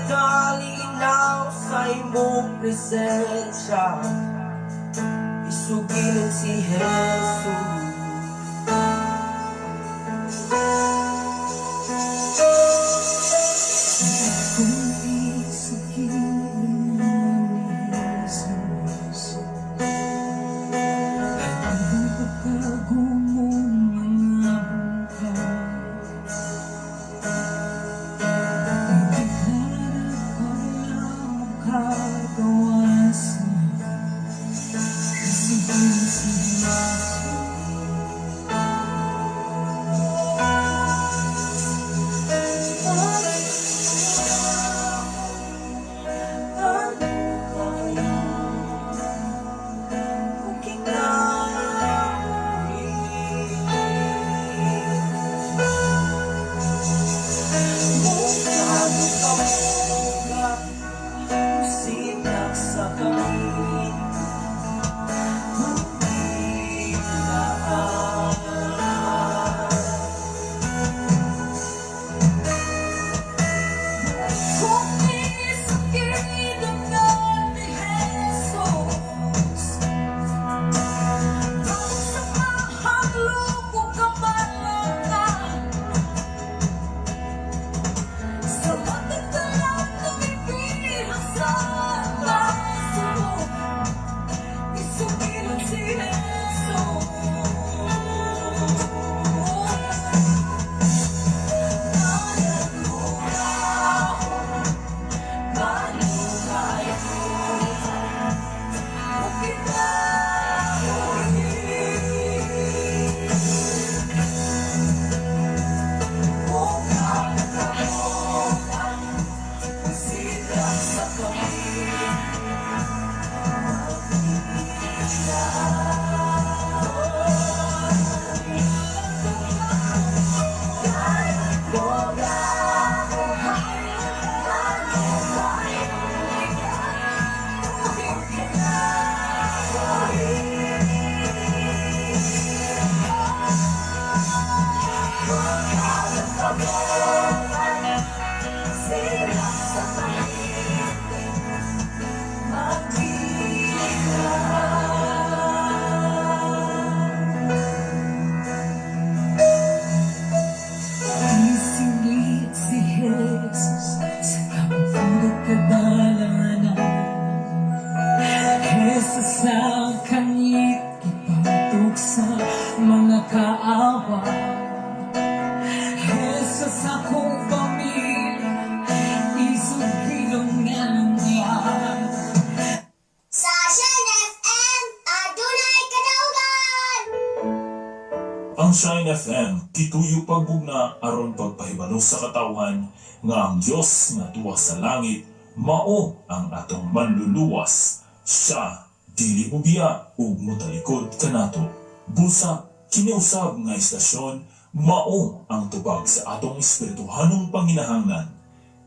Nalinaw sa imong presensya, isugilin si Jesus. Ang Shine FM, kituyo pagbugna aron pagpahibalo sa katawhan nga ang Dios nga tuwa sa langit mao ang atong manluluwas. Siya dili ubiya ug motalikod kanato. Busa kiniusab nga istasyon mao ang tubag sa atong espirituhanong panginahanglan.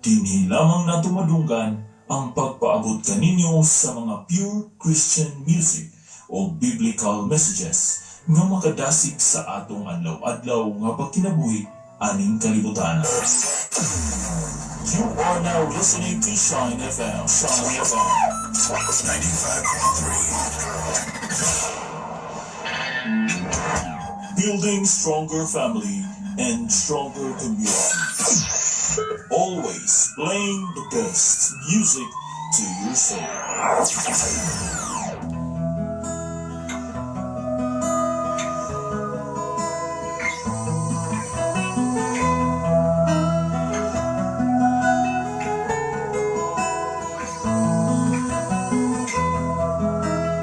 Dinhi lamang nato madunggan ang pagpaabot kaninyo sa mga pure Christian music o biblical messages nga makadasig sa atong adlaw-adlaw nga pagkinabuhi aning kalibutan. You are now listening to Shine FM. Shine FM 95.3. Building stronger family and stronger community. Always playing the best music to your soul.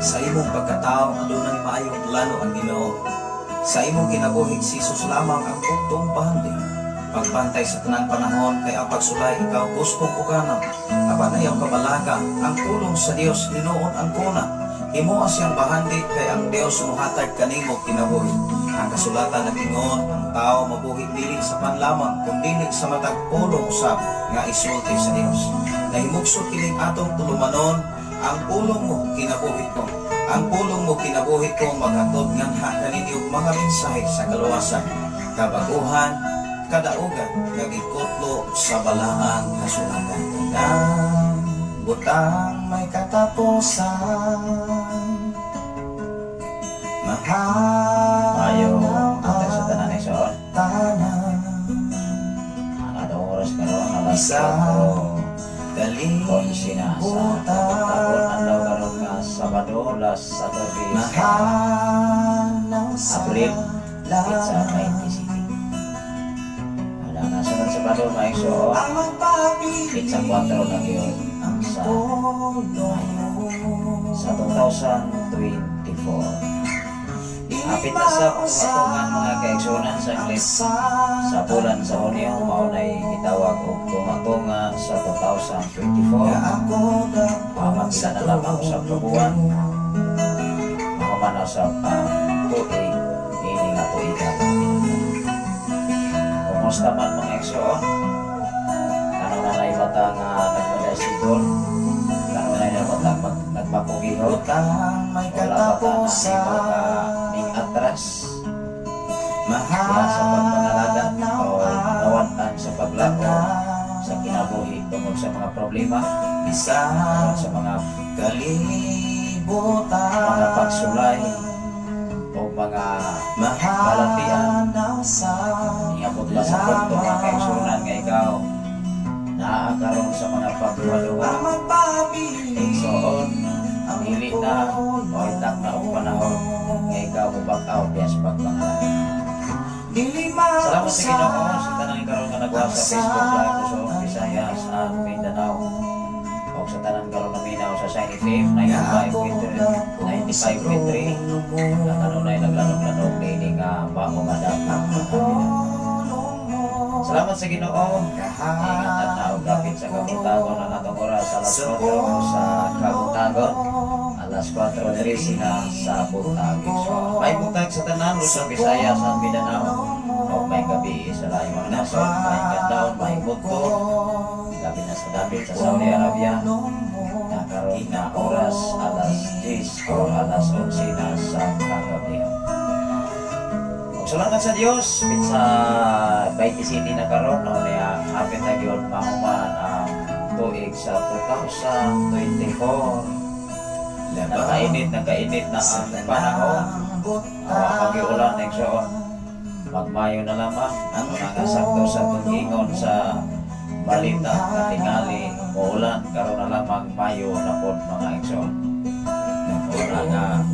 Sa imong pagkatao adunay maayong plano ang Ginoo. Sa imong kinabuhi si Jesus lamang ang bugtong bahandi. Pagbantay sa tanang panahon kay ang pagsulay ikaw gusto ko ganap. Apan ayaw kabalaga ang pulong sa Dios hinuon ang kuna. Himuha siyang bahandi kay ang Dios muhatag kanimo kinabuhi. Ang kasulatan nag-ingon ang tao mabuhi dili sa panlamang kundi sa matag pulong usab nga isulti sa Dios. Nahimugso kining atong tulumanon ang pulong mo kinabuhi ko. Ang pulong mo kinabuhi ko maghatod nganha kaninyo mga mensahe sa kaluwasan. kabaguhan, kadaugan, kagikotlo sa balangang kasulatan. Ang butang may katapusan, mahal Mayo, punta sa tanan ni Soon. tanan, Anong oras karon alas isa 11 na sa takot adlaw karon nga Sabado, last Saturday sa mahal ng April, pizza 27. Wala na sunod Sabado, may Soon. ang magpapili Pizza 4 lang yun ang sa tulong sa 2024. Hapit na sa pamatungan mga kaigsunan sa Ingles sa bulan sa Hunyo, maunay gitawag og tunga-tunga sa 2024. Pamapila na lamang sa kabuwan, makamana sa tuig, ini nga tuigan. Kumusta man mga igsoon? Ano na na ibata nga nagmadasidon? Ano na ibata nagmapugihot? may Wala ba ta katapusan, na ning atras? mahal Kaya sa pagpangalaga o nawanan sa paglako sa kinabuhi tungkol sa mga problema, isa tungkol sa mga kalibutan, pagsulay o mga mahal ng sa iabot ba sa punto mga kaigsunan nga ikaw naakaroon sa mga pagduwa-duwa. ang magpapili Igsoon, ang dili na o itak na og panahon nga ikaw mubak out diya sa pagpangalaga. Salamat sa Ginoo sa tanang karon nga nagwa sa Facebook Live sa Visayas at Mindanao. O sa tanang karon na minaw sa Shiny Fame 95.3 at ano na naglanog-lanog ni nga maong adapang. Salamat sa Ginoo. Ingat at naog dapit sa kabutagon ang atong oras alas 4 sa kabutagon. Alas 4:13 na sa butag. So, may butag sa tanan Luzon, Visayas at Mindanao. O may gabi sa layo mga nasod, may kandaon, may muto. Gabi na sa dapit sa Saudi Arabia. Nakaroon na oras alas 10 o alas 11 na sa kagabi. Salamat sa Dios sa 27 na karon no niya hapit na gyud mahuman ang tuig sa 2024. Nakainit na ang panahon. Pag-iulan nagsoon. Magmayo na lamang ang mga sakto sa tungingon sa balita na tingali uulan karon na lamang Mayo na pod mga igsoon. Una nga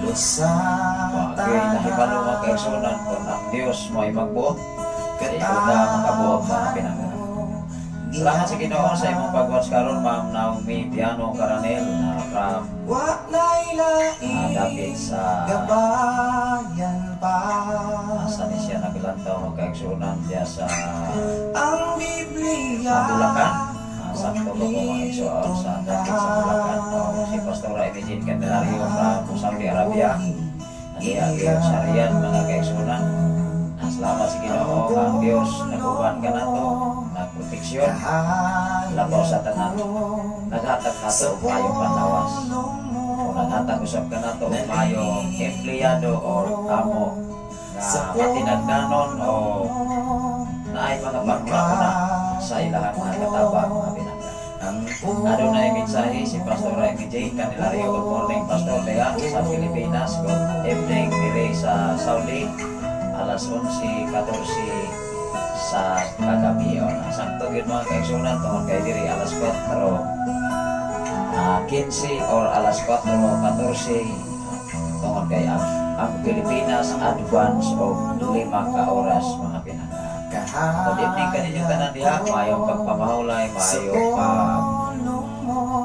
Wagay nahibalo mga kaigsunan kung ang Diyos mo'y magbuot kaya na makabuot mga pinangalan. Salamat sa Ginoo sa imong pagwas karon Ma'am Naomi Piano Caranel na from dapit sa asa ni siya naglantaw mga kaigsunan diya sa Bulacan. Sakto ko mga igsoon sa dapit sa Bulacan. Si Pastora Emigene Candelario from Saudi Arabia. Nagiyagiyag sa riyan mga kaigsunan. Salamat sa Ginoo ang Dios naguban ka nato, nagproteksyon, labaw sa tanan. Naghatag nato mayong panlawas. Kung naghatag usap ka nato mayong empleyado o amo na matinagdanon o naay mga pagkauna sa ilahang mga katabang mga binangga. Adunay mensahe si Pastor Emigene Candelario. Good morning Pastor Leah sa Pilipinas. Good evening dire sa Saudi. Alas 11:14 sa kagabi. Sakto yun mga kaigsunan tungkol kay diri alas 4:15 or alas 4:14 tungkol kay ang Pilipinas advance of 5 ka oras mga pinangga. Good evening kaninyo tanan diha, mayong pagpamahulay, mayong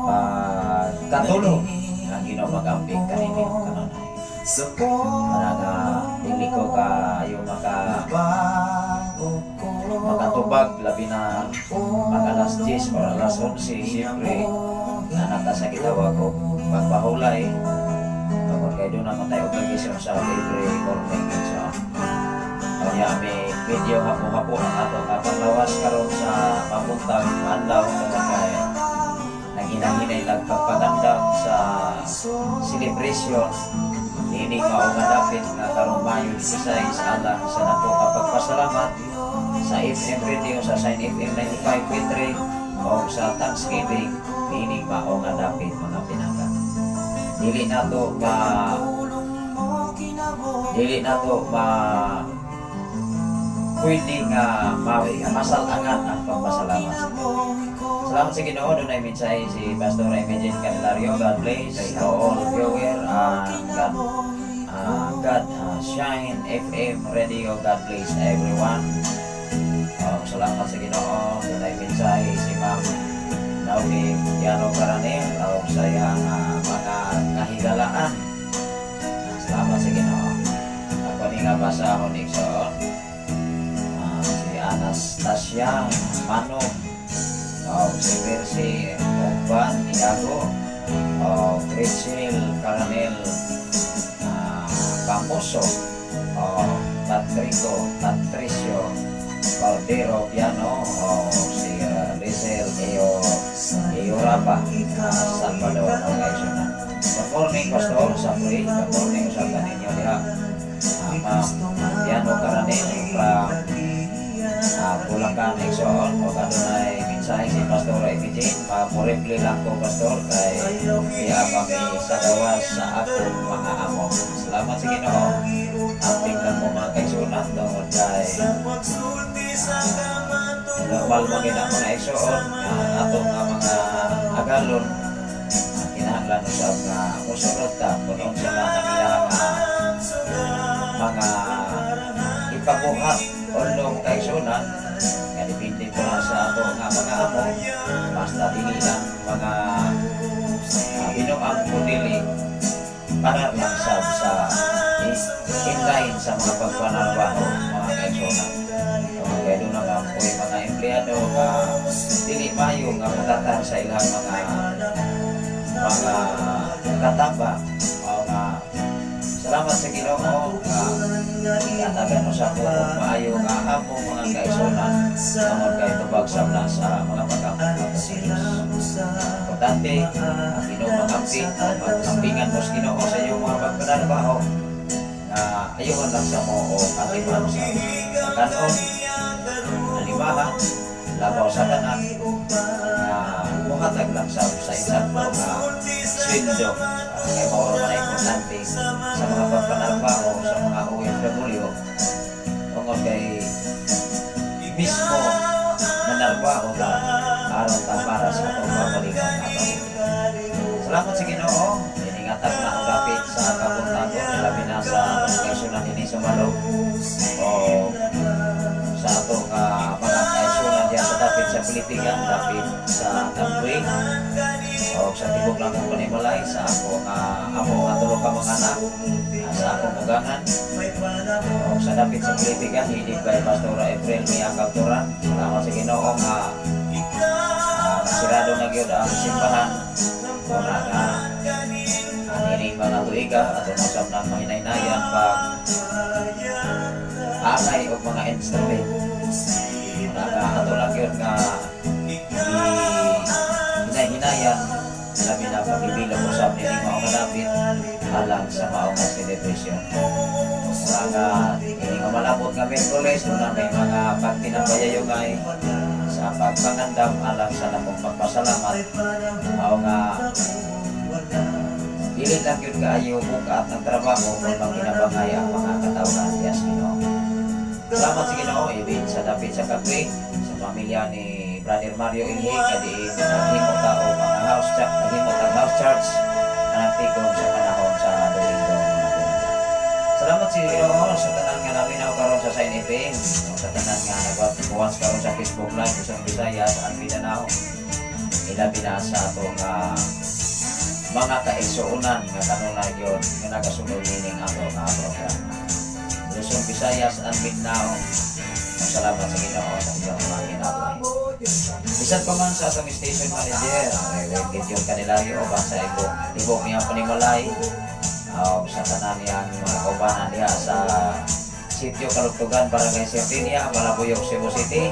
pagkatulog ang Ginoo mag-ambing kaninyo kanunay. Para nga dili ko kayo makatubag labi na pag alas 10 o alas 11 siyempre nanata sa gitawag ko pagpahulay tungkol kayo doon naman tayo obligasyon sa every morning sa kaya may video hapo-hapo ang atong panglawas karon sa mabuntag adlaw tungkol kay naghinay-hinay nagpagpaganda sa celebration ni Ini mao nga dapit nga karong Mayo 16 alang sa nato kapagpasalamat sa FM radio sa Sign FM 95.3 o sa Thanksgiving. Ini mao nga dapit mga pinangga. Dili nato pwede nga masalangan ang pagpasalamat. Salamat sa Ginoo. Doon ay mensahe si Pastor Eugene Candelario. God bless all viewer and God Shine FM Radio. God bless everyone. Salamat sa Ginoo. Doon ay mensahe si Ma'am Naomi Yano Caranel o sa iyang mga kahigalaan. Salamat sa Ginoo. Ako ni nga basa ako ni Ikson. Si Anastasia Mano si Percy Ogban Iago Rachel Caranel Pamoso Patricio Caldero Piano si Rizal Eoraba Salvador Magaisona. Good morning Pastor Safri. Good morning sa kaninyo diha Piano Caranel from Bulacan Exxon o kadunay mensahe si Pastor Eugene. Puripli lang ko Pastor kay kaya kami sa gawas sa akong mga amo. Salamat sa Ginoo. Ating lang mo mga kaisunan tungod kay normal magina mga Exxon atong mga agalon kinahanglan usab nga musunod ta kuno sa kanilang mga ipabuhat ulong kaisunan nga depende po na sa ato nga mga amo basta dili lang mga binuang modeli para lang sa inline sa mga pagpanarbaho mga kaisunan. Kaya doon naman po yung mga empleyado nga dili mayo nga mutatar sa ilang mga kataba o nga salamat sa Ginoo katagan mo sa po maayo nga amo mga kaisunan tungod kay tubagsam na sa mga pagkakasilos. Importante ang Ginoo magampit o magkampingan mo sa Ginoo sa iyong mga pagpanarbaho nga ayawan lang sa mo o katiman sa kanon alimahan labaw sa tanan nga muhatag lang sa insakto nga sweldo kay mao man importante sa mga pagpanarbaho sa mga OFW tungod kay mismo nanarbaho ka aron ta para sa atong pamalingon nga pamilya. Salamat sa Ginoo. Iningatan na ang dapit sa kabuntago labi na sa kaisunan ini sa Malog o sa ato mga kaisunan diya sa dapit sa Pilipinas, dapit sa Tambuig o sa tibok lang kong Panimalay sa ako nga tulog ka mga anak sa akong ugangan o sa dapit sa Pilipinas hidid by Pastora April Mia Capturan. Salamat sa Ginoo nga nasirado na gyud ang simbahan muna nga anining mga tuiga at umusap ng mahinaynayan pag alay o mga instrument muna nga ato lang yun nga hinahinayan labi na pagbibilang usap ni mga malapit alang sa maong celebration. Mga ining malabot nga Merkules muna may mga pagtinambayayungay sa pagpangandam alang sa namong pagpasalamat mao nga dili lang yun kaayo bukat ang trabaho kung magkinabangay ang mga katawhan diya sa Ginoo. Salamat sa Ginoo ibig sa dapit sa Kakri sa pamilya ni Brother Mario Ilhig kadiin naghimot o mga naghimot ang house church na nagtigong sa panahon sa Domingo. Salamat sa Ginoo sa tanan nga naminaw karon sa Sign FM sa tanan nga nagbuwas karon sa Facebook Live sa Visayas ang Mindanao. Ilabi na sa ato nga mga kaigsuunan nga kanunay yun nga nagasunod nining ato nga programa. Luzon, Visayas and Mindanao. Salamat sa Ginoo sa iyong mga ginagawa. Bisan pa man sa atong station manager, Gideon Candelario o sa ibok niya Panimalay sa tanan niyang mga kaubanan niya sa Sitio Kalugtugan, Barangay Sertinia, Malabuyog, Cebu City.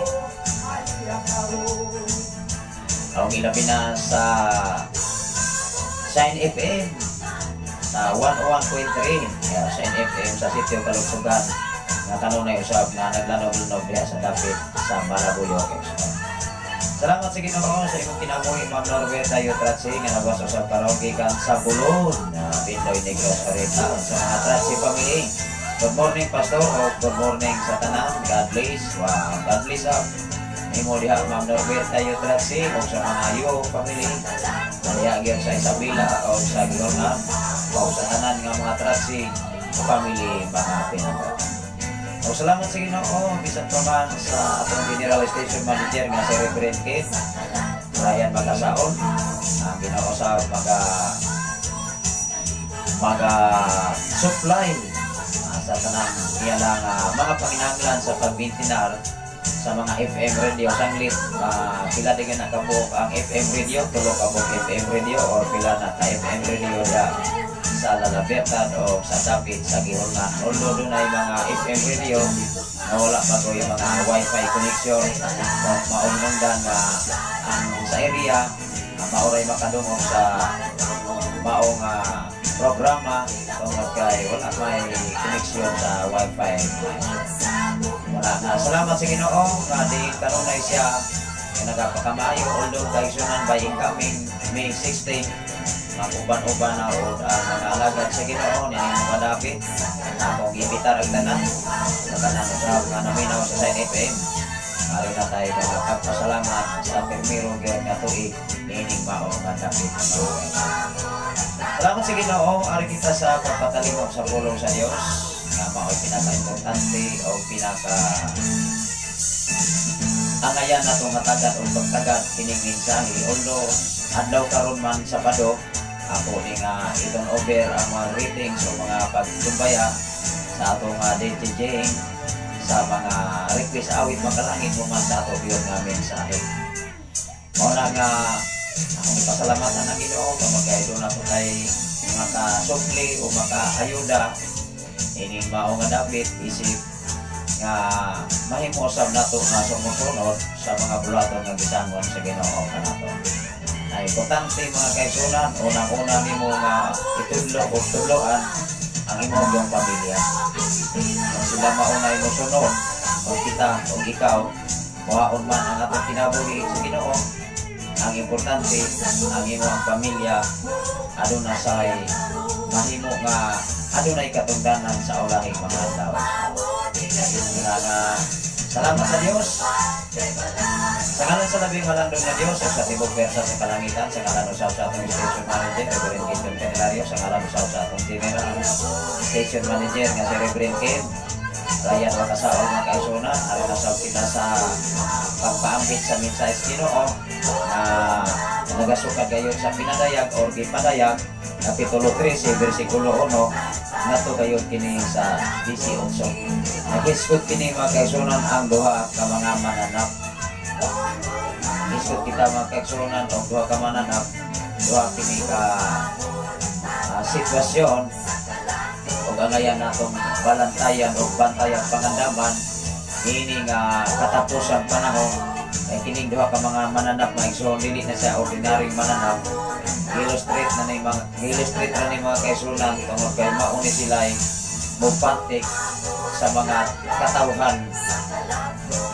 Ang ilabi na sa Sign FM sa 101.3 sa NFM sa Sitio Kalugsugan nga kanunay usab nga naglanog-lanog diha sa dapit sa Malabuyo. Salamat sa Ginoo sa imong kinabuhi, Ma'am Norberta Yutratsi, nga nagwas usab karon gikan sa Bulon na Pindoy Negros Arita sa mga Tratsi family. Good morning, Pastor, o good morning sa tanan. God bless. Wow, God bless up. Imo diha, Ma'am Norberta Yutratsi, o sa mga Yo family. Diha gyud sa Isabela o sa Gilonan, o sa tanan nga mga Tratsi family mga pinag. O salamat sa Ginoo, bisan pa man sa atong General Station Manager nga si Reverend Kate Ryan Magasaon, ang Ginoo sa supply sa tanang iyalang mga panginahanglan sa pagbintinar sa mga FM radio sanglit. Pila di na kabuk ang FM radio, tulo kabuk FM radio o pila na ka FM radio ya sa lalabetan o sa dapit sa Gihornan. Although doon ay mga FM radio na wala pa ko yung mga wifi connection o maunungdan ang sa area mauray makadungog sa maong programa tungkol kay wala may connection sa wifi. Wala na. Salamat sa Ginoo nga di kanunay siya nagapakamayo although kay sunan by incoming May 16 makuban-uban na o mga alagad sa Ginoo niya yung madapit akong ibitar ang tanan sa tanan usap nga naminaw sa Sign FM. Ari na tayo mga kapasalamat sa permiro gyud nga tuig niining mao nga dapit. Salamat sa Ginoo, ari kita sa pagpatalimog sa pulong sa Dios nga mao pinaka-importante o pinaka angayan na itong matagat o pagtagat kining mensahe. Although adlaw karon man sa Bado ako ni nga itong over ang mga ratings o mga pagtumbaya sa atong DJing sa mga request awit makalangit mo man sa ato yun nga mensahe. Muna nga akong ipasalamatan ng Ginoo kung magkaido na po kay makasukli o makaayuda ining mao nga dapit isip nga mahimosab nato nga sumusunod sa mga bulaton nga gisangon sa Ginoo kanato. Ay importante mga kaisunan, unang-una nimo nga itudlo o tudloan ang imong yung pamilya. Kung sila maunay mo sunod, o kita o ikaw, kuhaon man ang atong kinabuhi sa Ginoo, ang importante ang imong pamilya aduna say mahimo nga adunay katungdanan sa ulahing mga tao. Salamat sa Dios. Sa ngalan sa labing malandong na Diyos, sa tibok versa sa kalangitan, sa ngalan usap sa atong station manager, Reverend Kim Tenelario, sa ngalan usap sa atong general station manager nga si Reverend Kim Ryan Magasaon mga kaisunan, ari na sa kita sa pagpaambit sa mensahe sa Ginoo na nagasukad kayo sa pinadayag o gipadayag Kapitulo 13, versikulo 1 nato kayo kini sa 18. Nag-isgot kini mga kaisunan ang duha ka mga mananap. Isgot kita mga kaisunan o duha ka mananap, duha kini ka sitwasyon o gangayan natong balantayan o bantayan pangandaman ini nga katapusang panahon ay kining duha ka mga mananap na igsoon dili na siya ordinaryong mananap. Illustrate na ni mga kaisunan tungkol kay mauni sila ay mupantik sa mga katawhan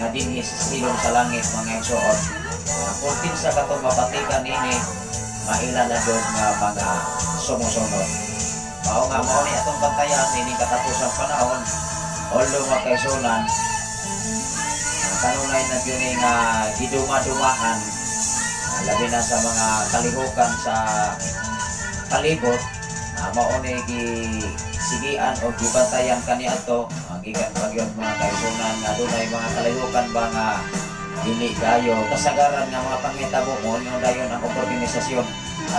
nga dinhi silong sa langit mga igsoon. Kung sa katong mapatikan ini maila na doon nga mga sumusunod. Mao nga mao ni atong bantayan ini katapusang panahon. Although mga kaisunan kanunay na yun nga giduma-dumaan labi na sa mga kalihukan sa palibot mao ni gisigian o gibantayan kaniadto gikan pagyon mga kaisunan nga dunay mga kalihukan ba nga dili kayo kasagaran nga mga pangitabo mo yung dayon ang organisasyon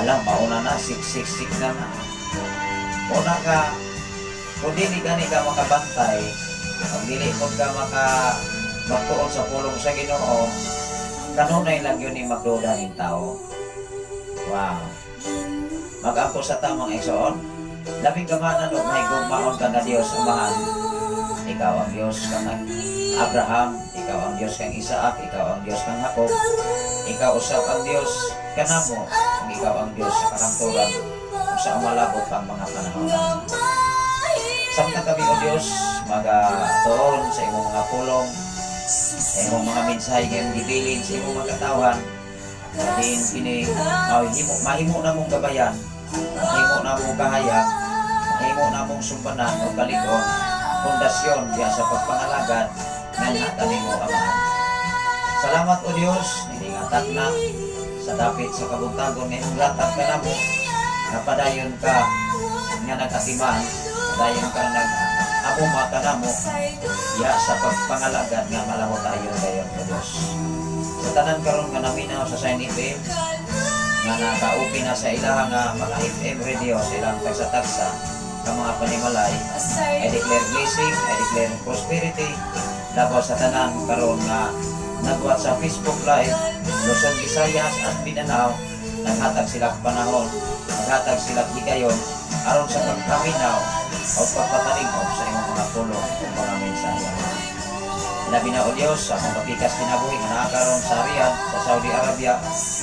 alam mauna na siksik na una ka kung dili gani ka makabantay kung dili mo ka magtuon sa pulong sa Ginoo kanunay lang yun yung magduda ng tao. Wow. Mag-ampo sa tamang igsoon labing kamanan o may gumaon ka na Diyos amahan. Ikaw ang Diyos kang Abraham, ikaw ang Diyos kang Isaac, ikaw ang Diyos kang Jacob, ikaw usap ang Diyos kanamo, ikaw ang Diyos sa kahamturan sa umalabot pang mga panahon. Samtang kami, O Diyos, magatuon sa imong mga pulong, sa imong mga mensahe ngayong gibilin sa imong mga katawan, dahil kini mahimo na mong gabayan, mahimo na mong kahayag, mahimo na mong sumbanan o kaligon, pundasyon diya sa pagpangalagad ng hatanin mo, Amahan. Salamat, O Diyos, nilingatak na sa dapit sa kabuntagon ngayong latag ka na mo, napadayon ka nga nag-atiman, padayon ka nag-amuma ka na mo, ya sa pagpangalagad nga malaho tayo gayon, O Diyos. Sa tanan karon nga naminaw sa Sign FM, nga nakaupi na sa ilang mga FM radio, sa ilang tagsa-tagsa, sa mga panimalay, I declare blessing, I declare prosperity, labaw sa tanan karon nga nagwat sa Facebook Live, Luzon, Visayas at Mindanao, naghatag sila panahon, naghatag sila higayon, aron sa pagkaminaw o pagpatalingkod sa imong mga pulong o mga mensahe. Labi na, O Diyos, sa mga papikas kinabuhi nga nakakaroon sa Riyadh, sa Saudi Arabia,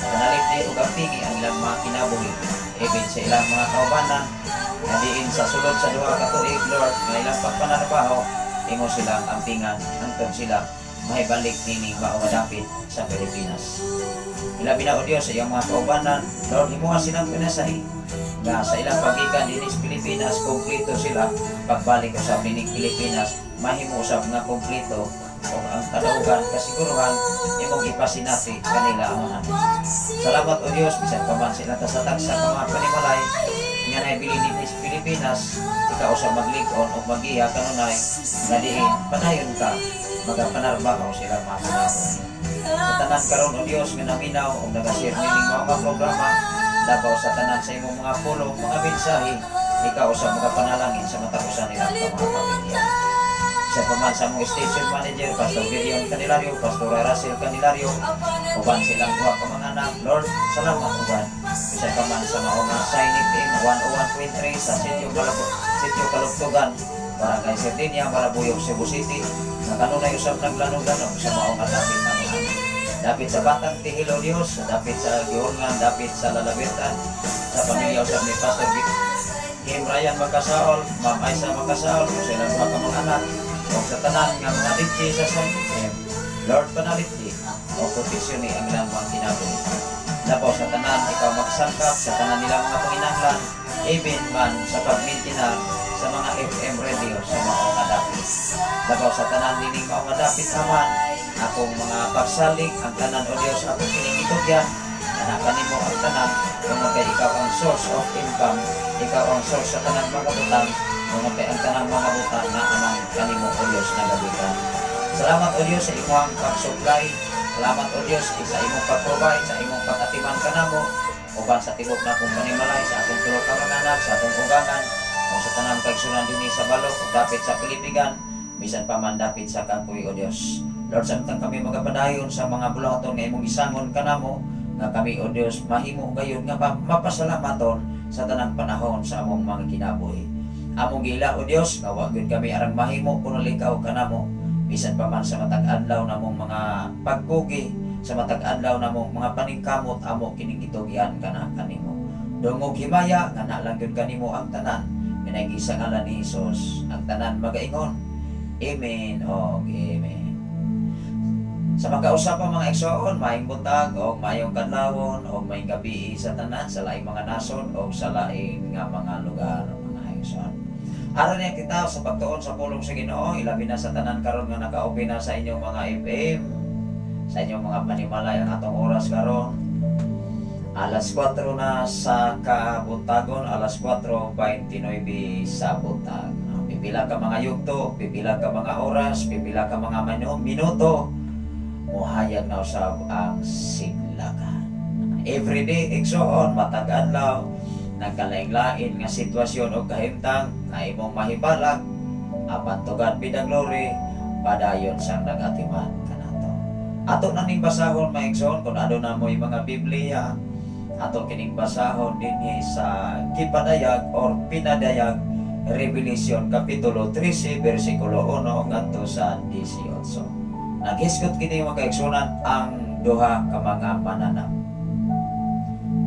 kanalipdi o gampingi ang ilang mga kinabuhi, even sa ilang mga kaubanan, na diin sa sulod sa duha ka tuig, Lord, nga ilang pagpanarbaho, imo silang ampingan, hangtod sila mahibalik nining maumadapit sa Pilipinas. Ilabi na, O Diyos, sa iyang mga kaubanan, Lord, imo silang pinasahi, nga sa ilang pagikan din sa Pilipinas, kumplito sila, pagbalik sa pining Pilipinas, mahimo sa mga kumplito, o ang kadaugan, kasiguruhan, imong ipasinati kanila, Amahan. Salamat, O Diyos, bisan pa man sila tasatag sa mga panimalay, nga naibili din sa Pilipinas, ikaw sa magligon o magiya kanunay, nga diin, padayon ka, magapanarbaho sila mga panahon. Sa tanan karon, O Diyos, nga naminaw o nag-share nining mga programa, labaw sa tanan sa imong mga pulong, mga mensahe, ikaw sa mga panalangin sa matapusan nilang mga pamilya. Sa paman sa mong station manager, Pastor Gideon Candelario, Pastor Russell Candelario, uban silang duha ka mga anak, Lord, salamat uban. Sa paman sa maunga Sign FM 101.3 sa Sitio Kalugtugan, Barangay Sardinia, Malabuyog, Cebu City, na kanunay usap naglanong-lanong sa maunga dapit na mga. Dapit sa Batang Tihilo, Diyos, dapit sa Gihorngan, dapit sa Lalabertan, sa pamilya usap ni Pastor Kim Ryan Magkasaol, Ma'am Aisa Magkasaol, kung sila duha ka mga anak, o sa tanan nga mga ditki sa Sign FM, Lord, panalitki o proteksyon ni ang ilang mga kinabuhi. Labaw sa tanan, ikaw magsangkap sa tanan nilang mga panginahanglan, even man sa pagmintina sa mga FM radio sa mga dapit. Labaw sa tanan nining mga dapit naman, akong mga pagsalig, ang tanan, O Diyos, akong kinigitugyan, anakan mo ang tanan, kung kay ikaw ang source of income, ikaw ang source sa tanan mga butang, kung kay ang tanan mga butang na amang kanimo, O Diyos, na gabigan. Salamat, O Diyos, sa imong pag-supply. Salamat, O Diyos, sa imong pag-provide, sa imong pag-atiman ka na mo, uban sa tibok na akong panimalay, sa atong tulog ka mga anak, sa atong ugangan, o sa tanang kaigsunan din sa balok, o dapit sa Pilipigan, bisan pa man dapit sa kapoy, O Diyos. Lord, samtang kami magapadayon sa mga bulaton nga imong isangon ka na mo, nga kami, O Diyos, mahimo gayon nga mapasalamaton sa tanang panahon sa among mga kinabuhi. Among gila, O Diyos, nga wag yun kami arang mahimo kuno likaw ka na mo, bisan pa man sa matag-adlaw na mong mga pagpugi, sa matag-adlaw na mong mga paningkamot, amo kining gitugyan ka na kanimo. Dungog himaya, nga nalang yun kanimo ang tanan, minagisa nga ni Jesus, ang tanan magaingon. Amen o Amen. Sa magkausapang mga igsoon, maayong buntag o maayong kadlawon o maayong gabi sa tanan, sa laing mga nason o sa laing nga mga lugar, mga igsoon. Aron niya kita sa pagtuon sa pulong sa Ginoo, ilabi na sa tanan karon nga naka-open na sa inyong mga FM, sa inyong mga panimalay ang atong oras karon. Alas 4 na sa kabuntagon, alas 4:29 sa buntag. Pipila ka mga yugto, pipila ka mga oras, pipila ka mga minuto, muhayag na usab ang siglakan. Everyday igsoon, matag-adlaw, nagkalain-lain nga sitwasyon o kahimtang na imong mahibalag, apan to God be the glory, padayon sang nag-atiman kanato. Ato na ning basahon maigsoon kung ano na mo yung mga Biblia, ato kining basahon dinhi sa Gipadayag or Pinadayag, Revelation Kapitulo 13, versikulo 1 ngadto sa 18. Naghiskot kini mga kaigsunan ang duha ka mga mananap.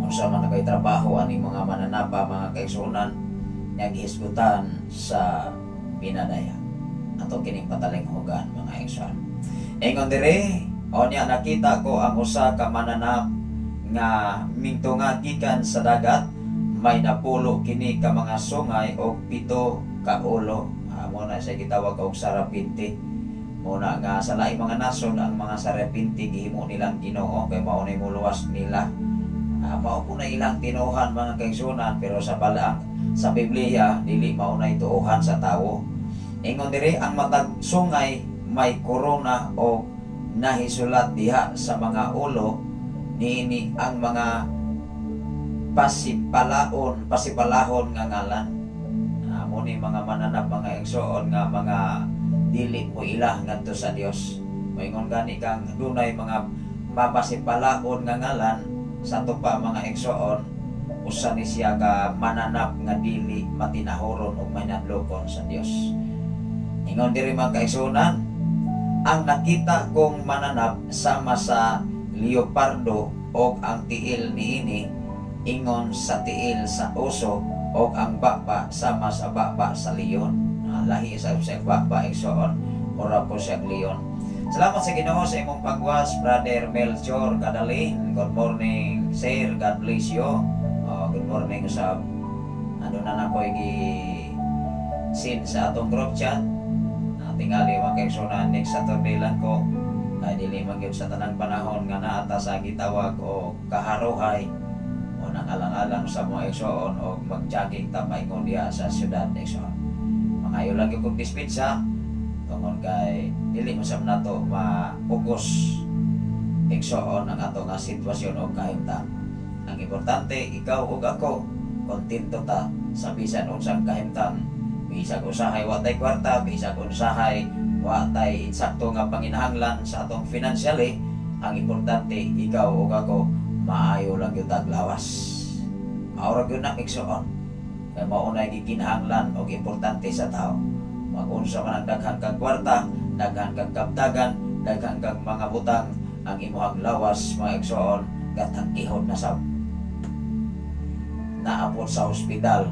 Usa man kay trabaho ani mga mananapa mga kaigsunan nga gihisgutan sa pinadaya. Ato kining patalinghugan mga igsoon. Ingon dire, onya nakita ko ang usa ka mananap nga mingtunga gikan sa dagat, may napulo kini ka mga sungay o 7 ka ulo. Amo na siya gitawag og sarapinti. Muna nga sa laing mga nasod ang mga sarapinti gihimo nilang Ginoo kay mao nay muluwas nila. Mao po na ilang tinuhan mga kaigsunan, pero sa balaang sa Biblia dili mao nay tuuhan sa tawo. Ingon diri ang matag sungay may korona o nahisulat diha sa mga ulo niini ang mga pasipalahon nga ngalan. Amo ni mga mananap mga igsoon nga mga dili mo ilah ngadto sa Dios. Moingon gani kang dunay mga mapasipalahon nga ngalan sa tupa mga igsoon, usa ni siya ka mananap nga dili matinahoron o manadlokon sa Dios. Ingon diri mga kaigsunan, ang nakita kong mananap sama sa leopardo o ang tiil niini ingon sa tiil sa oso o ang baba sama sa baba sa leon. Lahi sa baba igsoon, ora po siya leon. Salamat sa Ginoo sa imong pagwas, Brother Melchor Cadalin. Good morning, sir. God bless you. Good morning sa ano na ko sin sa atong group chat. Tingali mga kaigsunan, next Saturday lang ko. Dili man gyud sa tanang panahon nga naata sa gitawag o kaharuhay o nang-alang-alang sa mga igsoon o mag-jogging ta maingon diha sa syudad igsoon. Mangayo lang gyud kog dispensa tungod kay dili masab nato ma-focus igsoon ang ato nga sitwasyon o kahimtang. Ang importante ikaw ug ako kontento ta sa bisan unsang kahimtang, bisag usahay watay kwarta, bisag usahay watay insakto nga panginahanglan sa atong financially. Ang importante ikaw ug ako maayo lang gyud taglawas. Mao ra gyud na igsoon kay mao na gikinahanglan og importante sa tao. Mag-unsa man ang daghan kang kwarta, daghan kang kaptagan, daghan kang mga butang, ang imong lawas mga igsoon gatangkihon na sab. Naapod sa ospital,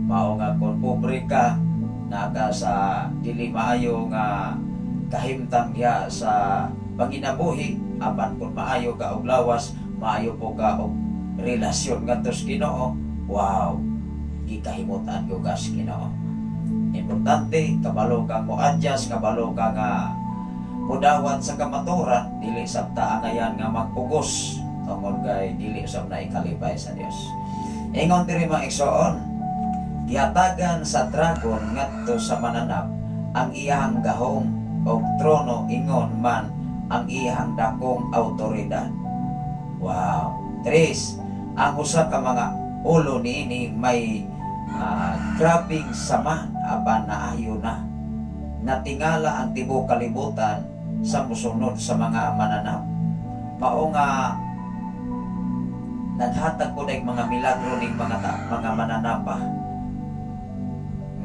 mao nga kung pobre ka, naka sa dili maayo nga kahimtang diha sa panginabuhi, apan kung maayo ka og lawas, maayo po ka og relasyon ngadto sa Ginoo, wow, gikahimutan ko ka sa Ginoo. Importante kabalo kang mo-adjust, kabalo ka nga mudawat sa kamaturan, dili sabta angayan nga magpugos tungod kay dili sab na ikalipay sa Dios. Ingon diri mga igsoon, gihatagan sa dragon ngadto sa mananap ang iyang gahom o trono, ingon man ang iyang dakong awtoridad. Wow. 3. Ang usa ka mga ulo niini may grabing sama apan naayo na. Natingala ang tibuok kalibutan sa musunod sa mga mananap. Mao nga naghatag ko ng mga milagro ning mga mananapa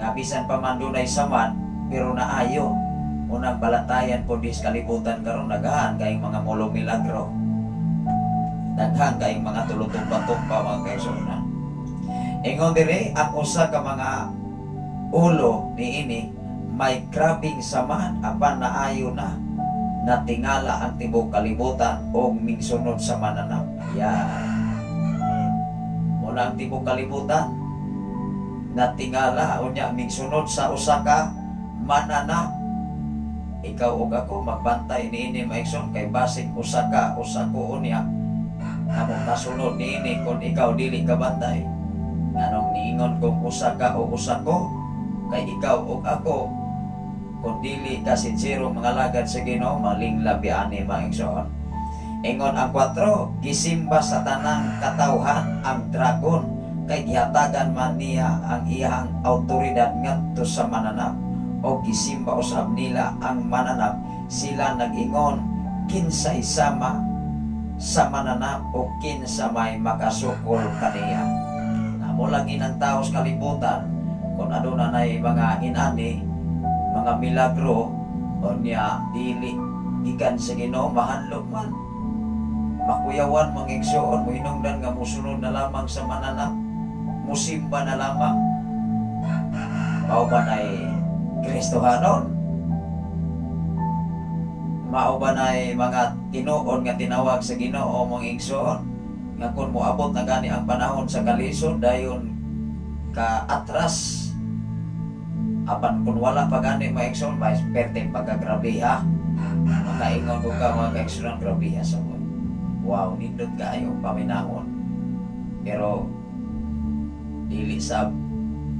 nga bisan pa man dunay saman pero naayo. Unang balatayan po dis kalibutan karon daghan kayong mga mulo milagro, daghan kayong mga tulutong-tumpa mga kaigsunan. Ingon diri ang usa ka mga ulo niini may grabing samaan apan naayo na. Natingala ang tibuok kalibutan o mingsunod sa mananap. Muna ang tibuok kalibutan natingala unya mingsunod sa usa ka mananap. Ikaw ug ako magbantay niini maigsoon kay basig usa ko unya among kasunod niini kung ikaw dili ka bantay. Nganong niingon kung usa ka o usa ko kay ikaw ug ako kung dili ka sincero mga lagad sa Ginoo, maling labi ani maigsoon. Ingon ang 4, gisimba sa tanang katawhan ang dragon kay gihatagan man niya ang iyang awtoridad ngadto sa mananap o gisimba usab nila ang mananap. Sila nag-ingon kinsay sama sa mananap o kinsa may makasukol kaniya. Namo lagi ng tao sa kalibutan kung aduna nay mga inani mga milagro o niya dili gikan sa Ginoo, mahanlog man makuyawan mga igsoon, mo hinungdan nga musunod na lamang sa mananap, musimba na lamang. Mao ba na'y Kristohanon? Mao ba na'y mga tinuon nga tinawag sa Ginoo mga igsoon? Nga kung moabot na gani ang panahon sa kalisod, dayon ka atras. Apan kung wala pa gani mga igsoon, may perteng pagkagrabiha. Makaingon ko ka mga igsoon, grabiha sa mo. Wow, nindot kayo paminahon. Pero dili sa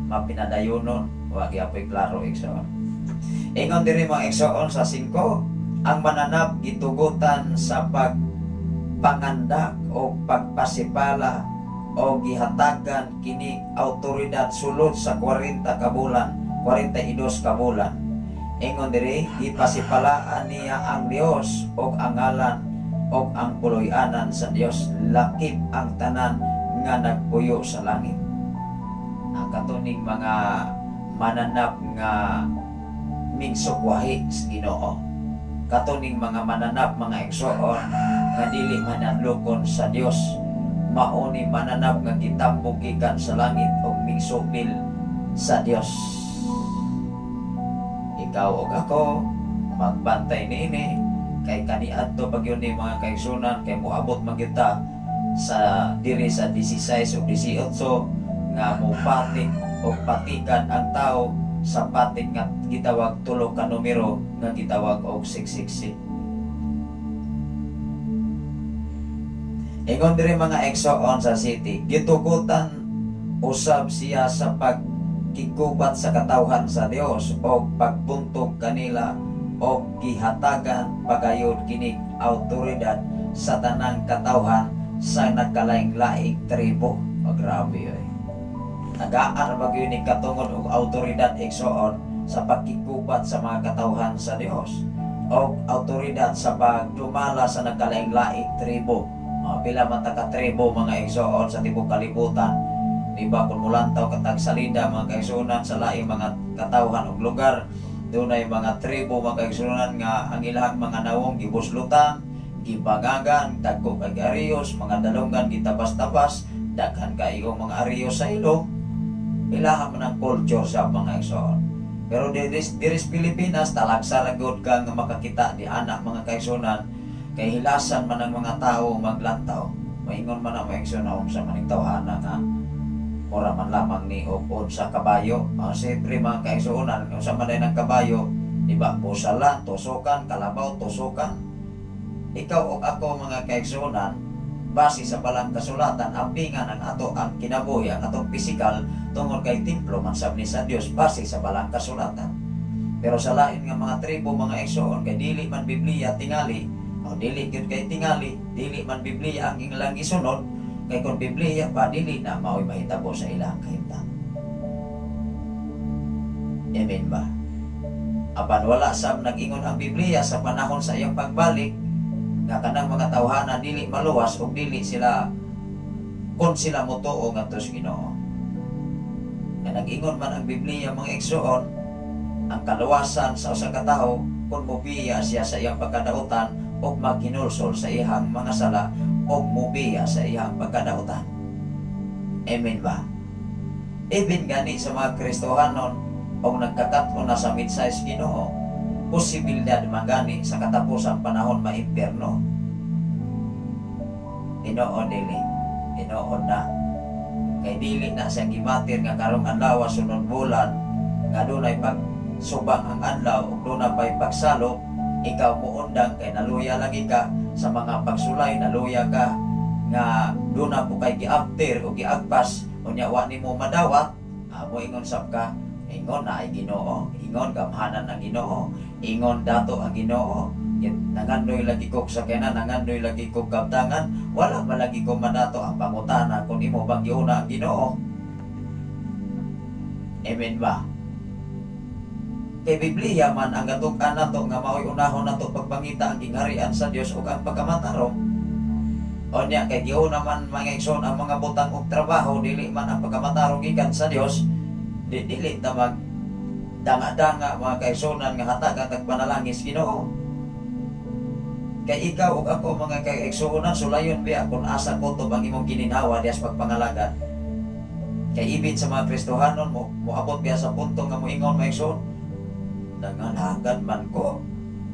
mapinadayonon, wag apoy klaro igsoon. Ingon diri mga igsoon sa 5, ang mananap gitugutan sa pagpangandak o pagpasipala o gihatagan kini autoridad sulod sa 40 ka bulan, 42 ka bulan. Ingon diri ipasipalaan niya ang Dios o ang ngalan o ang puloy-anan sa Dios, lakip ang tanan nga nagpuyo sa langit. Ang katuning mga mananap nga migsugwahi sa Ginoo, katuning mga mananap mga igsoon nga dili mananlukon sa Dios, mao ni mananap nga gitambog gikan sa langit o migsupil sa Dios. Ikaw o ako magbantay niini kay kaniadto pag yun ni mga kaigsunan, kay moabot magyuta sa diri sa 16 o 18 nga mupatik o patikan ang tao sa patik nga gitawag 3 ka numero nga gitawag og 666. Ingon diri mga igsoon sa city, gitugutan usab siya sa pagkigubat sa katawhan sa Dios o pagbuntog kanila o gihatagan pagayod kining autoridad sa tanang katawhan sa nagkalaing-laing tribo. Grabe oy. Nagaan ba gyud ni katungod og autoridad igsoon sa pagkigubat sa mga katawhan sa Dios o autoridad sa pagdumala sa nagkalaing-laing tribo. Pila man ta ka tribo mga igsoon sa tibok kalibutan. Diba kung mulantaw katag salida mga kaigsunan sa laing mga katawhan og lugar, dunay mga tribo mga kaigsunan nga ang ilahang mga nawong gibuslutan, gibagagan, dagko kay ariyos, mga dalungan gitabas-tabas, daghan kayo mga ariyos sa ilong. Ilaha man ang culture sa mga igsoon. Pero diris Pilipinas talagsa ra gyud ka nga makakita di anak mga kaigsunan kay hilasan man ang mga tao maglantaw. Maingon man ang mga igsoon sa maning tawhana nga ora man lamang ni og sa kabayo. Siyempre mga kaigsuonan, sa manay ng kabayo, diba, busalan, tusukan, kalabaw, tusukan. Ikaw o ako mga kaigsuonan, base sa palang kasulatan, ambingan ang ato ang kinabuhi, ang atong pisikal, tungod kay templo man sabni sa Dios, base sa palang kasulatan. Pero sa lain nga mga tribo, mga igsoon, kay dili man Biblia tingali, o dili gyud kay tingali, dili man Biblia ang ilang isunod, kay kung Biblia pa, dili na mao'y mahitabo sa ilang kahimtang. Amen ba? Apan wala sa nag-ingon ang Biblia sa panahon sa iyang pagbalik, nga kanang mga tawhana dili maluwas o dili sila kung sila mutuo nga to sa Ginoo. Nga nag-ingon man ang Biblia mga igsoon, ang kaluwasan sa usa ka tawo kung mobiya siya sa iyang pagkadautan o maghinulsol sa iyang mga sala o mubiya sa iyang pagkadautan. Amen ba? Even gani sa mga Kristohanon o nagkakaton na sa minsay sa Ginoo, posibilidad magani sa katapusang panahon maimpyerno. Inoon dili, inoon na. Kay dili na siyang gimatir nga karong adlaw sunod bulan nga dunay pagsubang ang adlaw ug dunay pay pagsalo, ikaw muundang kay naluya lagi ka sa mga pagsulay, naluya ka nga doon na po kay giapter o giagpas o niya wa nimo madawat, mo ingon sab ka, ingon na ay Ginoo, ingon gamhanan ang Ginoo, ingon dato ang Ginoo, nangandoy lagi ko sa kena, nangandoy lagi ko kabtangan, wala malagi ko madato ang pangutana kung imo bang giuna ang Ginoo. Amen ba? Kay Biblia man ang gatukan nato nga mao'y unahon nato pagpangita ang gingharian sa Dios ug ang pagkamatarong. O niya kay giuna man mga igsoon ang mga butang og trabaho, dili man ang pagkamatarong gikan sa Dios, dili ta mag danga-danga mga kaigsuonan nga hatagan tag panalangis Ginoo. Kay ikaw ug ako mga kaigsuonan sulayon biya kung asa kutob ang imong gininhawa dias pagpangalagan. Kay ibig sa mga Kristohanon mo moabot biya sa punto nga moingon maigsoon, nangalagan man ko,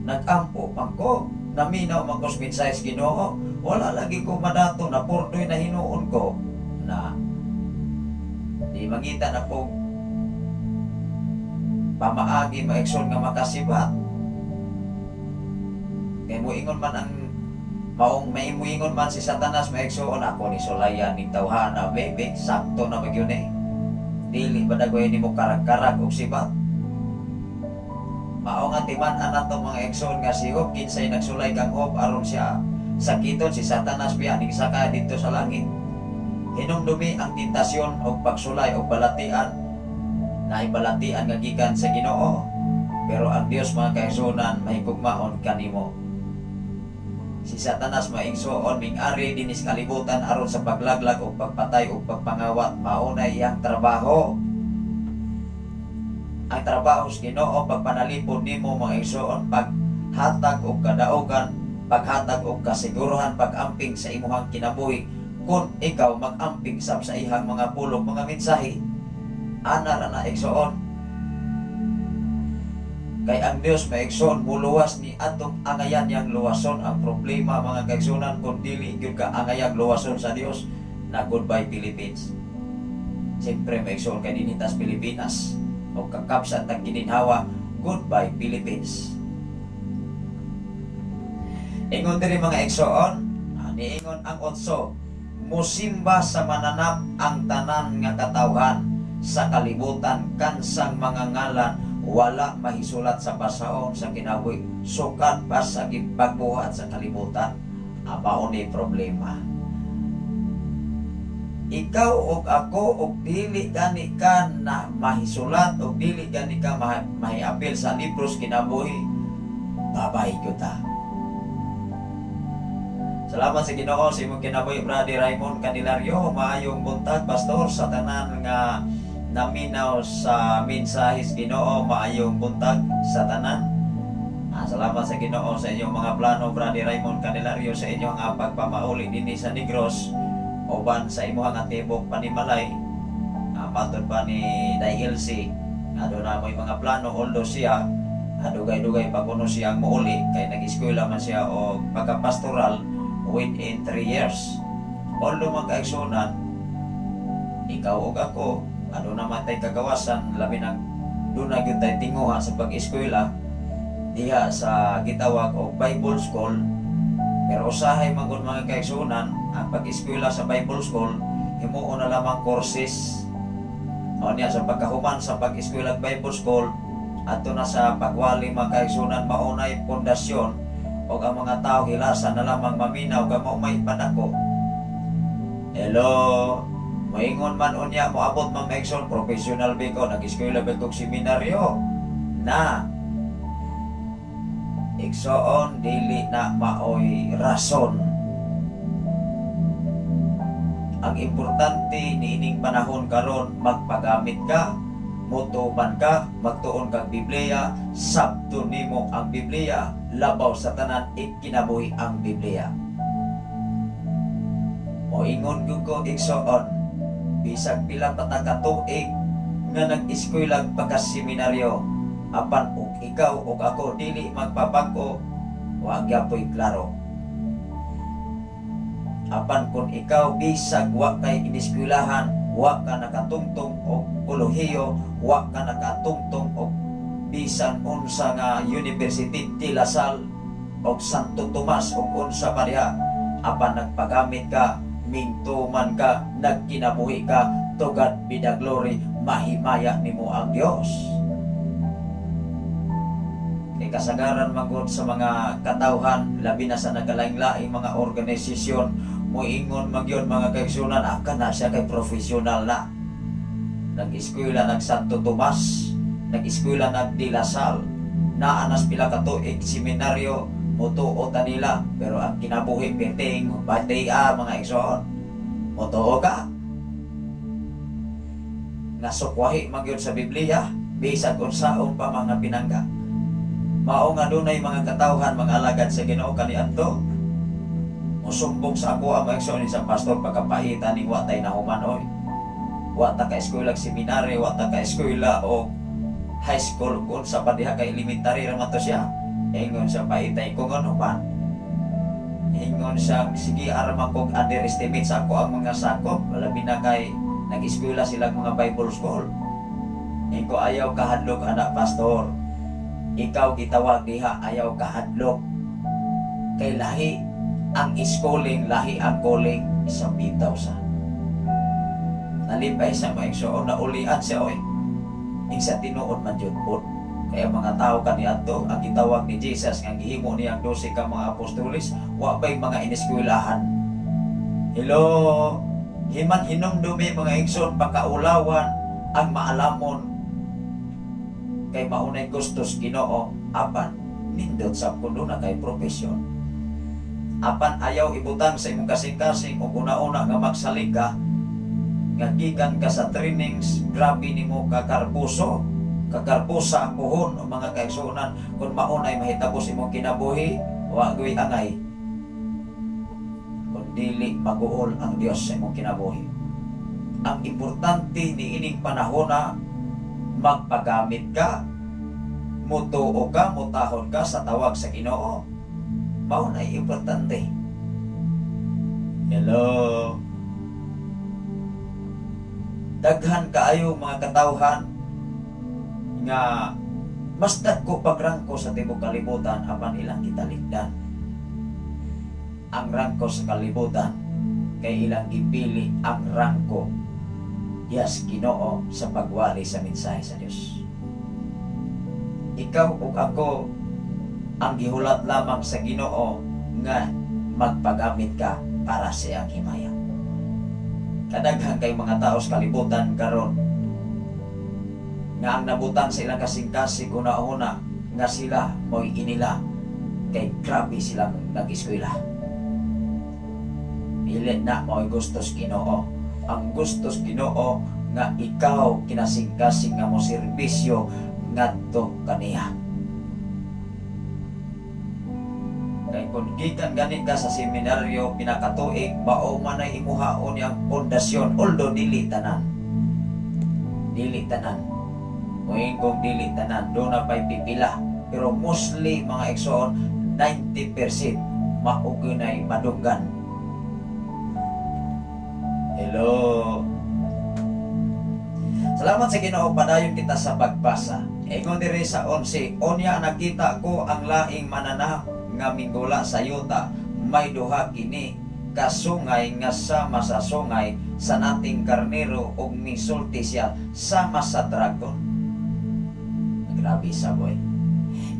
nagampo man ko, naminaw man ko sa mensahe sa Ginoo, wala lagi ko madato na purdoy na hinuon ko na di mangita na po pamaagi maigsoon nga makasibat. Kay moingon man ang maong may moingon man si Satanas maigsoon ako ni sulayan ning tawhana bebe sakto na magyud ni. Dili ba dagoy nimo karag-karag og sibat. Mao nga timan-an nato mga igsoon nga si Job kinsay nagsulay kang Job aron siya sakiton si Satanas biya ning saka dito sa langit. Hinumdumi ang tentasyon og pagsulay og balatian na ibalatian nga gikan sa Ginoo. Pero ang Dios mga kaigsuonan mahigugmaon kanimo. Si Satanas maigsoon ming-ari dinis kalibutan aron sa paglaglag o pagpatay o pagpangawat mao na iyang trabaho. Ang trabaho sa Ginoo pagpanalipod nimo mga igsoon paghatag og kadaugan, paghatag og kasiguruhan, pag-amping sa imong kinabuhi kung ikaw mag-amping sab sa ihang mga pulong mga mensahe. Ana ra na igsoon. Kay ang Dios maigsoon muluwas ni atong angayan yang luwason ang problema mga kaigsuonan kung dili gyud ka angayang luwason sa Dios na goodbye Philippines. Siyempre maigsoon kay dinitas Pilipinas o kakapsat ang gininhawa goodbye Philippines. Ingon diri mga igsoon, niingon ang 8, musimba sa mananap ang tanan nga katawhan sa kalibutan kansang mga ngalan wala mahisulat sa basaon sa kinabuhi sukat pa sa pagbuhat sa kalibutan. Abaon ni problema. Ikaw og ako og dili gani ka na mahisulat og dili gani ka mahiapil sa libros kinabuhi, babay ko ta. Salamat sa Ginoo sa imong kinabuhi Brother Raymond Candelario. Maayong buntag pastor sa tanan nga naminaw sa mensahe Ginoo. Maayong buntag sa tanan. Salamat sa Ginoo sa inyong mga plano Brother Raymond Candelario sa inyong pagpamauli dinhi sa Negros uban sa imong tibok panimalay. Matod pa ni DLC aduna mo mga plano although siya dugay-dugay pa kuno siyang muuli kay nag-eskwela man siya o pagka-pastoral within 3 years. Although magkaigsunan ikaw ug ako naman tay kagawasan labi nang duna gyud tay tinguha sa pag-eskwela diha sa gitawag og Bible School. Pero usahay man gud mga kaigsunan ang pag-eskwela sa Bible School himuon na lamang courses. O niya sa pagkahuman sa pag-eskwela Bible School adto na sa pagwali mga kaigsunan maunay pundasyon o ang mga tao hilasan na lamang maminaw ka mo may padako. Hello, moingon man unya moabot man maigsoon professional biko nag-eskwela bitog seminaryo na igsoon dili na maoy rason. Ang importante niining panahon karon magpagamit ka, mutuban ka, magtuon kag Biblia, sabto nimo ang Biblia, labaw sa tanan ikinabuhi ang Biblia. Moingon gyud ko igsoon bisag pila pa ta ka tuig nga nag-eskwela pagka-seminaryo apan og ikaw og ako dili magpabag-o wa gyapon klaro. Apan kung ikaw bisag wa kay iniskwelahan, wa ka nakatungtong og kolehiyo, wa ka nakatungtong og bisan unsa nga University de La Salle og Santo Tomas og unsa pa diha, apan nagpagamit ka, mintuman ka, nagkinabuhi ka, to God be the glory, mahimaya nimo ang Dios. Kay kasagaran magod sa mga katawhan labi na sa nagkalain-laing mga organisasyon moingon magyon mga kaigsunan aka na siya kay profesional na. Nag-eskwela nag Santo Tomas, nag-eskwela nag De La Salle, naanas pila ka tuig seminaryo, mutuo ta nila pero ang kinabuhi piting batea mga igsoon. Mutuo ka nga sukwahi magyon sa Biblia bisag unsaon pa mga pinangga. Mao nga dunay mga katawhan, mga alagad sa Ginoo kaniadto. Musumbong sa ako ang maigsoon sa pastor pagkapaitan ni wa tay nahuman oy. Wa ta ka eskwela seminary, wa ta ka eskwela o high school kun sa padiha kay elementary ra man to siya. Ingon sa paitay ko ngono ba? Ingon siya sige arama kog underestimate sa ako ang mga sakop, labi na kay nag-eskwela silang mga Bible school. Ingo ayaw kahadlok anak pastor. Ikaw gitawag diha ayaw kahadlok. Kay lahi ang schooling, lahi ang calling, isang bitaw sa. Nalipay sa maigsoon na ulian siya oy. Isa tinuod man jud pod. Kaya mga tao kaniadto ang gitawag ni Jesus nga gihimo niya ang 12 ka mga apostoles, wa pay mga ineskwelahan. Hello, himan hinumdumi mga igsoon pagkaulawan ang maalamon kay maunay gustos Ginoo apan nindot sa kuno na kay profesyon. Apan ayaw ibutang sa imong kasing-kasing o una-una nga magsalig ka nga gikan ka sa trainings, grabe nimo kakarpuso kakarpusa ang puhon o mga kaigsuonan kung maunay mahitapos imong kinabuhi wa gyud angay kung dili maguol ang Dios sa imong kinabuhi. Ang importante ni ining panahon na magpagamit ka, mutuo ka, mutahon ka sa tawag sa Ginoo. Mao na importante. Hello. Daghan kaayo mga katawhan nga mas dagko pagrangko sa tibuok kalibutan apan ilang kitaligdan. Ang rangko sa kalibutan kay ilang gipili ang rangko Diyas Ginoo sa pagwali sa mensahe sa Dios. Ikaw ug ako ang gihulat lamang sa Ginoo nga magpagamit ka para sa iyang himaya. Kadaghan kay mga tao sa kalibutan karon nga ang nabutang sa ilang kasing-kasing una-una nga sila mo'y inila kay grabe silang nag-eskwela. Pilit na mo'y gustos Ginoo. Ang gustos Ginoo nga ikaw kinasing-kasing nga mo serbisyo ngadto kaniya. Kay kung gikan gani ka sa seminaryo pinakatuig, mao man ay imuhaon yang pundasyon, although dili tanan. Dili tanan. Kung kung dili tanan, doon na pa'y pipila. Pero mostly mga igsoon, 90% maugunay madunggan. Hello. Salamat sa Ginoo, padayon kita sa pagbasa. Ingon diri sa 11, onya nakita ko ang laing mananap nga minggula sa yuta, may duha kini kasungay nga sama sa sungay sa nating karnero ug misulti siya sama sa dragon. Grabe sa boy.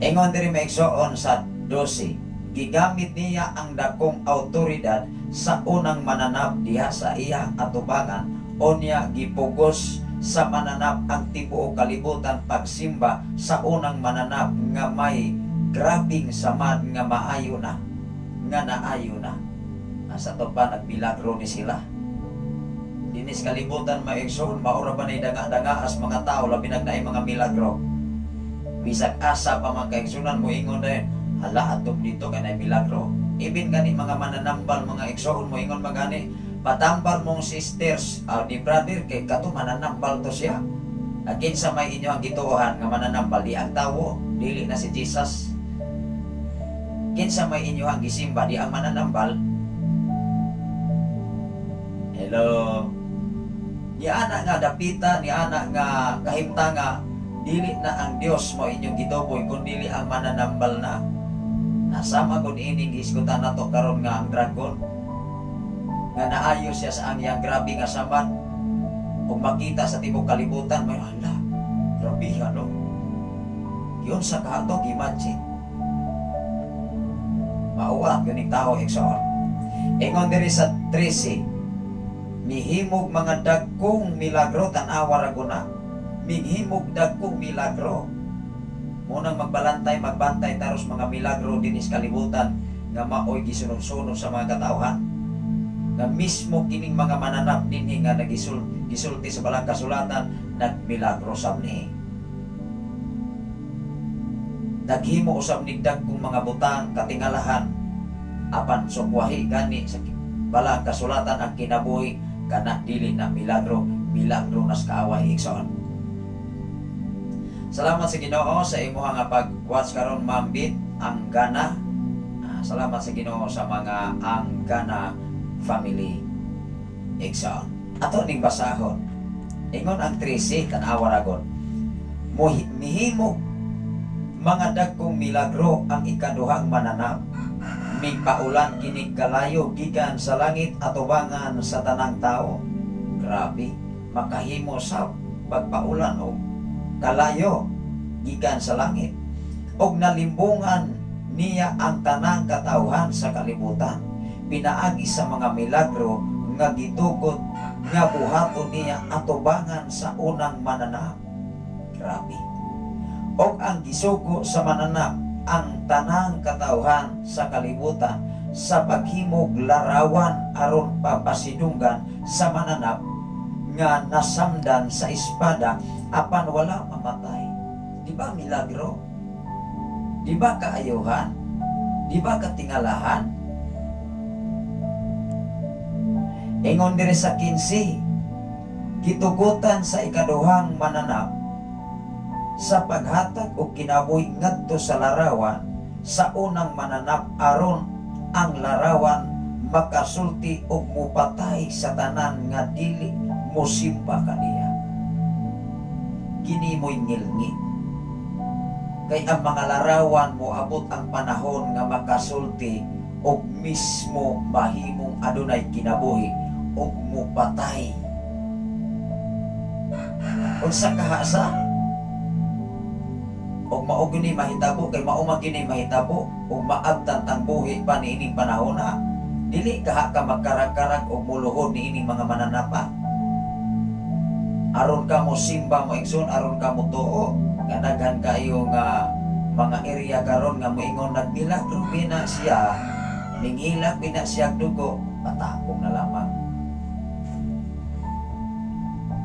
Ingon diri maigsoon sa 12, gigamit niya ang dakong autoridad sa unang mananap diha sa iya atubangan, onya gipugos sa mananap ang tibuok kalibutan pagsimba sa unang mananap nga may grabing samad nga maayo na nga naayo na. Asa to pa nagbilagro ni sila. Dinis kalibutan maigsoon, maura ba na danga-danga as mga tao labi nagnaay mga milagro. Bisag asa pa mga kaigsunan mo ingon din, hala atong dito kay nay milagro. Ibin gani mga mananambal mga igsoon mo ingon magani, patambal mong sisters, ni brother kay kato mananambal to siya. Akin sa may inyo ang gituohan nga mananambal di ang tawo, dili na si Jesus. Kinsa may inyo ang gisimba di ang mananambal. Hello. Ni ana nga dapita, ni ana nga kahimtanga, dili na ang Dios mo inyong gituboy kundi ang mananambal na. Nasama kun ining isgutan nato karon nga ang dragon nga naayo siya sa ang grabe nga samad. Kung makita sa tibuok kalibutan may hala. Grabe no. Yun sa kato imagine. Mauwa yun yung tao igsoon. Ingon diri sa 13, mihimog mga dagkong milagro tanawa ra guna. Mihimog dagkong milagro. Munang magbantay taros mga milagro dinis kalibutan nga maoy gisunod-sunod sa mga katawhan. Na mismo kining mga mananap dinhi nga gisulti sa balang kasulatan nagmilagro sa ni. Naghimo usab nig dagkong mga butang katingalahan apan sukwahi gani sa balang kasulatan ang kinabuhi kana dili na milagro nas kaaway igsoon. Salamat sa Ginoo sa imuha nga pag-watch karon mambit ang gana. Salamat sa Ginoo sa mga ang gana family igsoon. Ato ning basahon. Ingon ang 13 tan-awa ragon. Mihimo mga dagkong milagro ang ikaduhang mananap. Migpaulan kinig kalayo gikan sa langit atubangan sa tanang tao. Grabe, makahimo sa pagpaulan o kalayo gikan sa langit. Og nalimbungan niya ang tanang katawhan sa kalibutan. Pinaagi sa mga milagro nga gitugot nga buhaton niya atubangan sa unang mananap. Grabe. Og ang gisugo sa mananap ang tanang katawhan sa kalibutan sa paghimog larawan aron papasidunggan sa mananap nga nasamdan sa espada apan wala mamatay. Di ba milagro? Di ba kaayuhan? Di ba katingalahan? Ingon diri sa 15, gitugutan sa ikaduhang mananap sa paghatag og kinabuhi ngadto sa larawan sa unang mananap aron ang larawan makasulti og mupatay sa tanan nga dili mosimba kaniya. Kini mo'y ngilngit. Kay ang mga larawan moabot ang panahon nga makasulti og mismo mahimong adunay kinabuhi og mupatay. Unsa kahasa? Og mao gini mahitabo kay mao man gini mahitabo og maabtan ang buhi pa niining panahon na dili ka magkarag-karag og muluhod niining mga mananapa aron ka mo simba mo igsoon aron ka mo tuo nga daghan kayo nga mga area karon nga moingon nagmilagro bina siya ningilak bina siya dugo patapong na lamang.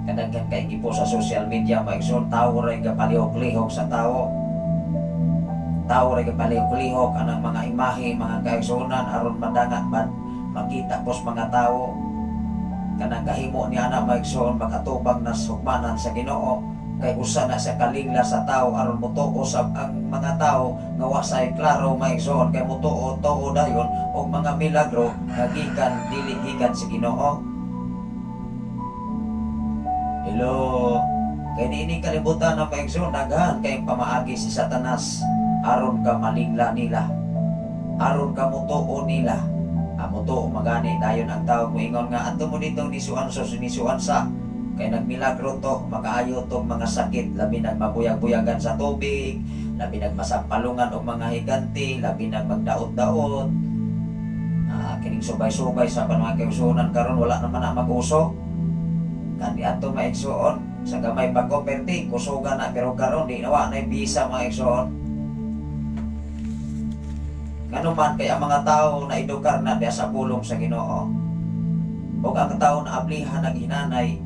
Kadaghan kay gipo sa social media maigsoon tao ray kapalihok-lihok sa tao ray kapalihok-lihok anang mga imahe mga kaigsuonan aron madangat man makita pos mga tao kanang kahimo ni ana maigsoon makatubang na sugmanan sa Ginoo kay usa na sa kalingla sa tao aron motuo sab ang mga tao nga wa say klaro maigsoon kay motuo dayon og mga milagro nga gikan dili gikan sa Ginoo. Hello, kay niini kalibutan na maigsoon daghan kay pamaagi si Satanas aron ka malingla nila, aron ka mutuo nila. Mutuo magani dayon ang tao moingon nga adto mo dito nisuan sa kay nagmilagro to makaayo tong mga sakit labi nag mabuyag-buyagan sa tubig, labi nag masampalungan og mga higanti, labi nag magdaot-daot. Kining subay-subay sa mga kaigsuonan karon wala naman na mag-uso. Kandi ato maigsuon sa gamay pagkoperti kusugan na pero karon di nawa na bisa maigsuon. Ngano man kay ang mga tao na edukar na diya sa pulong sa Ginoo. O ang tao na ablihan nag hinanay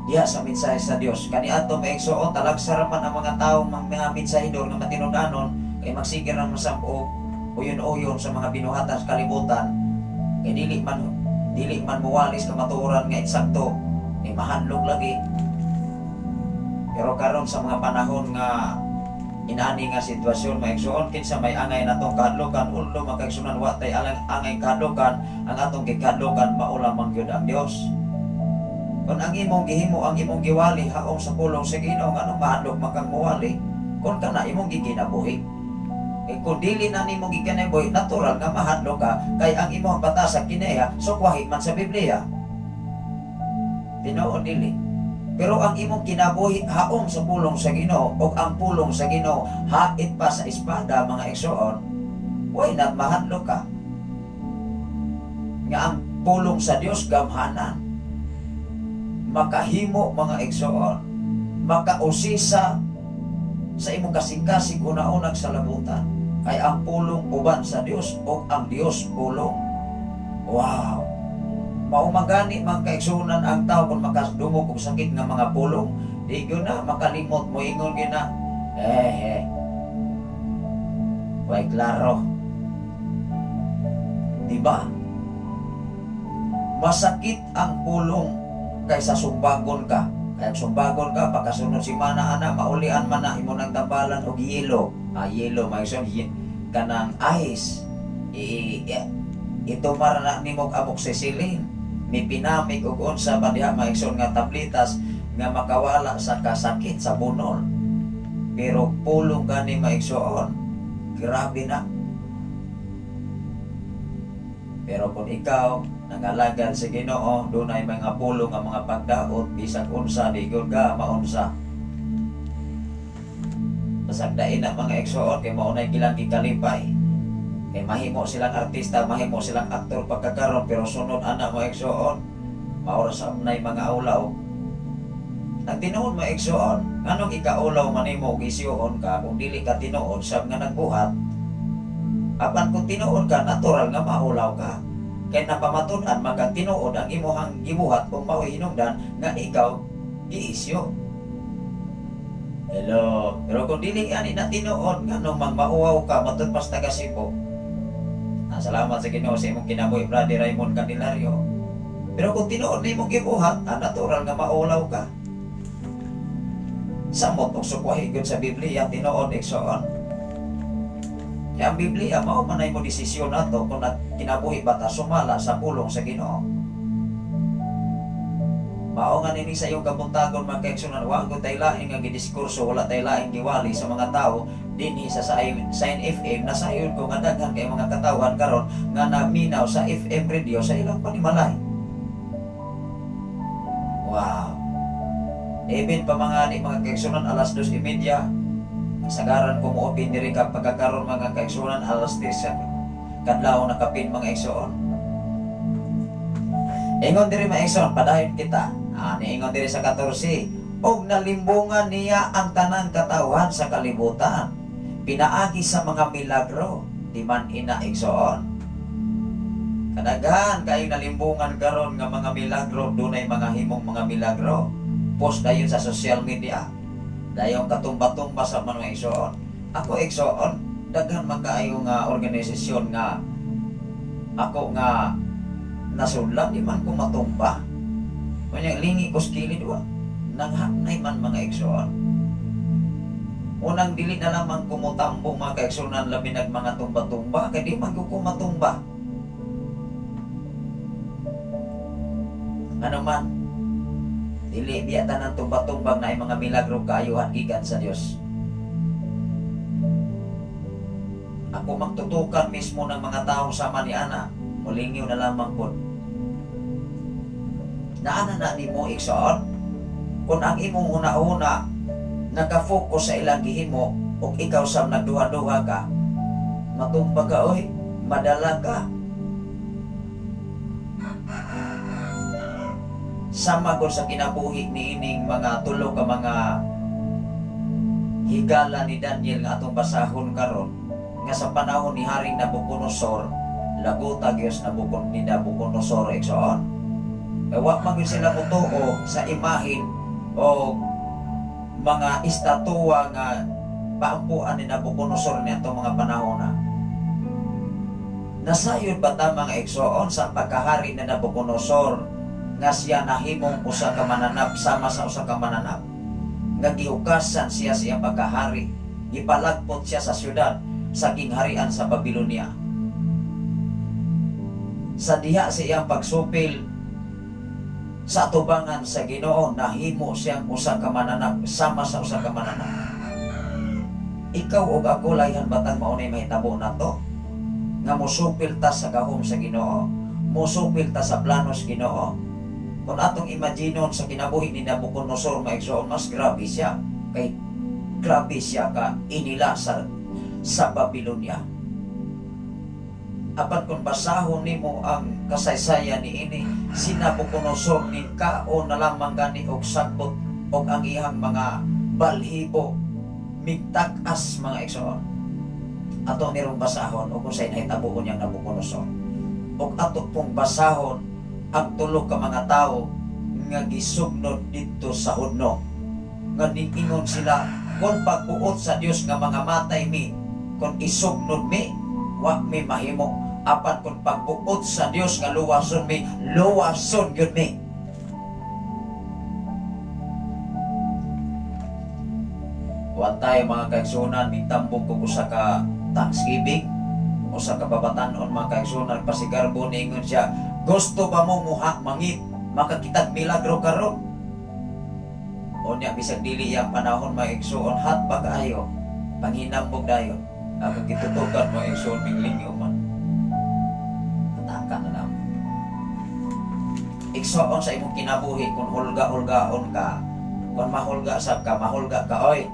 diya sa mensahe sa Dios. Kani ato maigsuon talagsara man ang mga tao mga mensahedor nga matinud-anon kay magsigir ang masampo uyon-uyon sa mga binuhatan sa kalibutan. Kay dili man muwalis ka matuoran nga eksakto ni mahanlog lagi. Pero karon sa mga panahon nga inani nga sitwasyon maigsuon kinsa may angay natong kahadlokan ulo makaigsunan wa tay angay kahadlokan ang atong gikahadlokan mao lamang gyud ang Dios. Kung ang imong gihimo ang imong giwali haong sa pulong sa Ginoo ngano mahadlok makang muwali kun kana imong gikinabuhi. Kung dili na nimo gikinabuhi natural nga mahadlok ka kay ang imong batas sa kineya sukwahi man sa Biblia. Tinuod dili. Pero ang imong kinabuhi haom sa pulong sa Ginoo o ang pulong sa Ginoo hait pa sa espada mga igsoon, why not mahadlok ka? Nga ang pulong sa Dios gamhanan. Makahimo mga igsoon, makausisa sa imong kasing-kasing una-unag sa labutan. Kay ang pulong uban sa Dios o ang Dios pulong. Wow! Maumagani mga kaigsunan ang tao kung makadumog og sakit nga mga pulong Di ko na makalimot mo ingon gina. Way klaro. Diba? Masakit ang pulong kaysa sumbagon ka. Kaya sumbagon ka, pagkasunod si mana ana, maulian man na imo ng tambalan o yelo. Yelo, may son, kanang ice. Ito marana ni mong amok sisilin. May pinamig o unsa ba diha maigson nga tablitas nga makawala sa kasakit sa bunol. Pero pulong gani maigsoon, grabe na. Pero kung ikaw nangalagad sa Ginoo, dunay mga pulong nga mga pagdaot bisag unsa di gyud ka maunsa. Pasagdain na mga igsoon kay mao nay kilang gikalipay. Kay mahimo silang artista, mahimo silang aktor pagkakaroon, pero sunod ana mo igsoon, maura sa nay mga ulaw. Ang tinuod mo igsoon, nganong ikaulaw manimo og isyoon ka kung dili ka tinuod sab nga nagbuhat. Apan kung tinuod ka, natural nga maulaw ka. Kay napamatud-an magka tinuod ang imuhang gibuhat kung mao'y hinungdan nga ikaw giisyo. Hello, pero kung dili ani na tinuod, nganong magmauwaw ka matud pas taga Cebu. Salamat sa Ginoo sa imong kinabuhi, Brother Raymond Candelario. Pero kung tinuod na imong gibuhat, natural nga maulaw ka. Samot og sukwahi gyud sa Biblia tinuod igsoon. Kaya ang Biblia mao man ay mo desisyon nato kung kinabuhi ba ta sumala sa pulong sa Ginoo. Mao nga nini sa iyong kabuntagon magkaigsunan, wa gyud tay lain nga gidiskurso, wala tay lain giwali sa mga tawo dinhi sa Sign FM. Nasayon ko nga daghan kay mga katawhan karon nga naminaw sa FM radio sa ilang panimalay. Wow. Even pa mga kaigsunan alas 2:30, sagaran ko mo opin diri ka pagkakaroon mga kaigsunan alas 10 kadlaw nakapin mga igsoon. Ingon diri mga igsoon, padayon kita. Niingon diri sa 14, og nalimbungan niya ang tanang katawhan sa kalibutan. Pinaagi sa mga milagro, di man ina igsoon. Kadaghan kay nalimbungan karon nga mga milagro, dunay mga himong mga milagro. Post dayon sa social media. Dayon katumba-tumba sa mga igsoon. Ako igsoon, daghan man kaayo nga organisasyon nga ako nga nasunlan, di man ko matumba. Kunya lingi ko skilid wa. Nanghanay man mga igsoon. Unang dili na lamang kumutambo mga kaigsunan labi nag mga tumba-tumba kay di man ko matumba. Ano man, dili biya tanan tumba-tumbang na ay mga milagro kaayuhan gikan sa Dios. Ako magtutukan mismo ng mga tao sama ni ana, mulingiw na lamang po. Naana na ni mo igsoon, kung ang imong una-una naka-focus sa ilang gihimo ug ikaw sa nagduha-duha ka, matumba ka oy, madala ka. Sama ko sa kinabuhi ni ining mga tulo ka mga higala ni Daniel nga atong basahon karon nga sa panahon ni Haring Nabucodonosor, laguta gyud ni Nabucodonosor igsoon. Wa man gyud sila mutuo sa imahin o mga estatwa nga paampuan ni Nabucodonosor niadtong mga panahon na. Nasayod ba ta mga igsoon sa pagkahari ni Nabucodonosor nga siya nahimong usa ka mananap sama sa usa ka mananap, nga gihugasan siya siyang pagkahari, gipalagpot siya sa syudad sa kingharian sa Babilonia. Sa diha siyang pagsupil sa atubangan sa Ginoo, nahimo siyang usa ka mananap sama sa usa ka mananap. Ikaw ug ako layhan batang maunay mahitabo nato nga musupil ta sa gahom sa Ginoo, musupil ta sa planos Ginoo. Kung atong imaginon sa kinabuhi ni Nabucodonosor maigsoon, mas grabe siya. Kay grabe siya ka inila sa Babilonia. Apan kung basahon nimo ang kasaysayan ni ini, si Nabucodonosor ni kao na lamang gani og sagbot og ang iyang mga balhibo migtag-as mga igsoon. Ato nirong basahon og unsay nahitabuon niyang Nabucodonosor. Og ato pong basahon ang tulo ka mga tao nga gisugnod dito sa Hudno. nga ningingon sila kung pagbuot sa Dios nga mga matay mi, kung isugnod mi, wa mi mahimo. Apan kung pagbuot sa Dios nga luwason mi, luwason gyud mi. Wan tayo mga kaigsunan, mitambong ko sa ka Thanksgiving o sa kababatanon mga kaigsunan, pasigarbo ningon siya, gusto ba mo muha mangit makakitag milagro karon? O niya bisag dili yang panahon mga igsuon, hat ba kaayo panginambog dayon ako gitutukan mo igsuon minglinyo man ataka na lang igsuon sa imong kinabuhi. Kung hulga-hulgaon ka, kung mahulga sab ka, mahulga ka oy,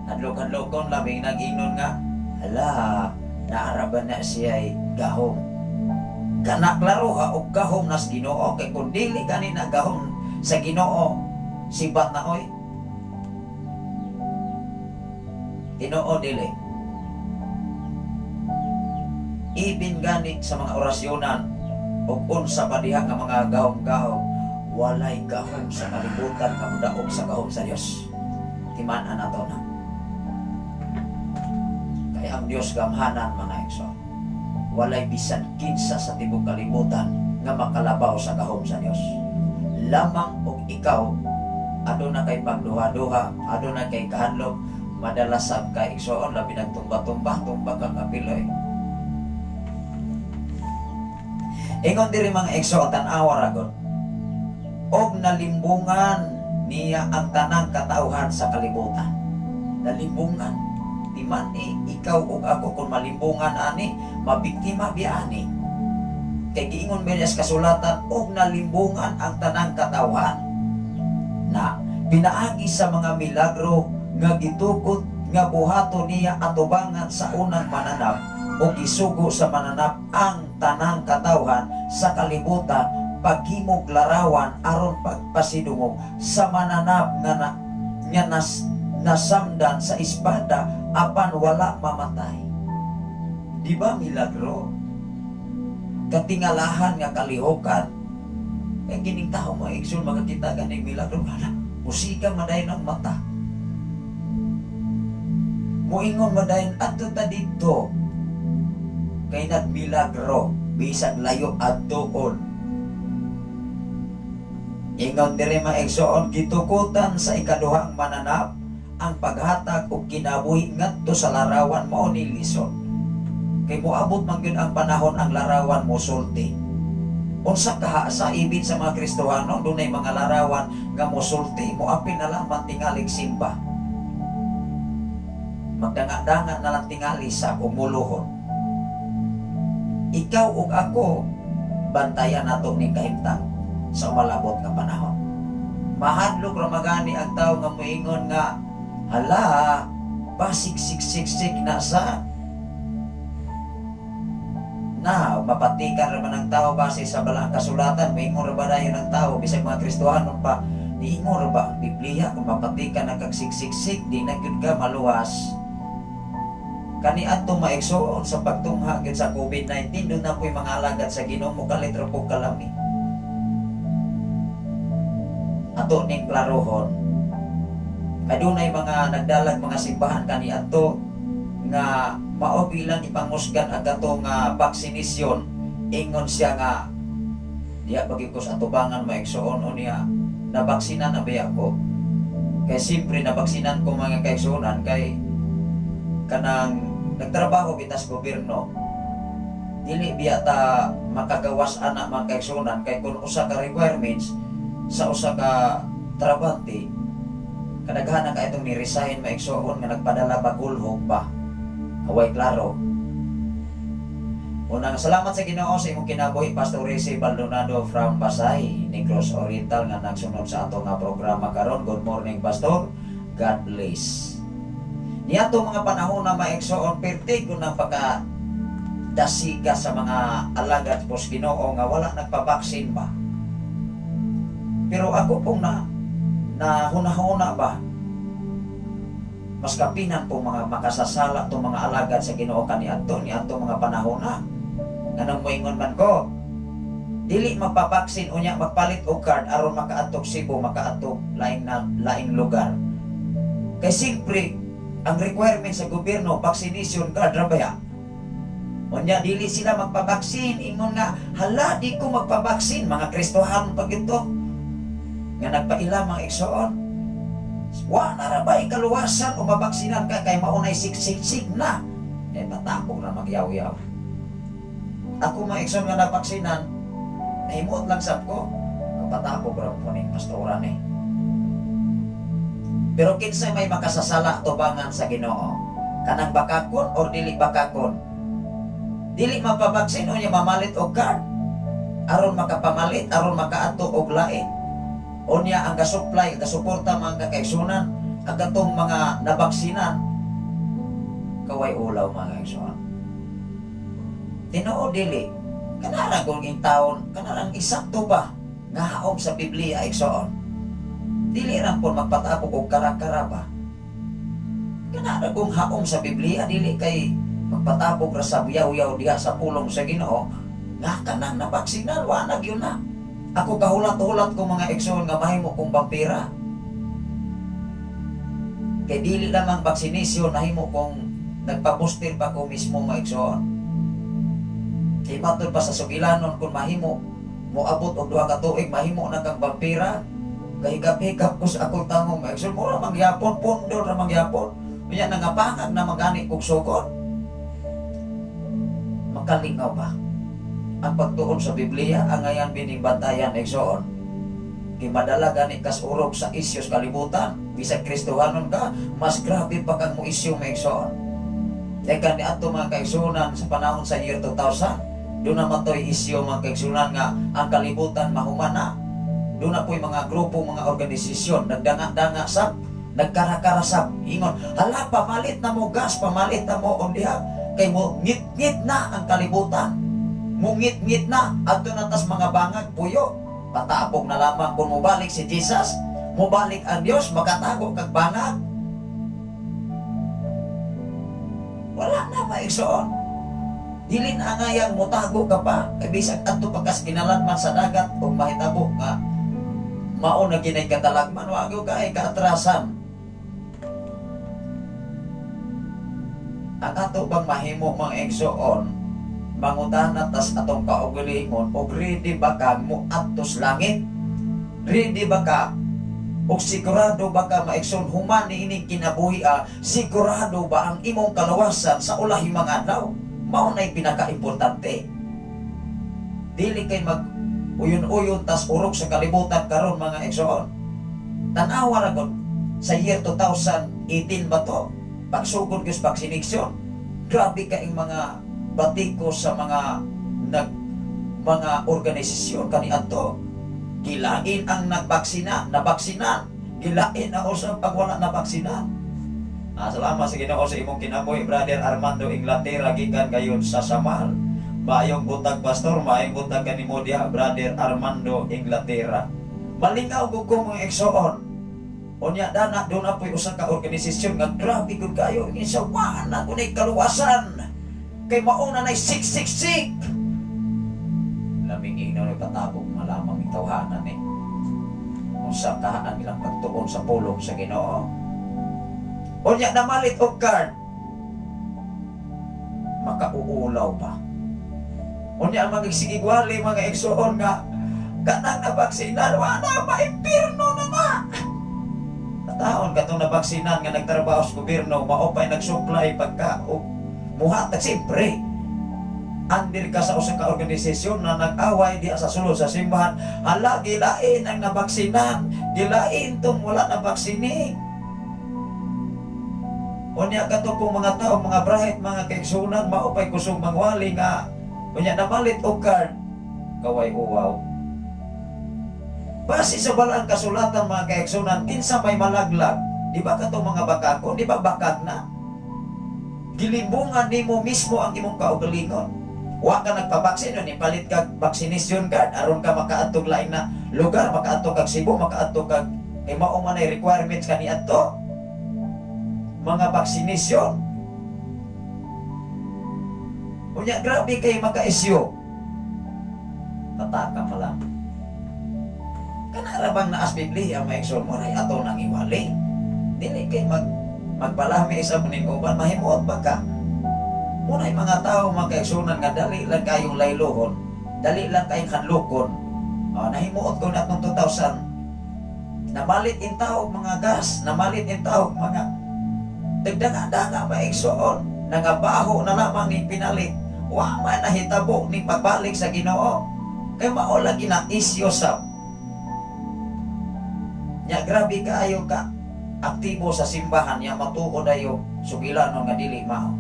hadlok-hadlokon labing nag-ingnon nga, hala, naaraban na siya'y gahom. Kana klaro ha, og gahom nas Ginoo, kay kung dili ganina gahom sa Ginoo, sibat na oy. Ginoo dili. Ibin gani sa mga orasyonan, og unsa pa diha nga mga gahom-gahom, walay gahom sa kalibutan nga mudaog sa gahom sa Dios. Timan-an nato na. Kaya ang Dios gamhanan mga igsoon. Walay bisan kinsa sa tibok kalibutan nga makalabaw sa gahom sa Dios. Lamang og ikaw aduna kay pagduha-duha, aduna kay kahadlok, madalas sab kay igsoon labi nagtumba-tumba, tumba ka kapiloy. Ingon diri mga igsoon tan-awa ragon. Og nalimbungan niya ang tanang katauhan sa kalibutan. Nalimbungan. Timan ikaw ug ako kung malimbungan ani, mabiktima biya ani. Kay giingon sa kasulatan, og nalimbungan ang tanang katauhan na pinaagi sa mga milagro nga gitukod nga buhaton niya atubangan sa unang mananap o gisugo sa mananap ang tanang katauhan sa kalibutan paghimog larawan aron pagpasidungog sa mananap nga nasamdan sa espada apan wala mamatay. Di ba milagro? Katingalahan nga kalihokan. Kaya gining tao mga igsoon makakita ganing milagro. Hala, musika madayon ang mata. Muingon madayon adto ta dito. Kay nagmilagro bisag layo adtoon. Ingon diri mga igsoon gitukutan sa ikaduhang mananap ang paghatag og kinabuhi ngadto sa larawan mao ni lison. Kay moabot man gyud ang panahon ang larawan mo sulti. Unsa ka sa ibig sa mga Kristohano dunay mga larawan nga mosulti, moapil na lang mantingalig simba. Magdanga-danga na lang tingali sa umuluhon. Ikaw ug ako bantayan nato ni kahimtang sa malabot nga panahon. Mahadlok ra magani ang tawo nga moingon nga hala, pasik-sik-sik-sik na sa na mapatikan ra man ang tao base sa balang kasulatan. Moingon ra ba dayon ang tao bisag mga Kristohano pa niingon ra ba ang Biblia kung mapatikan ang kagsiksik-sik di na gyud ka maluwas. Kani adto maigsoon sa pagtungha gyud sa COVID-19 doon na po'y mga alagad sa Ginoo mo kalitro po kalami. Ato ning klarohon. Adunay mga nagdalag mga simbahan kani adto nga mao bilang ipanghusgan ang kato nga vaksinisyon. Ingon siya nga diya bagay ko sa atubangan maigsoon o niya nabaksinan na biya ko. Kay siyempre nabaksinan ko mga kaigsuonan kay kanang nagtrabaho bitas gobyerno dili biya ta makagawas ana mga kaigsuonan kay kun usa ka requirements sa usa ka trabante kadaghanan ka itong ni-resign maigsuon nga nagpadala bagulhog ba away klaro. Unang salamat sa Ginoo sa imong kinabuhi Pastor Rece Baldonado from Pasay Negros Oriental nga nagsunod sa ato nga programa karon. Good morning Pastor, God bless. Niyato mga panahon na maigsoon perti kung nang pagkadasiga sa mga alagad po sa Ginoo nga wala nagpabaksin ba. Pero ako pong na hunahuna ba mas kapinan po mga makasasala itong mga alagad sa Ginoo kaniadto niadto mga panahon na. Ganang moingon man ko dili magpabaksin unya magpalit og card aron makaadtog Cebu, makaadtog laing lugar. Kay siyempre ang requirement sa gobyerno vaccination card ra baya. Unya dili sila magpabaksin, ingon nga hala di ko magpabaksin, mga Kristohanon pag ito nga nagpaila mga igsoon. Wa na ra bay kaluwasan o mabaksinan ka kay maunay siksik na. Patapog na magyaw-yaw. Ako mga igsoon nga nabaksinan, nahimuot lang sab ko, patapog ra po ning pastoran eh. Pero kinsay may makasasala tubangan sa Ginoo? Kanang bakakon or dili bakakon? Dili mapabaksin o niya mamalit og card aron makapamalit, aron makaadto og lain. O niya ang gasupply, gasuporta mga kaigsunan ang katong mga nabaksinan. Kaway ulaw mga kaigsunan. Tinuod dili. Kanara kung in taon, kanarang isakto ba nga haom sa Biblia igsoon. Dili ra po magpatapog og kara-kara ba. Kanara kung haom sa Biblia dili kay magpatapog ra sa buyaw-yaw diha sa pulong sa Ginoo nga kanang nabaksinan wa na gyud na. Ako kahulat-hulat ko mga igsoon nga mahimo kong vampira. Kay dili lamang vaccination nahimo kong nagpa-booster pa ko mismo mga igsoon. Kay matod pa sa sugilanon kung mahimo moabot og 2 ka tuig mahimo na kang vampira. Kay higap-higap ko sa akong tangong mga igsoon mura mangyapon pundol ra mangyapon. Unya nangapangag na magani kog sugod. Makalingaw ba ang pagtuon sa Biblia ang ngayon bining bantayan igsoon? Kay madala gani kas urog sa isyos kalibutan, bisag Kristohanon ka, mas grabe pa kang mo isyu mga igsoon. Kaya ni ato mga kaigsunan sa panahon sa year 2000, doon naman to'y isyu mga kaigsunan nga ang kalibutan mahumana. Doon na po'y mga grupo, mga organisasyon, nagdanga-danga sab, nagkara-kara sab, ingon, hala pamalit na mo gas, pamalit na mo ondiha, kay mo ngit-ngit na ang kalibutan. Mungit-ngit na adto na tas mga bangag puyo. Patapog na lamang kung mubalik si Jesus, mubalik ang Dios, makatago kag bangag. Wala na maigsoon. Dili na ngayang mutago ka pa, kay bisag adto pagkas kinaladman sa dagat o mahitabo nga mao na ginay katalagman, wa gyud kay kaatrasan. Ang ato bang mahimo mga igsoon mangutana tas atong kaugalingon og ready ba ka mo atos langit? Ready ba ka? Og sigurado ba ka maigsoon human niining kinabuhi sigurado ba ang imong kalawasan sa ulahi mga adlaw? Mao nay pinaka-importante. Dili kay mag uyon-uyon tas urok sa kalibutan karon mga igsoon. Tanawa ra gud sa year 2018 ba to? Pagsugod gyud vaccination. Grabe kaing mga batiko sa mga organisasyon kaniadto. Gilain ang nabaksinan, gilain ang usab pag wala nabaksinan. Salamat sa Ginoo sa imong kinabuhi, Brother Armando Inglaterra, gikan gayon sa Samal. Maayong butag pastor, maayong butag kanimo diha, Brother Armando Inglaterra. Malingaw ko mga igsoon. Unya dana doon na po'y usa ka organisasyon nga grabe gud kayo insa wa na kunay kaluwasan. Kay mauna na'y siksik-sik. Laming ignaw na patabog malamang itawhanan eh. Kung sa kahaan nilang pagtuon sa pulong sa Ginoo. Unya namalit og card. Makauulaw pa. Unya ang magigsigigwali mga igsoon nga kanang nabaksinan, wala maimpirno na na. Taon katong nabaksinan nga nagtrabaho sa gobyerno, maopay nagsupply pagka muhatag siyempre. Andir ka sa usang ka organisasyon na nag-away diya sa sulod sa simbahan, hala gilain ang nabaksinan, gilain tong wala nabaksini. Unya kato pong mga tao, mga brahit, mga kaigsunan, maupay kusog mangwali nga unya namalit og card, kaway uwaw. Base sa balang kasulatan mga kaigsunan, kinsa may malaglag, di ba kato mga bakako, di ba bakag na? Gilimbungan nimo mismo ang imong kaugalingon. Wa ka nagpabaksin, ni palit kag vaccination card aron ka makaadtog lain na lugar, makaadtog kag Cebu, makaadtog kag kay mao man ay requirements kaniadto. Mga vaccination. Unya grabe kay maka-issue. bata ka pa lang. Kanarabang naas Biblia may igsoon mo ray ato nang iwali. Dili kay magbalami sa muning uban mahimuot ba ka? Munay mga tao magkaigsunan nga dali lang kayong laylohon, dali lang kayong kanlukon. Nahimuot ko na atong 2000. Namalit in tao mga gas, namalit in tao mga dagdaga maigsoon. Nangabaho na lamang ni pinalit. Wa man nahitabo ni pagbalik sa Ginoo. Kay mao lagi na isyo sa nya grabe kaayo ka aktibo sa simbahan nya matuod ayo sugilanon nga dili mao.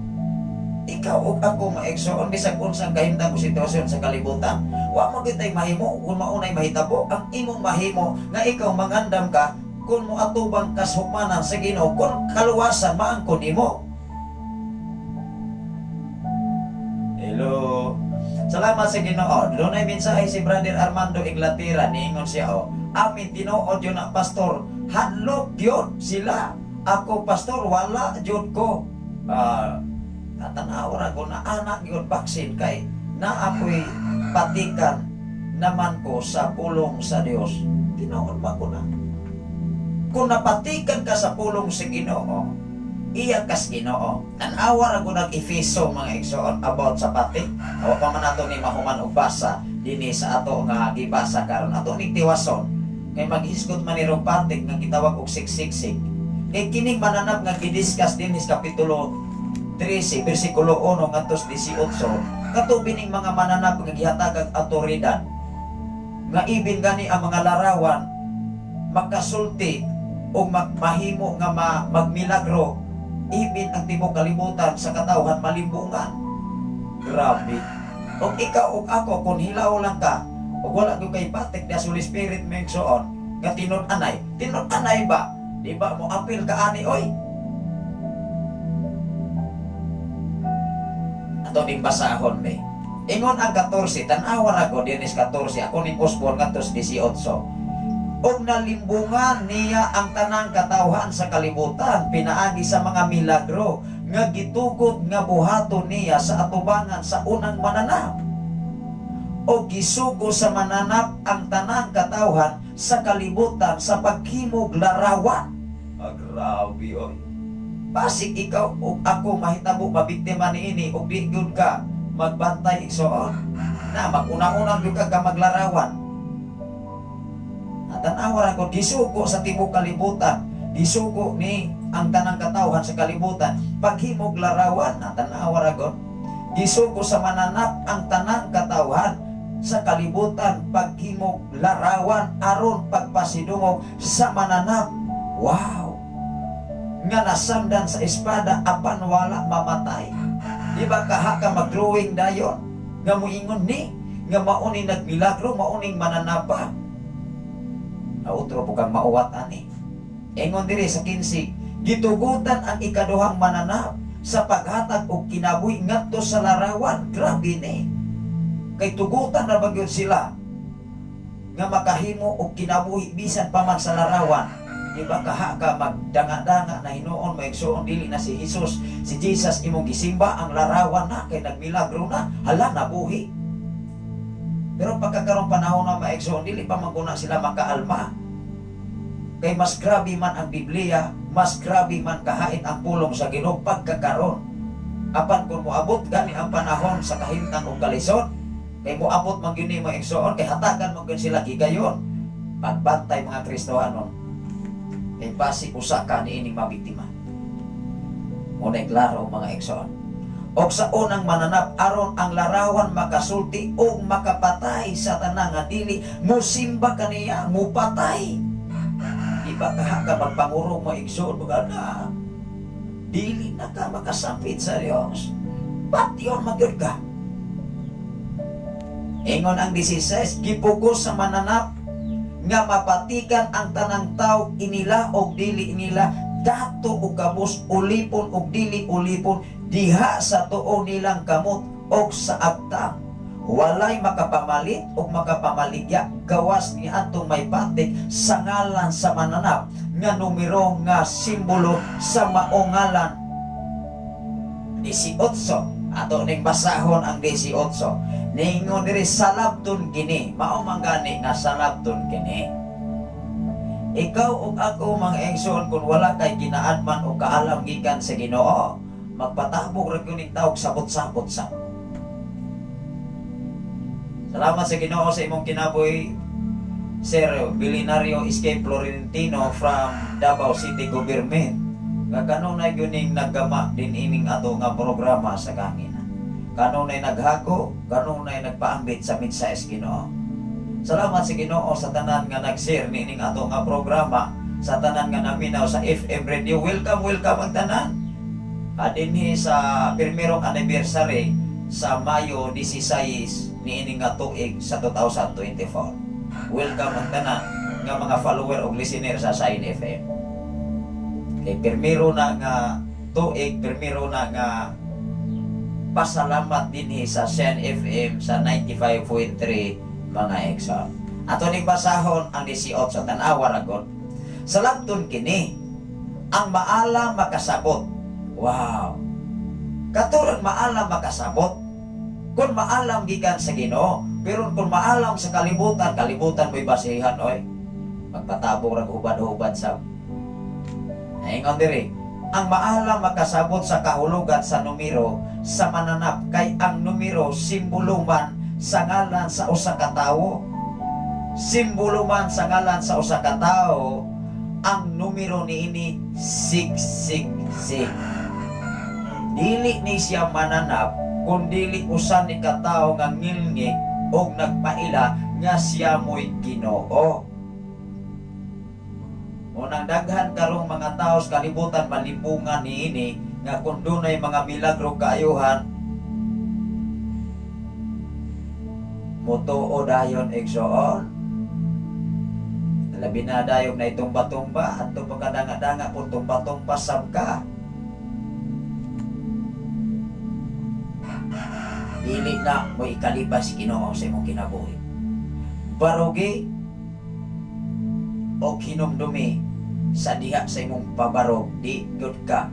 Ikaw ug ako maigsoon bisag unsang kahimtang o sitwasyon sa kalibutan, wa mo gitay mahimo kung maunay mahitabo. Ang imong mahimo nga ikaw mangandam ka kung moatubang kasukmanan sa Ginoo, kung kaluwasan maangkon nimo. Hello. Salamat sa Ginoo. Doon ay mensahe si Brother Armando Inglaterra, niingon siya amin tinuod yun na pastor, hadlok yun sila. Ako pastor, wala yun ko. Tatanaw ra ko na anak yun vaksin kay na ako'y patikan naman ko sa pulong sa Dios. Tinuod ba ko na? Kung napatikan ka sa pulong sa Ginoo, iya kas Ginoo. Tanawa ra ko nag-Efeso mga igsoon about sa pati. Awa pa man ato ni mahuman og basa dinhi sa ato nga gibasa karon ato ni tiwason. Kay maghisgot man ni patik nga gitawag og siksiksik. Kay kining mananap nga gidiscuss dinhi sa kapitulo 13 bersikulo 1 ngadto 18 katubi ning mga mananap nga gihatag og awtoridad. Nga ibin gani ang mga larawan makasulti o mahimo nga magmilagro. Ibin ang tibok kalibutan sa katawhan malimbungan. Grabe. O ikaw o ako kung hilaw lang ka o wala ko kay patik na Holy Spirit mensoon nga tinun-anay ba? Di ba mo apil ka ani oy? Ato ning basahon be. Ingon ang 14 tan-awa ra ko dinis 14 ako ning Osborne ngadto 18. Og nalimbungan niya ang tanang katawhan sa kalibutan pinaagi sa mga milagro nga gitugot nga buhaton niya sa atubangan sa unang mananap. O gisugo sa mananap ang tanang katawhan sa kalibutan sa paghimog larawan. Grabe oy. Basig ikaw o ako mahitabo mabiktima niini og di gyud ka magbantay igsoon. Na maguna-una gyud ka maglarawan. Tanawa ko gisugo sa tibok kalibutan, gisugo ni ang tanang katawhan sa kalibutan paghimog larawan. Tanawa ko gisugo sa mananap ang tanang katawhan sa kalibutan paghimog larawan aron pagpasidungog sa mananap. Wow! Nga nasamdan sa espada apan wala mamatay. Di ba kaha ka mag-drawing dayon nga muingon ni nga mauni nagmilagro mauning mananapa. Outro po kang mauwat ani. Engon diri sa 15, gitugutan ang ikaduhang mananap sa paghatag og kinabuhi ngadto sa larawan. Grabe ni. Kay tugutan na bagyod sila nga makahimo og kinabuhi bisan pa man sa larawan. Di ba kaha ka magdanga-danga na hinuon maigsuon dili na si Jesus, si Jesus imong gisimba ang larawan na kay nagmilagro na hala nabuhi. Pero pagkakaroon panahon na maigsoon, dili pa maguna sila makaalma. Kay mas grabe man ang Biblia, mas grabe man kahait ang pulong sa Ginoo pagkakaroon. Apan kung moabot gani ang panahon sa kahimtang o kalisod, kay moabot man gyud ni maigsoon, kay hatagan man gyud sila gigayon. Pagbantay mga Kristohanon, kay basi usa ka niining mabiktima. Munay klaro mga igsoon. O sa unang mananap aron ang larawan makasulti o makapatay sa tanang nga dili musimba kaniya mupatay. Iba ka magpangurong mo igsoon na dili na ka makasapit sa Dios. Ba't yun magyod ka? Ingon ang 16, gipugos sa mananap nga mapatikan ang tanang tao inila o dili inila dato o kabus ulipon o dili ulipon diha sa tuo nilang kamot o sa agtang. Walay makapamalit o makapamaligya gawas ni atong may patik sa ngalan sa mananap nga numero nga simbolo sa maongalan. 18 Ato ning basahon ang 18. Ningon diri salabton kini. Mao man gani nga salabton kini. Ikaw ug ako mga igsoon kung wala kay ginaadman o kaalam gikan sa Ginoo, magpatabog ra gyud ning tawag sabot-sabot sa. Salamat sa Ginoo sa imong kinabuhi, Sir Bilinario Escape Florentino from Davao City Government. Nga kanunay gyud ning naggama din ining ato nga programa sa kangina. Kanunay naghako, kanunay nagpaambit sa mensahe sa Ginoo. Salamat sa Ginoo sa tanan nga nag-share nining ato nga programa, sa tanan nga naminaw sa FM radio. Welcome ang tanan. Dinhi sa pirmirong anniversary sa Mayo 16 niining nga tuig sa 2024. Welcome ang tanan nga mga follower o listener sa Sign FM. Kay pirmiro na nga tuig, pirmiro na nga pasalamat dinhi sa Sign FM sa 95.3 mga exam. Ato ning basahon ang 18 tan-awa ragon. Salabton kini ang maalam makasabot. Wow. Katurang maalam makasabot. Kung maalam gikan sa Ginoo, pero kung maalam sa kalibutan, kalibutan mo'y basihan oy. Magpatabong ra hubad-hubad sa. Ingon diri, ang maalam makasabot sa kahulugan sa numero sa mananap kay ang numero simbolo man sa ngalan sa usa ka tawo. Simbolo man sa ngalan sa usa ka tawo. Ang numero niini 666. Dili ni siya mananap kun dili usa ni ka tawo nga ngilngi og nagpaila nga siya mo'y Ginoo. Unang daghan karong mga tao sa kalibutan malipungan niini nga kun dunay mga milagro kaayuhan mutuo dayon igsoon. Labi na dayog na itong batumba at itong pagkadanga-danga po itong batumba sabka. Dili na mo ikalibas Ginoo sa imong kinabuhi. Barugi o hinumdumi sa diha sa imong pabarog, di gud ka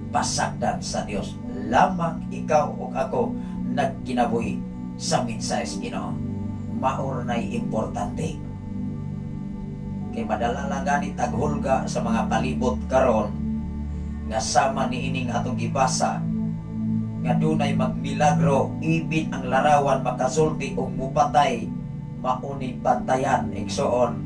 pasagdan sa Dios. Lamang ikaw o ako nagkinabuhi sa mensahe sa Ginoo. Maor na'y importante. Kay madala lang gani taghulga sa mga palibot karon nga sama ni ining atong gibasa nga dunay magmilagro ibin ang larawan makasulti og mupatay mauni bantayan igsoon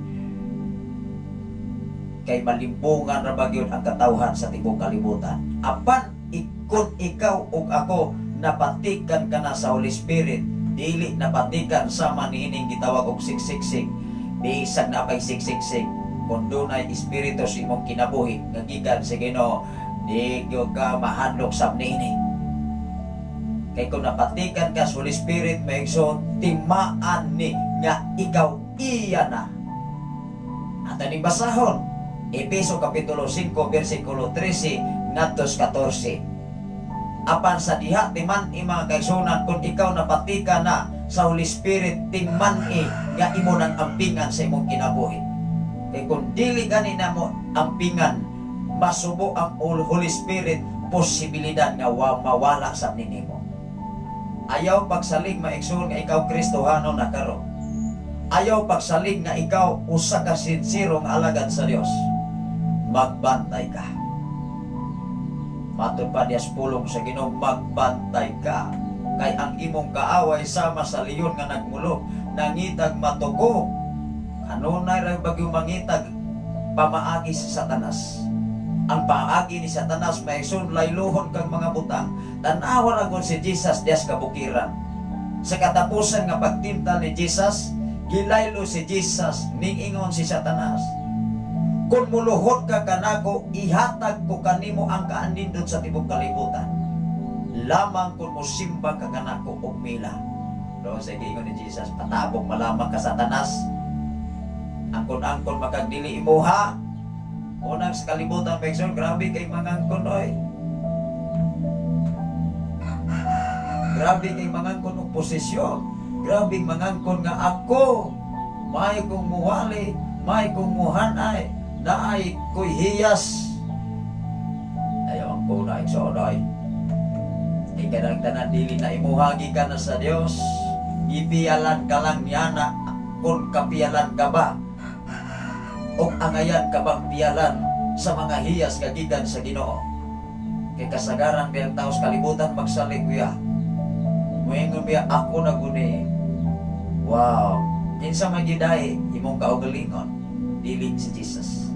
kay malimbungan ra bagyod ang katawhan sa tibok kalibutan. Apan ikon ikaw ug ako napatikan ka na sa Holy Spirit, dili napatikan sama niining gitawag og siksiksik, bisag na pay siksiksik kun dunay espiritu sa imong kinabuhi nga gikan sa Ginoo, di gyud ka mahadlok sa niini. Kay kung napatikan ka sa Holy Spirit, maigsoon timaan ni nga ikaw iya na. At aning basahon Efeso kapitulo 5 versikulo 13 ngadto 14. Apan sa diha timan mga kaigsunan kung ikaw napatika na sa Holy Spirit, timan nga imo nang ampingan sa imong kinabuhi. Kay kung dili gani na mo ampingan, masubo ang Holy Spirit, posibilidad nga mawala sa ninimo. Ayaw pagsalig maigsoon nga ikaw Kristohano na karon. Ayaw pagsalig nga ikaw usa ka sinsirong alagad sa Dios. Magbantay ka. Matod pa Dias pulong sa Ginoo, magbantay ka. Kay ang imong kaaway sama sa leon nga nagmulo, nangitag matugo. Kanunay ra bagyo mangitag pamaagi si Satanas. Ang paagi ni Satanas maigsoon layluhon kang mga butang. Tan-awa ra si Jesus Dias kabukiran. Sa katapusan nga pagtintal ni Jesus, gilaylo si Jesus, ning-ingon si Satanas, kung muluhod ka kanako, ihatag ko kanimo ang kaanindot sa tibok kalibutan. Lamang kung musimba ka kanako og mila. Doon sa ingon ni Jesus, patabog malamang ka Satanas. Angkon-angkon makagdili imuha. Unang sa kalibutan, pekson, grabe kay mangangkon oy. Grabe kay mangangkon og posisyon. Grabe mangangkon nga ako may kong muwali, may kong muhanay, naay ko'y hiyas. Ayaw ang kuna iksonoy. Ikanang tanan dili na imuhagi ka na sa Dios. Ipialan ka lang niya na kung kapialan ka ba. O angayan ka bang pialan sa mga hiyas kagikan sa Ginoo. Kay kasagaran biyang tao sa kalibutan magsalig kuya. Muingon biya ako na guni. Wow. Kinsa magiday imong kaugalingon dili si Jesus.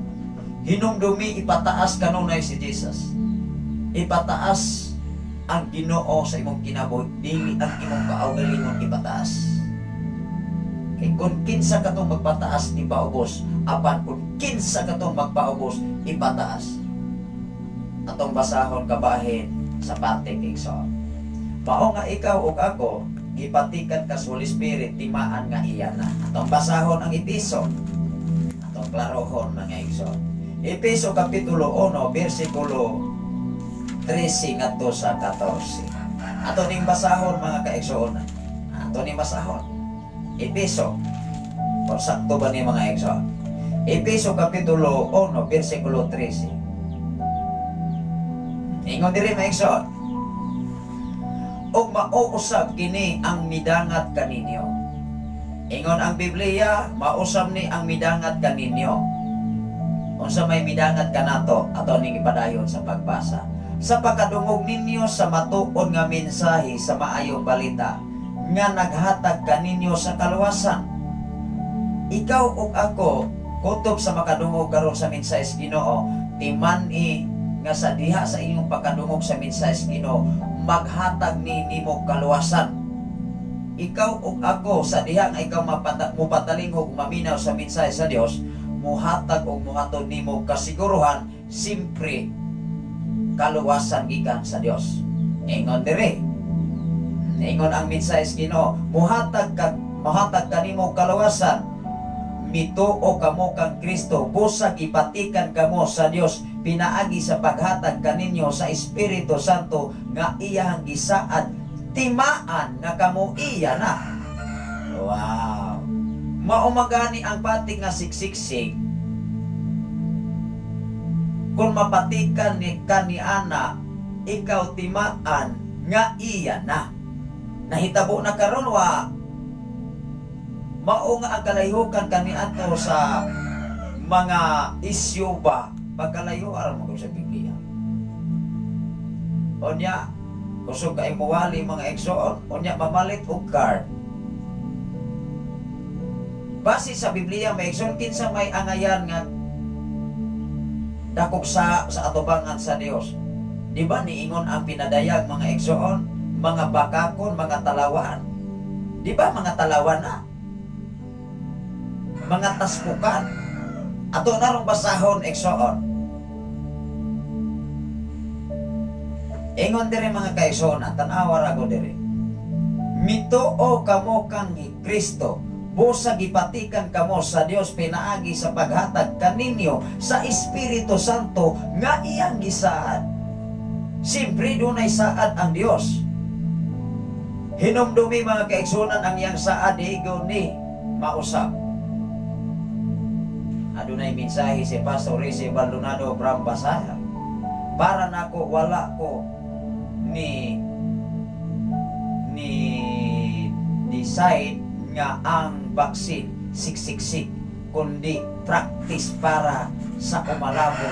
Hinumdumi ipataas kanunay si Jesus. Ipataas ang Ginoo sa imong kinabuhi, dili ang imong kaugalingon ipataas. Kay kung kinsa katong magpataas ipaubos, apan kung kinsa katong magpaubos ipataas. Atong basahon kabahin sa patik igsoon. Mao nga ikaw ug ako gipatikan ka sa Holy Spirit timaan nga iya na. Atong basahon ang Epeso. Atong klarohon mga igsoon. Epeso kapitulo 1 bersikulo 13 ngadto sa 14. Ato ning basahon mga kaigsoon. Ato ning basahon. Epeso. Kung sakto ba ni mga igsoon? Epeso kapitulo 1 bersikulo 13. Ingon diri mga igsoon. Og mauusab kini ang midangat kaninyo. Ingon ang Biblia, mausab ni ang midangat kaninyo. Unsa may midangat kanato ato ning ipadayon sa pagbasa. Sa pagkadungog ninyo sa matuod nga mensahe sa maayong balita nga naghatag kaninyo sa kaluwasan. Ikaw ug ako kutob sa makadungog karon sa mensahe sa Ginoo, timan-i nga sa diha sa inyong pagkadungog sa mensahe sa Ginoo maghatag ni nimo kaluwasan. Ikaw ug ako sa diha nga ikaw mupatalingog maminaw sa mensahe sa Dios, muhatag ug muhatod nimo kasiguruhan simpre kaluwasan gikan sa Dios. Ingon dire. Ingon ang mensahe sa Ginoo, muhatag kanimo kaluwasan. Mituo kamo kang Kristo, busag ipatikan kamo sa Dios pinaagi sa paghatag kaninyo sa Espiritu Santo nga iyang gisaad timaan nga kamo iya na. Wow. Maumagani ang pating nga siksiksik. Kung mapatikan ni kaniana, ikaw timaan nga iya na. Nahitabo na karon wa mao nga ang kalayhukan kaniadto sa mga isyu ba pagkalayo aron mo sa Biblia. Onya kusog kay muwali mga igsoon, onya mamalit og card. Base sa Biblia may igsoon kinsa may angayan nga dakog sa atubangan sa Dios. Di ba niingon ang pinadayag mga igsoon, mga bakakon, mga talawan. Di ba mga talawan na? Mga taspukan. Ato narong basahon igsoon. Ingon dire mga kaigsoon, tan-awa ra ko dire. Mituo kamo kang Kristo, busag ipatikan kamo sa Dios pinaagi sa paghatag kaninyo sa Espiritu Santo nga iyang gisaad. Siyempre dunay saad ang Dios. Hinumdumi mga kaigsunan ang iyang saad higaw ni mausap. Adunay mensahe si Pastor Rizzy Baldonado from Basaya. Para nako wala ko ni decide nga ang vaccine siksiksik kundi practice para sa umalabo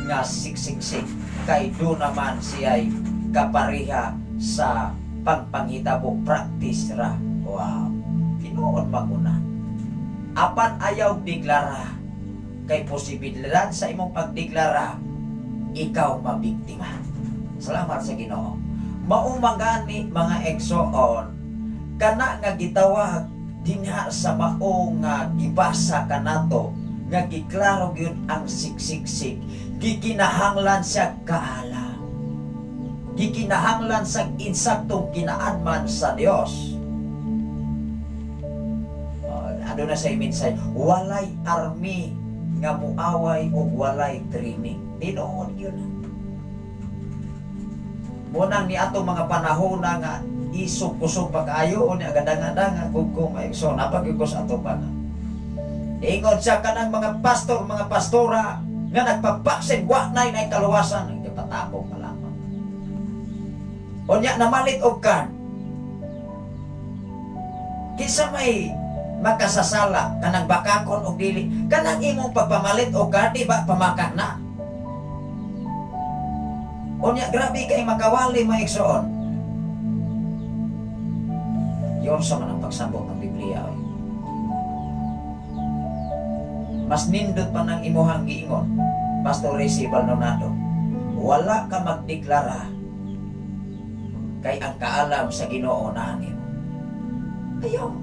nga siksiksik kay do naman siya'y kapariha sa pagpanghitabo practice ra. Wow. Tinuod maguna. Apan ayaw deklara kay posibilidad sa imong pagdeklara ikaw mabiktima. Salamat sa Ginoo. Maumagani mga igsoon kana nga gitawag dinha sa mao nga gibasa kanato nga giklaro gyud ang siksiksik, gikinahanglan siya kaalam, gikinahanglan sa insaktong kinaanman sa Dios. Ano na sa mensahe, walay army nga muaway o walay training. Tinuod yun. Munang ni ato mga panahon na nga isog-kusog pag-ayo o ni agadang-adang kung maigsoon napagigos ato pa na. Ingon siya kanang mga pastor, mga pastora nga nagpapaksin, wa na kaluwasan, nagpatapong ka lamang. O Unya namalit og kan. Kisa may makasasala kanang bakakon og dili, kanang imong pagpamalit og kan, di ba pamakak na? Unya grabe kay makawali maigsoon. Yon sa manang pagsabot ng Biblia. Mas nindot pa ng imuhang giingon, Pastor Rizzy Baldonado, wala ka magdeklara kay ang kaalam sa Ginoo na anin. Ayaw.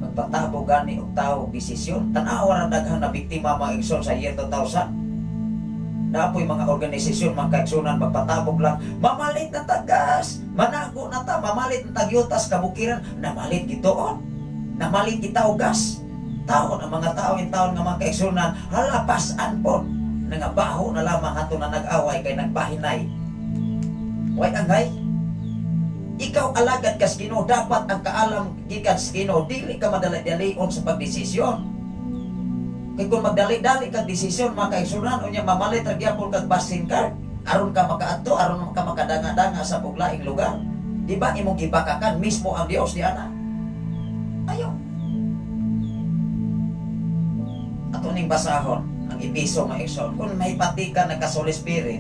Magpatabo gani og tao desisyon. Tanawa ra daghang na biktima mga igsoon sa year 2000. Napoy mga organisasyon, mga kaigsunan, magpatabog lang. Mamalit na tagas. Manago na ta. Mamalit na tagyutas kabukiran. Namalit gitoon. Namalit gitawgas. Taon ang mga tao yung taon nga mga kaigsunan. Halapasan po. Nangabaho na lamang ato na nag-away kay nagpahinay. Way angay. Ikaw alagad kas Ginoo, dapat ang kaalam gikan sa Ginoo, dili ka madali-dalion sa pagdesisyon. Kay kung magdali-dali kag desisyon, mga kaigsunan, unya mamalit ra gyapon kag basin card, aron ka makaadto, aron ka makadanga-danga sa buglaing lugar. Di ba imong gibakakan mismo ang Dios di ana? Ayo. Ato ning basahon ang episo mga igsoon, kung may patikan na Holy Spirit,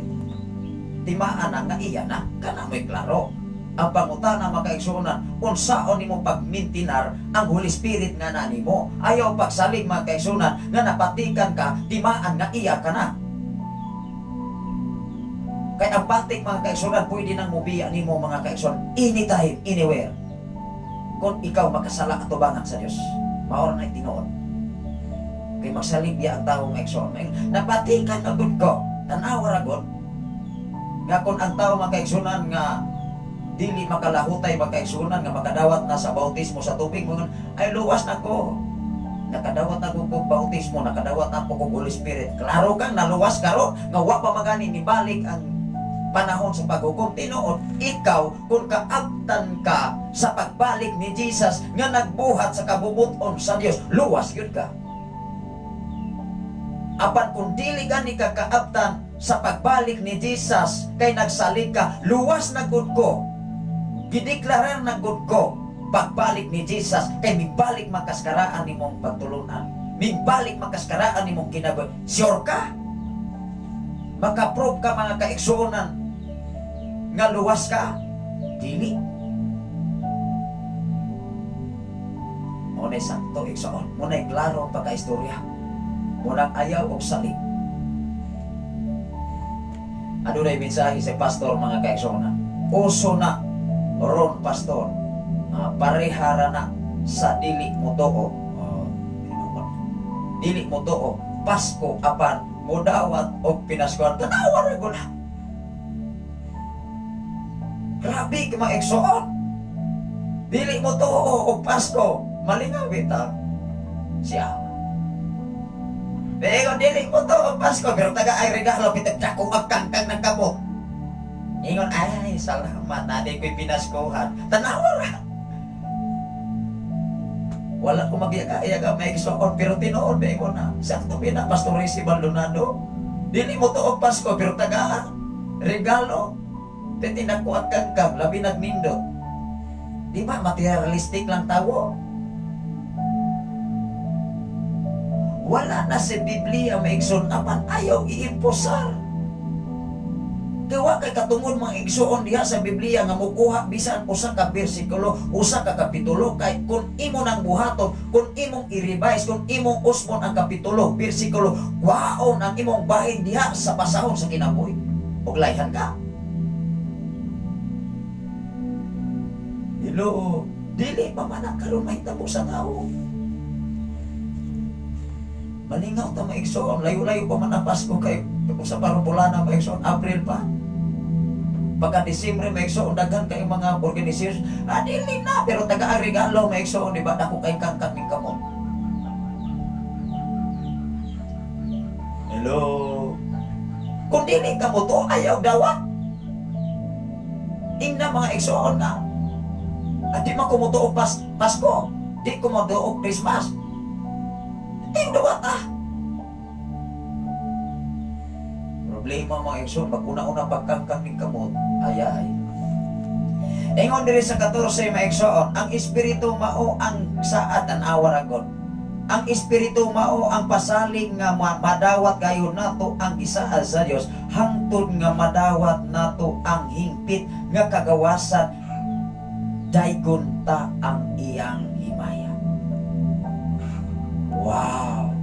timaan na nga iya na, kana mo'y klaro. Ang pangutana mga kaigsunan, unsaon nimo pagmintinar ang Holy Spirit nga na nimo. Ayaw pagsalig mga kaigsunan nga napatikan ka, timaan nga iya ka na. Kaya ang batik mga kaigsunan, pwede nang mubiya nimo mga kaigsunan, anytime, anywhere. Kung ikaw makasala atubangan sa Dios, maor na tinuod. Kaya magsalig biya ang tao mga kaigsunan, napatikan na gud ko, tanawa ra gud. Nga kung ang tao mga kaigsunan nga dili makalahutay magkaigsunan nga makadawat na sa bautismo sa tubig mo, ay luwas na ko. Nakadawat na ko kong bautismo, nakadawat na ko kong Holy Spirit. Klaro kang naluwas karo nga wa pa magani ni balik ang panahon sa paghukom. Tinuod, ikaw kung kaabtan ka sa pagbalik ni Jesus nga nagbuhat sa kabubuton sa Dios, luwas yun ka. Apan kung dili gani ka kaabtan sa pagbalik ni Jesus kay nagsalig ka, luwas na gud ko. Gideklarar na gud ko pagbalik ni Jesus kay mibalik makaskaraan nimong pagtulunan, mibalik makaskaraan nimong kinabuhi. Sure ka? Makaprove ka mga kaigsuonan nga luwas ka? Dili. Muna'y sakto igsuon, muna'y klaro pagkaistorya, munang ayaw og salig. Ano na mensahe sa pastor mga kaigsuonan? Uso na ron pastor, parehara na sa dili mo tuo. Dili mo tuo, Pasko apan mudawat og pinaskuhan. Tanawa ra gud. Grabe ka mga igsoon. Dili mo tuo og Pasko, malingaw bitaw siya. Pero dili mo tuo og Pasko, pero taga ay regalo bitag dako magkangkang ng kabot. Ingon, ay, salamat, natin ko'y pinaskuhan. Tanawa ra. Wala ko mag-iyaga may igsoon, pero tinuod ba ko na. Sakto pina, Pastor Rizzy Baldonado. Dili mo to og Pasko, pero taga regalo. Titinak ko at kagkag, labi nagnindot. Di ba, materialistic lang tawo? Wala na sa Biblia may igsoon, apan ayaw iimposar. Kaya kay katungod mga igsuon diha sa Biblia nga mukuha bisan usa ka bersikulo, usa ka kapitulo, kay kung imo nang buhaton, kung imong i-revise, kung imong usmon ang kapitulo, bersikulo, waon ang imong bahin diha sa pasahon sa kinabuhi. Ug layhan ka. Hello, dili pa man ang karon mahitabo sa tao. Malingaw ta mga igsuon, layo-layo pa man ang Pasko kay sa parumulana mga igsuon, April pa. Pagka Disyembre may igsoon, daghan kayong mga organisasyon, dili na, pero taga-regalo may igsoon, diba? Dako kay kangkang ng kamon. Hello? Kung dili ka mo to, ayaw dawat. Ingna mga igsoon na. At di man kumuto og Pasko, di kumuto og Christmas. Ting dawat problema mga igsoon, pag una-una pagkangkang ng kamot, ay Ingon diri sa 14 maigsoon, ang espiritu mao ang saad ang awaragon. Ang espiritu mao ang pasalig nga madawat gayon nato ang gisaad sa Dios hangtod nga madawat nato ang hingpit nga kagawasan daygon ta ang iyang himaya. Wow.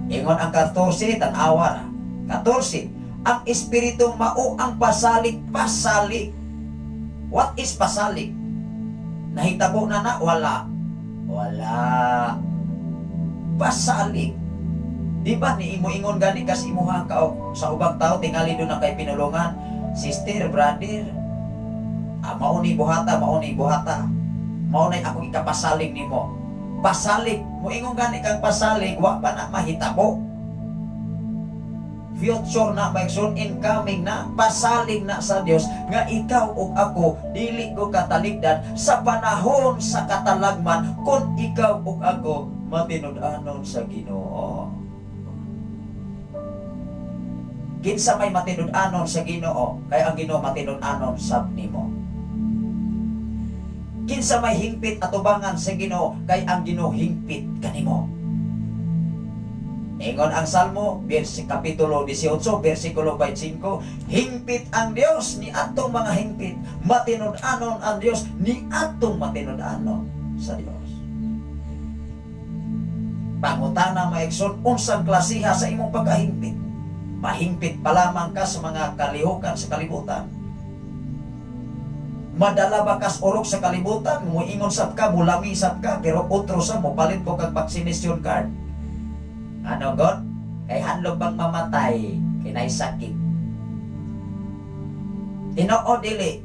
Ingon ang 14 tan-awa ra. 14. Ang espiritu mao ang pasalig. What is pasalig? Nahitabo na wala. Pasalig. Di ba ni imo ingon gani kas imuha ka sa ubang tao tingali do na kay pinulungan, sister, brother. Mao ni buhata. Mao nay akong ikapasalig nimo. Pasalig, mo ingon gani kang pasalig wa pa na mahitabo. Future na maigsoon, incoming na, pasalig na sa Dios nga ikaw ug ako dili ko kataligdan sa panahon sa katalagman kun ikaw ug ako matinud-anon sa Ginoo. Kinsa may matinud-anon sa Ginoo, kay ang Ginoo matinud-anon sab nimo. Kinsa may hingpit atubangan sa Ginoo, kay ang Ginoo hingpit kanimo. Ingon ang Salmo, kapitulo 18, versikulo 25, hingpit ang Dios ni atong mga hingpit, matinud-anon ang Dios ni atong matinud-anon sa Dios. Pangutana maigsoon, unsang klasiha sa imong pagkahingpit? Mahingpit pa lamang ka sa mga kalihukan sa kalibutan? Madala ba kas orok sa kalibutan? Muingon sab ka, mulami sab ka, pero otro sa mo palit ko kag vaccination card. Ano God? Kay handog bang mamatay, kinay sakit. Tinoo dili.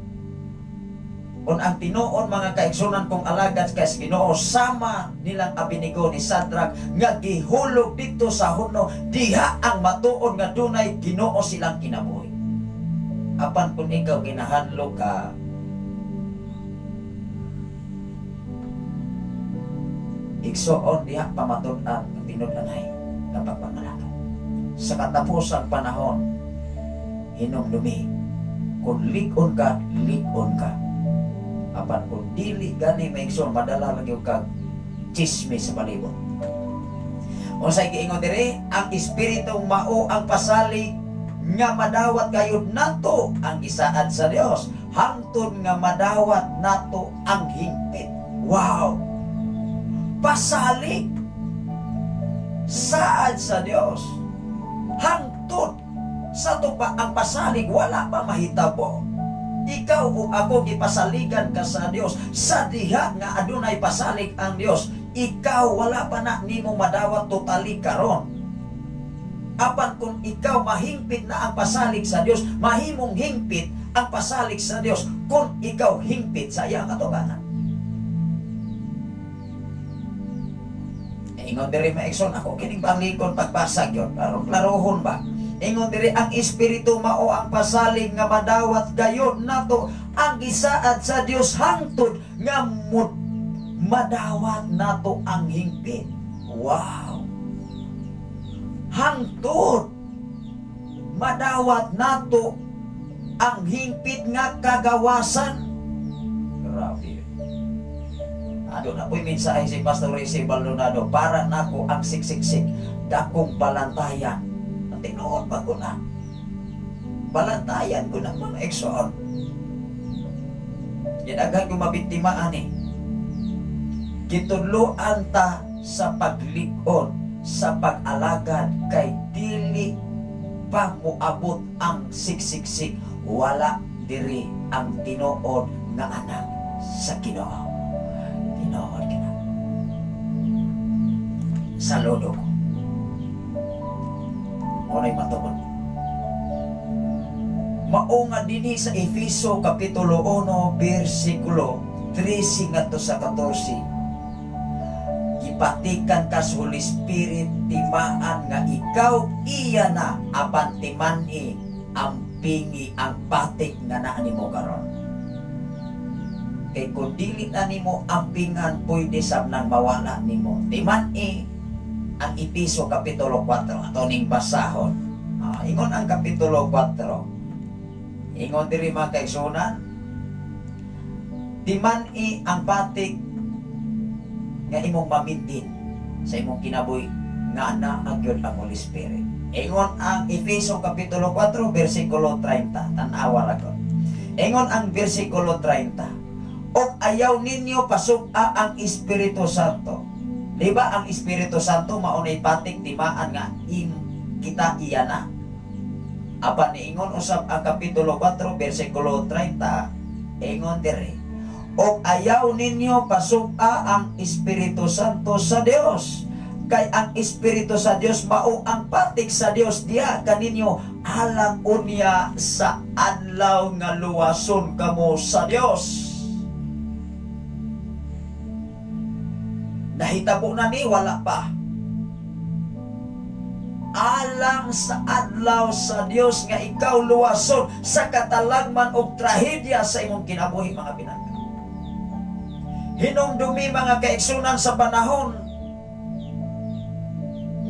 Kung ang tinuon mga kaigsunan kong alagad kay Ginoo, sama nilang Abednego ni Sadrak nga gihulog dito sa huno, diha ang matuon nga dunay Ginoo silang kinabuhi. Apan kung ikaw ginahadlok ka, igsoon diha pamatud-an ang tinud-anay kapag pangalakad. Sa katapusang panahon, hinumdumi. Kung likon ka, apan kung dili gani maigsoon, madala lang yung kag chismis sa palibot. Unsay giingon diri, ang espiritu mao ang pasalig nga madawat gayud nato ang gisaad sa Dios, hangtod nga madawat nato ang hingpit. Wow! Pasalig saad sa Dios hangtod sa tupa ang pasalig wala pa mahitabo. Ikaw ug ako gipasaligan ka sa Dios sa diha nga adunay pasalig ang Dios. Ikaw wala pa na nimo madawat totally karon. Apan kung ikaw mahingpit na ang pasalig sa Dios, mahimong hingpit ang pasalig sa Dios kung ikaw hingpit sa iyang atubangan. Ingon diri maigsoon, ako kining panglikon pagbasag yon, klarohon ba? Ingon diri, ang espiritu mao ang pasalig nga madawat gayon nato ang gisaad sa Dios hangtod nga madawat nato ang hingpit. Wow! Hangtod madawat nato ang hingpit nga kagawasan. Grabe. Ano na po'y mensahe si Pastor Rizzy Baldonado, para nako ang siksiksik, dakong balantayan. Ang tinuod pa ko na. Balantayan ko na mga eksoon. Yadagan ko mabintimaan eh. Gitudloan ta sa paglikon, sa pag-alagad, kay dili pa muabot ang siksiksik. Wala diri ang tinuod nga anak sa Ginoo. Tinood ka na. Saludo ko. Unay matuon. Mao nga dinhi sa Efeso kapitulo 1 bersikulo 13 ngadto sa 14. Gipatikan ka sa Holy Spirit timaan nga ikaw iya na apan timani ang pingi ang patik nga naa nimo karon. Kay kung dili na nimo ampingan, pwede sab nang mawala nimo. Timan ang Efeso kapitulo 4 ato ning basahon. Ingon ang kapitulo 4. Ingon diri mga kaigsunan, Timani ang patik nga imong mamintin sa imong kinabuhi nga na agyod ang Holy Spirit. Ingon ang Efeso Kapitulo 4, versikulo 30. Tanawa ra ko. Ingon ang versikulo 30. O ayaw ninyo pasuk-a ang Espiritu Santo. Diba ang Espiritu Santo maunay patik timaan nga kita iyana. Apan niingon usab ang Kapitulo 4, versikulo 30. Ingon dire. O ayaw ninyo pasuk-a ang Espiritu Santo sa Dios. Kay ang Espiritu sa Dios mao ang patik sa Dios diya kaninyo alang unya sa adlaw nga luwason kamo sa Dios. Nahitabo na ni wala pa. Alang sa adlaw sa Dios nga ikaw luwason sa katalagman og trahedya sa imong kinabuhi mga pinangga. Hinumdumi mga kaigsunan sa panahon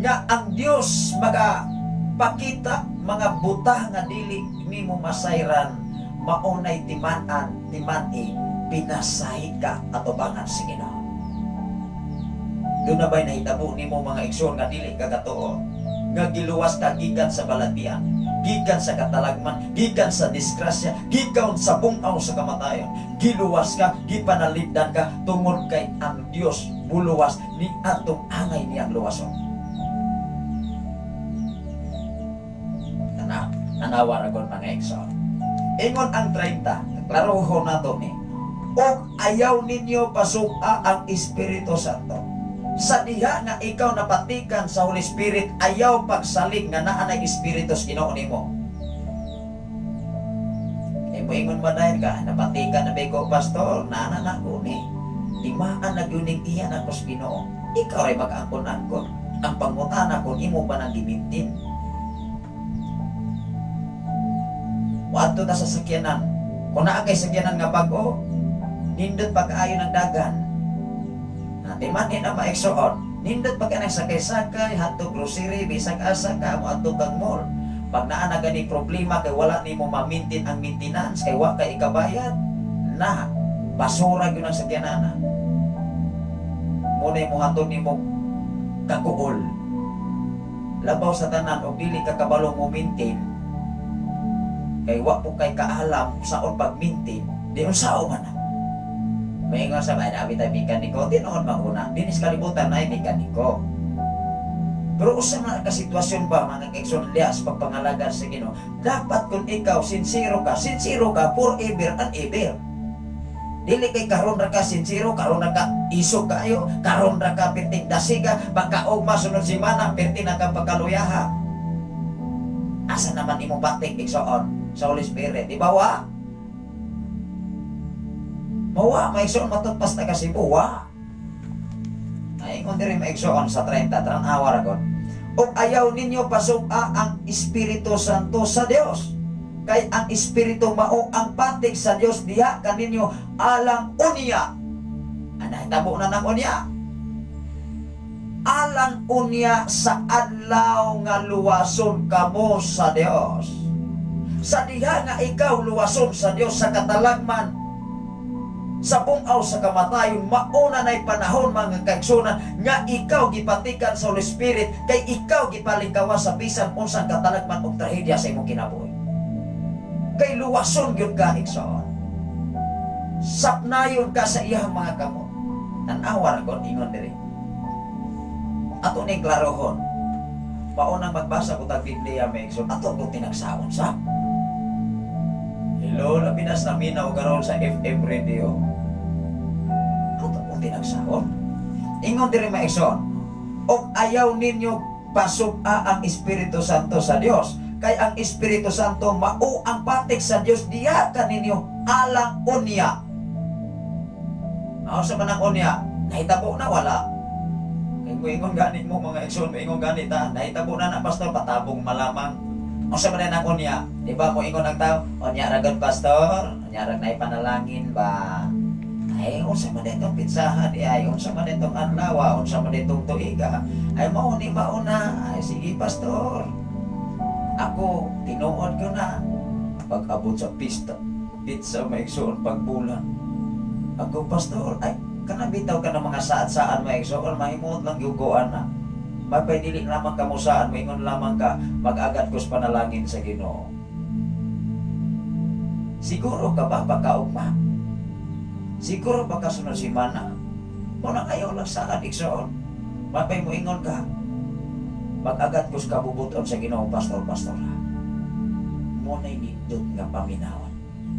nga ang Dios magapakita mga buta nga dili nimo masayran maunay timani pinasahid ka atubangan sa Ginoo. Doon na ba'y nahitabo nimo mga igsoon nga dili ka katuo nga giluwas ka gikan sa balatian, gikan sa katalagman, gikan sa disgrasya, gikan sa bungaw sa kamatayon, giluwas ka, gipanalipdan ka tungod kay ang Dios buluwas ni atong angay niyang luwason. Nanawar akong mga igsoon. Ingon ang 30, klarohon na to ni. O ayaw ninyo pasuk-a ang Espiritu Santo. Sa diha nga ikaw napatikan sa Holy Spirit, ayaw pagsalig nga naa na Espiritu sa Ginoo nimo. Ingon ba dahil ka, napatikan na ba ko, pastor, nana na ko ni. Timaan na yuning iyan ako sa Ginoo. Ikaw rin mag-angkon-angkon. Ang pangutana ko, imo ba nang gimintin? Wato ta sa sakyanan. Kung naa kay sakyanan nga bago, nindot pagkaayo ng dagan. Timan na maigsoon. Nindot pagka nang sakay-sakay, hato grocery, bisag asa ka, mo ato kang mall. Pag naa na gani problema kay wala nimo mamintin ang maintenance, kay wa kay ikabayad, na basura gyud ang sakyanan. Muna mo hatod nimo kakuol. Labaw sa tanan og dili ka kabalo mo maintain. Kay wa po kay kaalam saon pag-maintain, di unsa man. May nga sa bayan, abi tayo mekaniko, tinoon mauna, dinis kalibutan na mekaniko. Pero usa na kasitwasyon ba, mga kaigsoon lias, pagpangalaga sa Ginoo, dapat kung ikaw sincero ka forever and ever. Dili kay karon ra ka sincero, karon ra ka isog kayo, karon ra ka pitik dasiga, pagkaog masunod si mana, perti na kang pagkaluyaha. Asa naman imong batik igsoon sa Holy Spirit, di ba wa? Mawa, maigsoon matutpas na kasi buwa. Ay, kung diri maigsoon sa 30, awar ako. O ayaw ninyo pasuk-a ang Espiritu Santo sa Dios. Kay ang Espiritu mao ang patik sa Dios diha kaninyo alang unya. Anay tabo na ng unya. Alang unya sa adlaw nga luwason kamo sa Dios. Sa diha nga ikaw luwason sa Dios sa katalagman, sa bungaw sa kamatayon, mauna na'y panahon mga kaigsunan nga ikaw gipatikan sa Holy Spirit, kay ikaw gipalingkawa sa bisan unsang katalagman og trahedya sa imong kinabuhi. Kay luwason gyud ka igsoon. Sapnayon ka sa iyang mga kamot. Tan-awar kon ingon diri. Ato ni klarohon. Paunang magbasa ko tag Biblia may igsoon, ato ko tinagsaon sa. Hello, lapinas namin na karon sa FM radio. Ato kong tinagsaon. Ingon diri maigsoon. O ayaw ninyo pasuk-a ang Espiritu Santo sa Dios. Kay ang Espiritu Santo mao ang patik sa Dios diha kaninyo alang unya. Ako sa manang unya, nahitabo na wala. Kay ingon gani mo mga igsoon, ingon gani ta, nahitabo na pastor patabong malamang. O sa manan ang unya, di ba mo ingon ang tao, unya ragon pastor, unya rag na ipanalangin ba? Ay, unsa man itong pitsahan, ay, unsa man itong adlaw, unsa man itong tuiga, ay mao ni mauna, ay sige pastor. Ako, tinuod ko na pag-abot sa pista, pizza maigsoon pagbulan. Ako, pastor, ay, kanabitaw ka ng mga saat-saan mga igsoon, mahimot lang yugoan na. Mapay lamang ka mo saan, maingon lamang ka, mag-agad ko sa panalangin sa Ginoo. Siguro ka ba pagkaugma? Siguro ba kasunod si Mana? Muna kayo lang saan, igsoon. Mapay mo ingon ka, mag-agad ko sa kabubuton sa Ginoo, pastor. Muna'y nindot nga paminawan.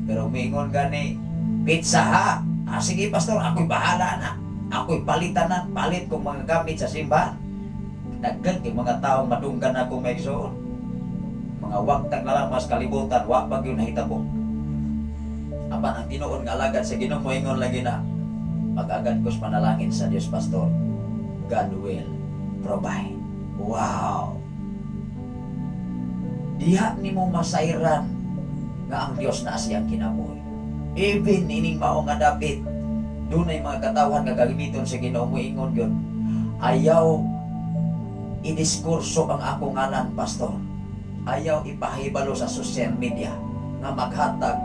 Pero maingon gani, pizza ha! Sige pastor, ako'y bahala na. Ako'y palitan na, palit kong mga gamit sa simbahan. Daggan kay mga taong madunggan na kung may igsoon. Mga wagtang na lang mas kalibutan, wag pag yun nahitabo. Apan ang tinuon nga alagad sa Ginoo moingon lagi na, mag-agad ko sa panalangin sa Dios, pastor. God will provide. Wow! Diha ni mo masayran nga ang Dios na siyang kinabuhi. Even ining mao nga David, dunay mga katawan nga gagamiton sa Ginoo moingon yun. Ayaw idiskurso ang akong ngalan, pastor. Ayaw ipahibalo sa social media nga maghatag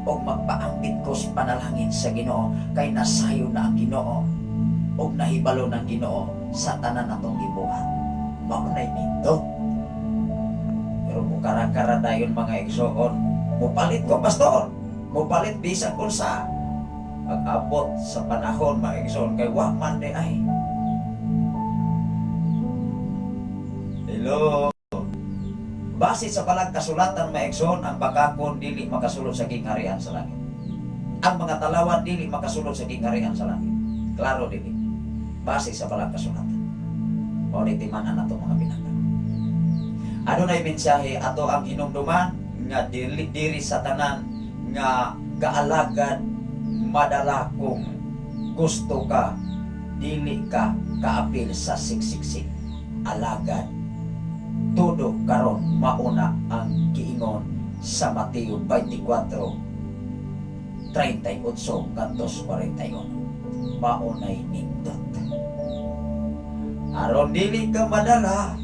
o magpaambit ko sa panalangin sa Ginoo kay nasayo na ang Ginoo o nahibalo ng Ginoo sa tanan natong gibuhat. Maunay nito. Pero mukara-kara dayon mga igsoon, mupalit ko, pastor. Mupalit bisan kung sa pag-abot sa panahon mga igsoon kay wa man de ay. Hello. Base sa palang kasulatan maigsoon, ang bakakon dili makasulod sa kingharian sa langit. Ang mga talawan dili makasulod sa kingharian sa langit. Klaro dili. Base sa palang kasulatan. O nitimanan nato mga binatang. Ano na mensahe ato ang hinumduman nga diri sa tanan nga kaalagad madala kung gusto ka dili ka kaapil sa siksiksik. Alagad todo karon mauna ang giingon sa Mateo 24:38 kantos 41. Maunay nindot. Aron dili ka madala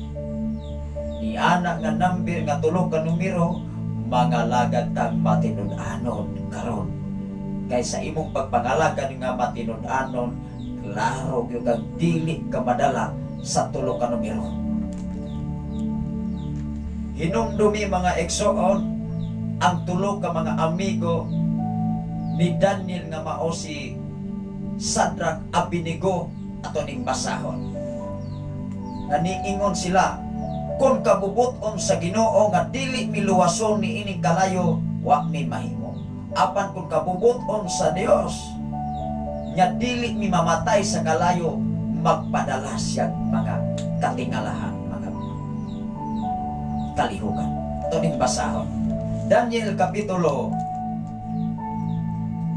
ni anak nga number nga tulo ka numero, mga lagad tang matinud-anon karon. Kaysa imong pagpangalagad nga matinud-anon, klaro gyud kag dili ka madala sa tulo ka numero. Hinumdumi mga igsoon ang tulo ka mga amigo ni Daniel nga mao si Sadrak, Abednego ato ning basahon. Naniingon sila, kung kabubuton sa Ginoo nga dili miluwason ni ining kalayo, wa mi mahimo. Apan kung kabubuton sa Dios nga dili mi mamatay sa kalayo, magpadala siya mga katingalahan, mga kalihukan. Ito ning basahon. Daniel Kapitulo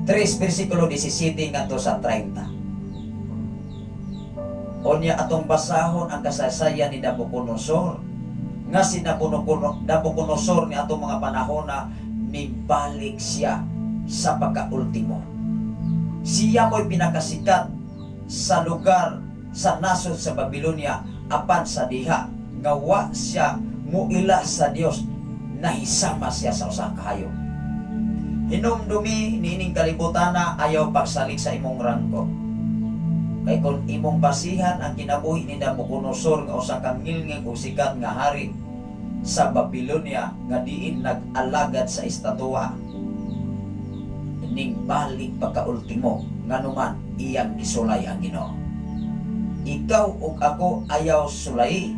3, versikulo 17 ngadto sa 30. Onya atong basahon ang kasaysayan ni Nabucodonosor nga si Nabucodonosor ni atong mga panahon na migbalik siya sa pagkaultimo. Siya mo'y pinakasikat sa lugar sa nasod sa Babylonia apan sa diha nga wa siya muila sa Dios, nahisama siya sa usa ka hayop. Hinumdumi niining kalibutan na ayaw pagsalig sa imong rangko. Kay kung imong basihan ang kinabuhi ni Nabucodonosor nga usa ka ngilngig o sikat nga hari sa Babylonia nga diin nag-alagad sa estatwa, ning balik pagkaultimo nganuman iyang gisulay ang Ginoo. Ikaw ug ako ayaw sulay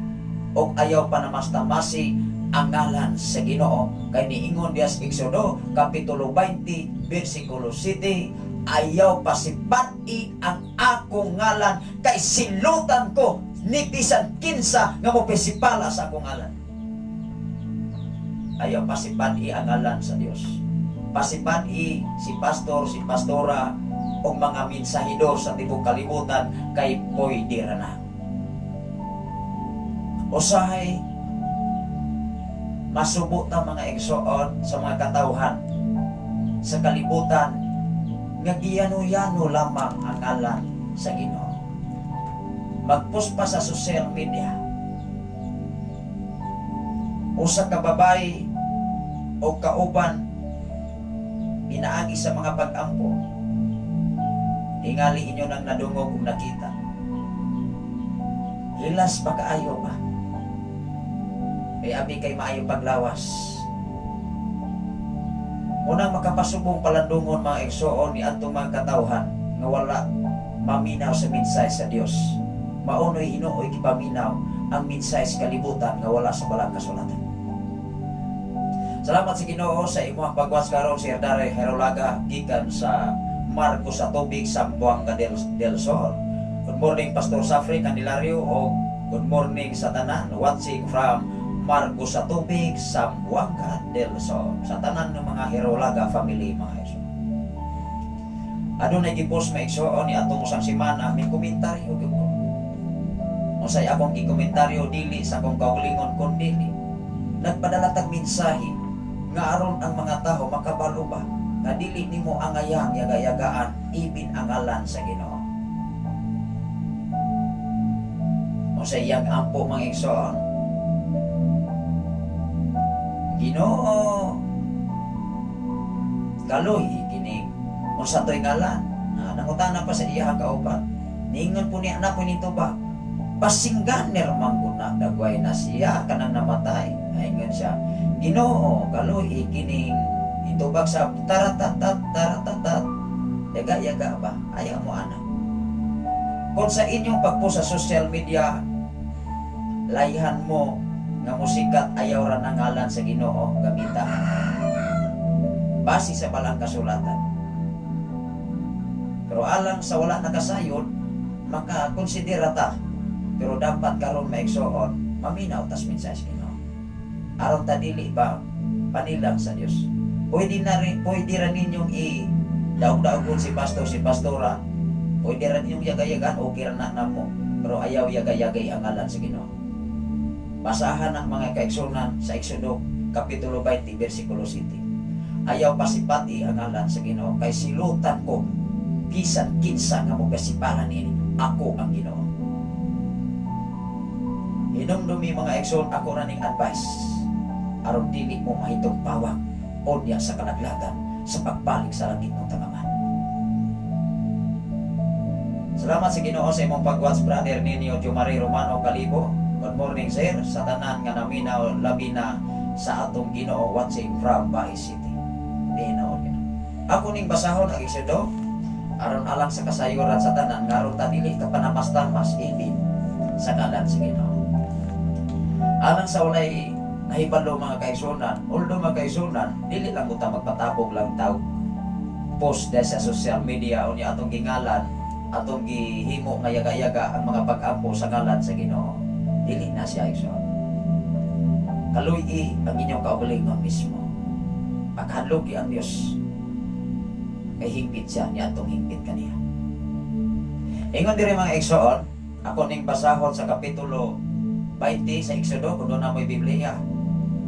ug ayaw panamasta-masi ang ngalan sa Ginoo kay niingon diha sa Exodo Kapitulo 20 versikulo 7, ayaw pasipati ang akong ngalan kay silutan ko ni bisan kinsa nga mo pesipala sa akong ngalan. Ayaw pasipati ang ngalan sa Dios. Pasipati si pastor, si pastora o mga mensahidor sa tibok kalibutan kay pwede ra na. Usahay masubo ta mga igsoon sa mga katawhan sa kalibutan nga giyano-yano lamang ang ngalan sa Ginoo. Mag-post pa sa social media. Usa ka babae o kauban pinaagi sa mga pag-ampo Tingali inyo nang nadungog kung nakita. Hilas pa kaayo ba? Kay abi kay maayo paglawas. Unang makapasubong palandungon mga igsoon ni atong mga katawhan nga wala maminaw sa minsay sa Dios. Maunoy hinuoy gipaminaw ang minsay sa kalibutan nga wala sa balang kasulatan. Salamat sa Ginoo sa imong pagwas karon si Erdare Herolaga gikan sa Marco sa Tubig, Zamboanga del Sur. Good morning Pastor Safri Candelario o good morning sa tanan watching from Marco sa Tubig, Zamboanga del Sur. Sa tanan ng mga Herolaga family mga iso. Ano na gipost may igsoon ni atong usang semana may komentaryo gyud ko. Usay akong gikomentaryo dili sa akong kaugalingon kun dili. Nagpadala tag mensahe nga aron ang mga tao makabalo ba nga dili nimo angayang yaga-yagaan ibin ang ngalan sa Ginoo. Usay yang ampo mga igsoon. Ginoo kaloy kini unsa toy ngalan. Nangutana pa sa iya kauban. Ningon po niya na po nito ba? Pasingganer manggod na dagway na siya kanang namatay. Ingon siya. Ginoo kaloy kining itubag sa taratatat taratatat. Yaga-yaga ba? Ayaw mo anak. Kung sa inyong pagpost sa social media layhan mo nga musikat ayaw ra ng ngalan sa Ginoo gamita base sa balang kasulatan. Pero alang sa wala nakasayon makakonsidera ta. Pero dapat karon maigsoon maminaw tas mensahe sa Ginoo. Aron ta dili ba panilang sa Dios. Pwede ra ninyong daog-daogon si pastor si pastora. Pwede ra ninyong yaga-yagan okay ra na namo. Pero ayaw yaga-yagay ang ngalan sa Ginoo. Basahan ang mga kaigsunan sa Exodo kapitulo 20 bersikulo 7. Ayaw pasipati ang ngalan sa Ginoo kay silutan ko bisan kinsa nga mo kasipalan ini ako ang Ginoo. Hinumdumi mga igsoon ako ra ning advice aron dili mo mahitong pawang onya sa kalaglagan sa pagbalik sa langit ng Tagaman. Salamat sa Ginoo sa imong pag-watch brother Ninio Jomari Romano Calibo. Good morning sir sa tanan nga naminaw labi na sa atong Ginoo watching from Bahi City. Dino. Ako ning basahon ang Exodo aron alang sa kasayuran sa tanan ngaron ta dili ka panamas-tamas ibin sa kalan sa Ginoo. Alang sa walay nahibalo mga kaigsunan, although mga kaigsunan, dili lang ko ta magpatabog lang tao. Post sa social media o niya atong gingalan, atong gihimo nga yaga-yaga ang mga pag-ampo sa ngalan sa Ginoo. Dili na siya igsoon. Kaluy ang inyong kaugalingon mismo. Paghalog ang Dios. Kay hingpit siya niya atong hingpit kaniya. Ingon diri mga igsoon, ako ning basahon sa kapitulo 20 sa Exodo kung doon na may Biblia.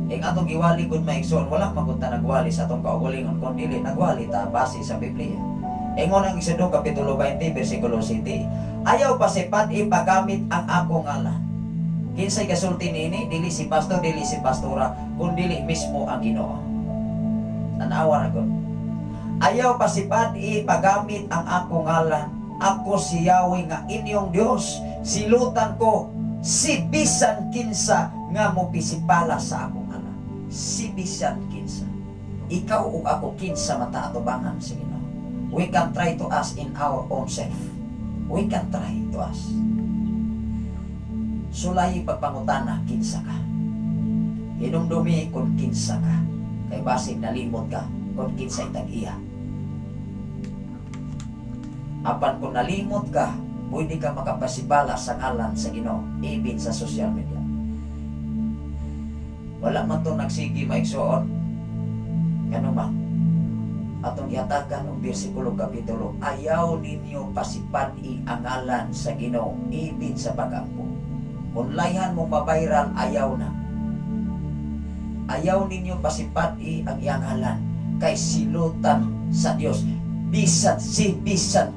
Ing atong giwali kung maigsoon, wala magunta nagwali sa atong kaugalingon kung dili nagwali ta base sa Biblia. Ingon ang Exodo kapitulo 20 bersikulo 7, ayaw pasipat ipagamit ang akong ngalan. Kinsay kasulti nini, dili si pastor, dili si pastora, kung dili mismo ang Ginoo. Tanawa ra gud. Ayaw pasipat ipagamit ang akong ngalan. Ako si Yahweh nga inyong Dios. Silutan ko si bisan kinsa nga mo pisipala sa akong anak. Si bisan kinsa. Ikaw ug ako kinsa mataatubangan sa Ginoo. We can try to ask in our own self. We can try to ask. Sulay pagpangutana kinsa ka. Hinumdumi kung kinsa ka. Kay basig nalimot ka kung kinsa tag-iya. Apan kung nalimot ka, pwede ka makapasibala sa ngalan sa Ginoo, even sa social media. Wala man to nagsigi maigsoon. Kano man? Atong gihatagan ang bersikulo kapitulo, ayaw ninyo pasipati ang ngalan sa Ginoo, even sa pag-ampo. Kung layhan mo mabayran, ayaw na. Ayaw ninyo pasipati ang iyang ngalan, kay silutan sa Dios. Bisan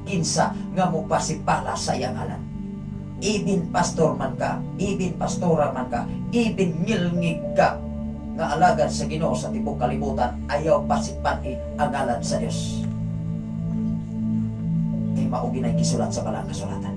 kinsa nga mo pasipala sa iyang ngalan. Ibin pastor man ka, ibin pastora man ka, ibin ngilngig ka nga alagad sa Ginoo sa tibok kalibutan, ayaw pasipati ang ngalan sa Dios. Kay Kay maugi na gisulat sa balang kasulatan.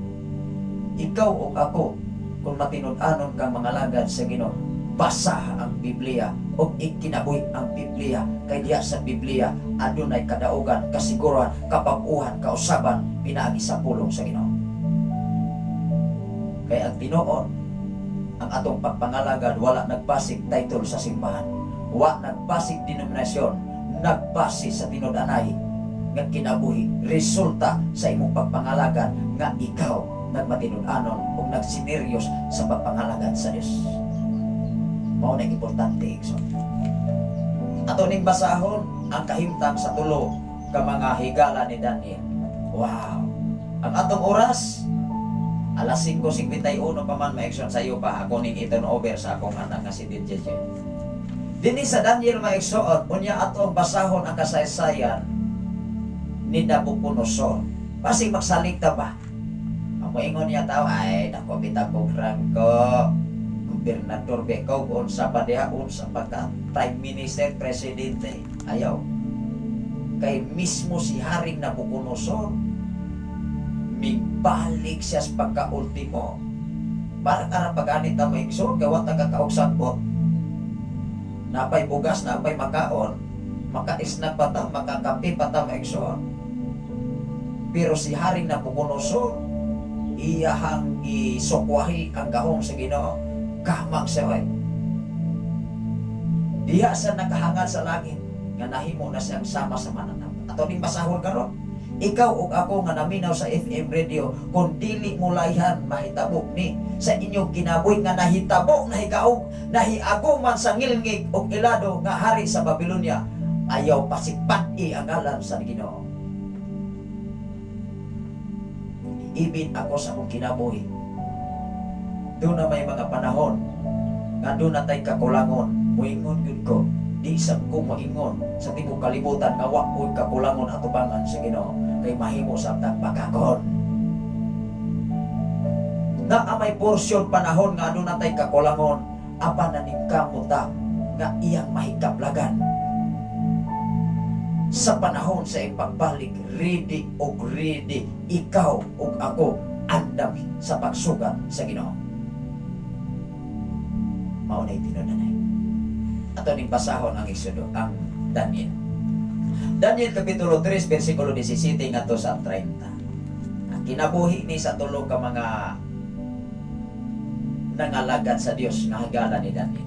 Ikaw o ako, kung matinud-anon kang mga lagad sa Ginoo, basa ang Biblia o ikinabuhi ang Biblia. Kay diya sa Biblia adunay kadaugan, kasiguran, kapag-uhan, kausaban pinaagi sa pulong sa Ginoo. Kay ang tinuod, ang atong pagpangalagad wala nagbasig title sa simbahan, wala nagbasig denominasyon, nagbase sa tinud-anay nga kinabuhi, resulta sa imong pagpangalagad nga ikaw nagmatinud-anon o nagsineryos sa pagpangalagad sa Dios. Mao na importante, igsoon. Ato ning basahon ang kahimtang sa tulo ka mga higala ni Daniel. Wow! Ang atong oras alas 5:51 pa man ma-action sa iyo pa ako ning iton over sa akong anak nga si DJ. Dinhi sa Daniel ma-exoon unya atong basahon ang kasaysayan ni Nabucodonosor. Pasig magsaligta ba? Ang moingon niya tao ay dako bitag ko gobernador bekaw kung sa padihaon sa pagka prime minister, presidente. Ayaw. Kay mismo si Haring Nabucodonosor migbalik siya sa pagka-ultimo. Para pag-anit na may igsoon, gawa tagakaugsan po. Napay bugas, napay makaon, makaisnag pa ta, makakapi pa ta may igsoon. Pero si Haring Nabucodonosor, iyahang isokwahi ang gahong sa Ginoo, kamang siya ay. Diya sa nakahangad sa langit, nga nahimo na siyang sama sa mananap. Ato ning basahon karon. Ikaw ug ako nga naminaw sa FM radio, kung dili mo layhan mahitabo ni sa inyong kinabuhi nga nahitabo, nahigaog, nahiagong man sa ngilngig ug ilado nga hari sa Babylonia, ayaw pasipati ang ngalan sa Ginoo. Ibin ako sa akong kinabuhi. Doon na may mga panahon nga doon na tayo kakulangon, muingon yun ko, di isang ko moingon sa tibok kalibutan nga wa ko'y kakulangon at tubangan sa Ginoo. Kay mahimo sa tang pagkakon. Na amay porsyon panahon nga doon natay kakulangon, apa na ning kamuta nga iyang mahikablagan. Sa panahon sa ipagbalik, ready o ready, ikaw o ako andam sa pagsugat sa Ginoo. Maunay tinunanay. Ato ning basahon ang Exodo, ang Daniel. Daniel Kapitulo 3, versikulo 17 ngadto sa 30. Ang kinabuhi ni sa tulo ka mga nangalagad sa Dios nga higala ni Daniel.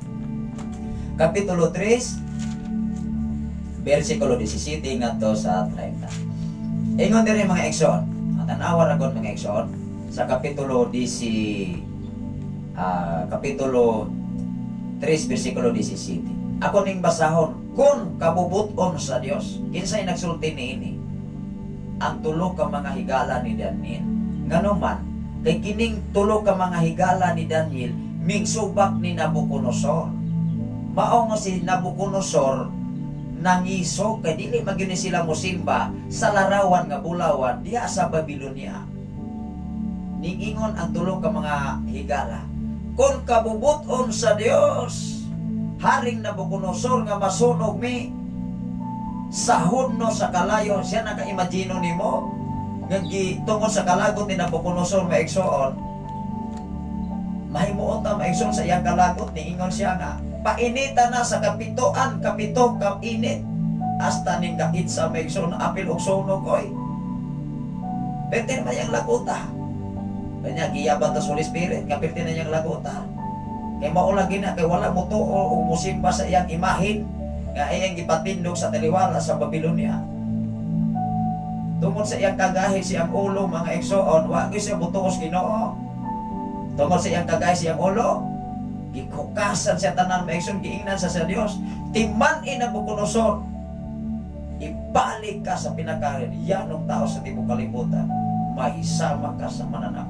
Kapitulo 3, versikulo 17 ngadto sa 30. Ingon diri mga ekson, tanawa ra kon mga ekson sa kapitulo 3, versikulo 17. Ako ning basahon, kung kabubuton sa Dios, kinsay nagsulti niini ang tulo ka mga higala ni Daniel. Ngano man, kay kining tulo ka mga higala ni Daniel mingsubak ni Nabucodonosor. Mao nga si Nabucodonosor nangiso kay dili magyuni sila mosimba sa larawan nga bulawan diha sa Babylonia. Niingon ang tulo ka mga higala, kung kabubuton sa Dios, Haring Nabucodonosor nga masunog mi sa hunno sa kalayo, siya naka-imagino nimo nga tungod sa kalagot ni Nabucodonosor maigsoon, mahimuon ta maigsoon sa iyang kalagot, niingon siya nga painita na sa kapito ka init hasta ning kahit sa maigsoon apil og sunog oy. Pertin man yang laguta. Kanya giyaban ta sa Holy Spirit, kapirtin na yang laguta. Kay mao lagi na kay wala mo tuo o musimba sa iyang imahin nga iyang gipatindog sa taliwala sa Babylonia. Tungod sa iyang kagahi siyang ulo mga eksoon, wa gyud siya mutuos Ginoo. Tungod sa iyang kagahi siyang ulo, gikukasan siya tanan mga eksoon, giingnan sa Dios. Timan-in ang Nabucodonosor, ibalik ka sa pinakayanong tao sa tibok kalibutan, mahisama ka sa mananap.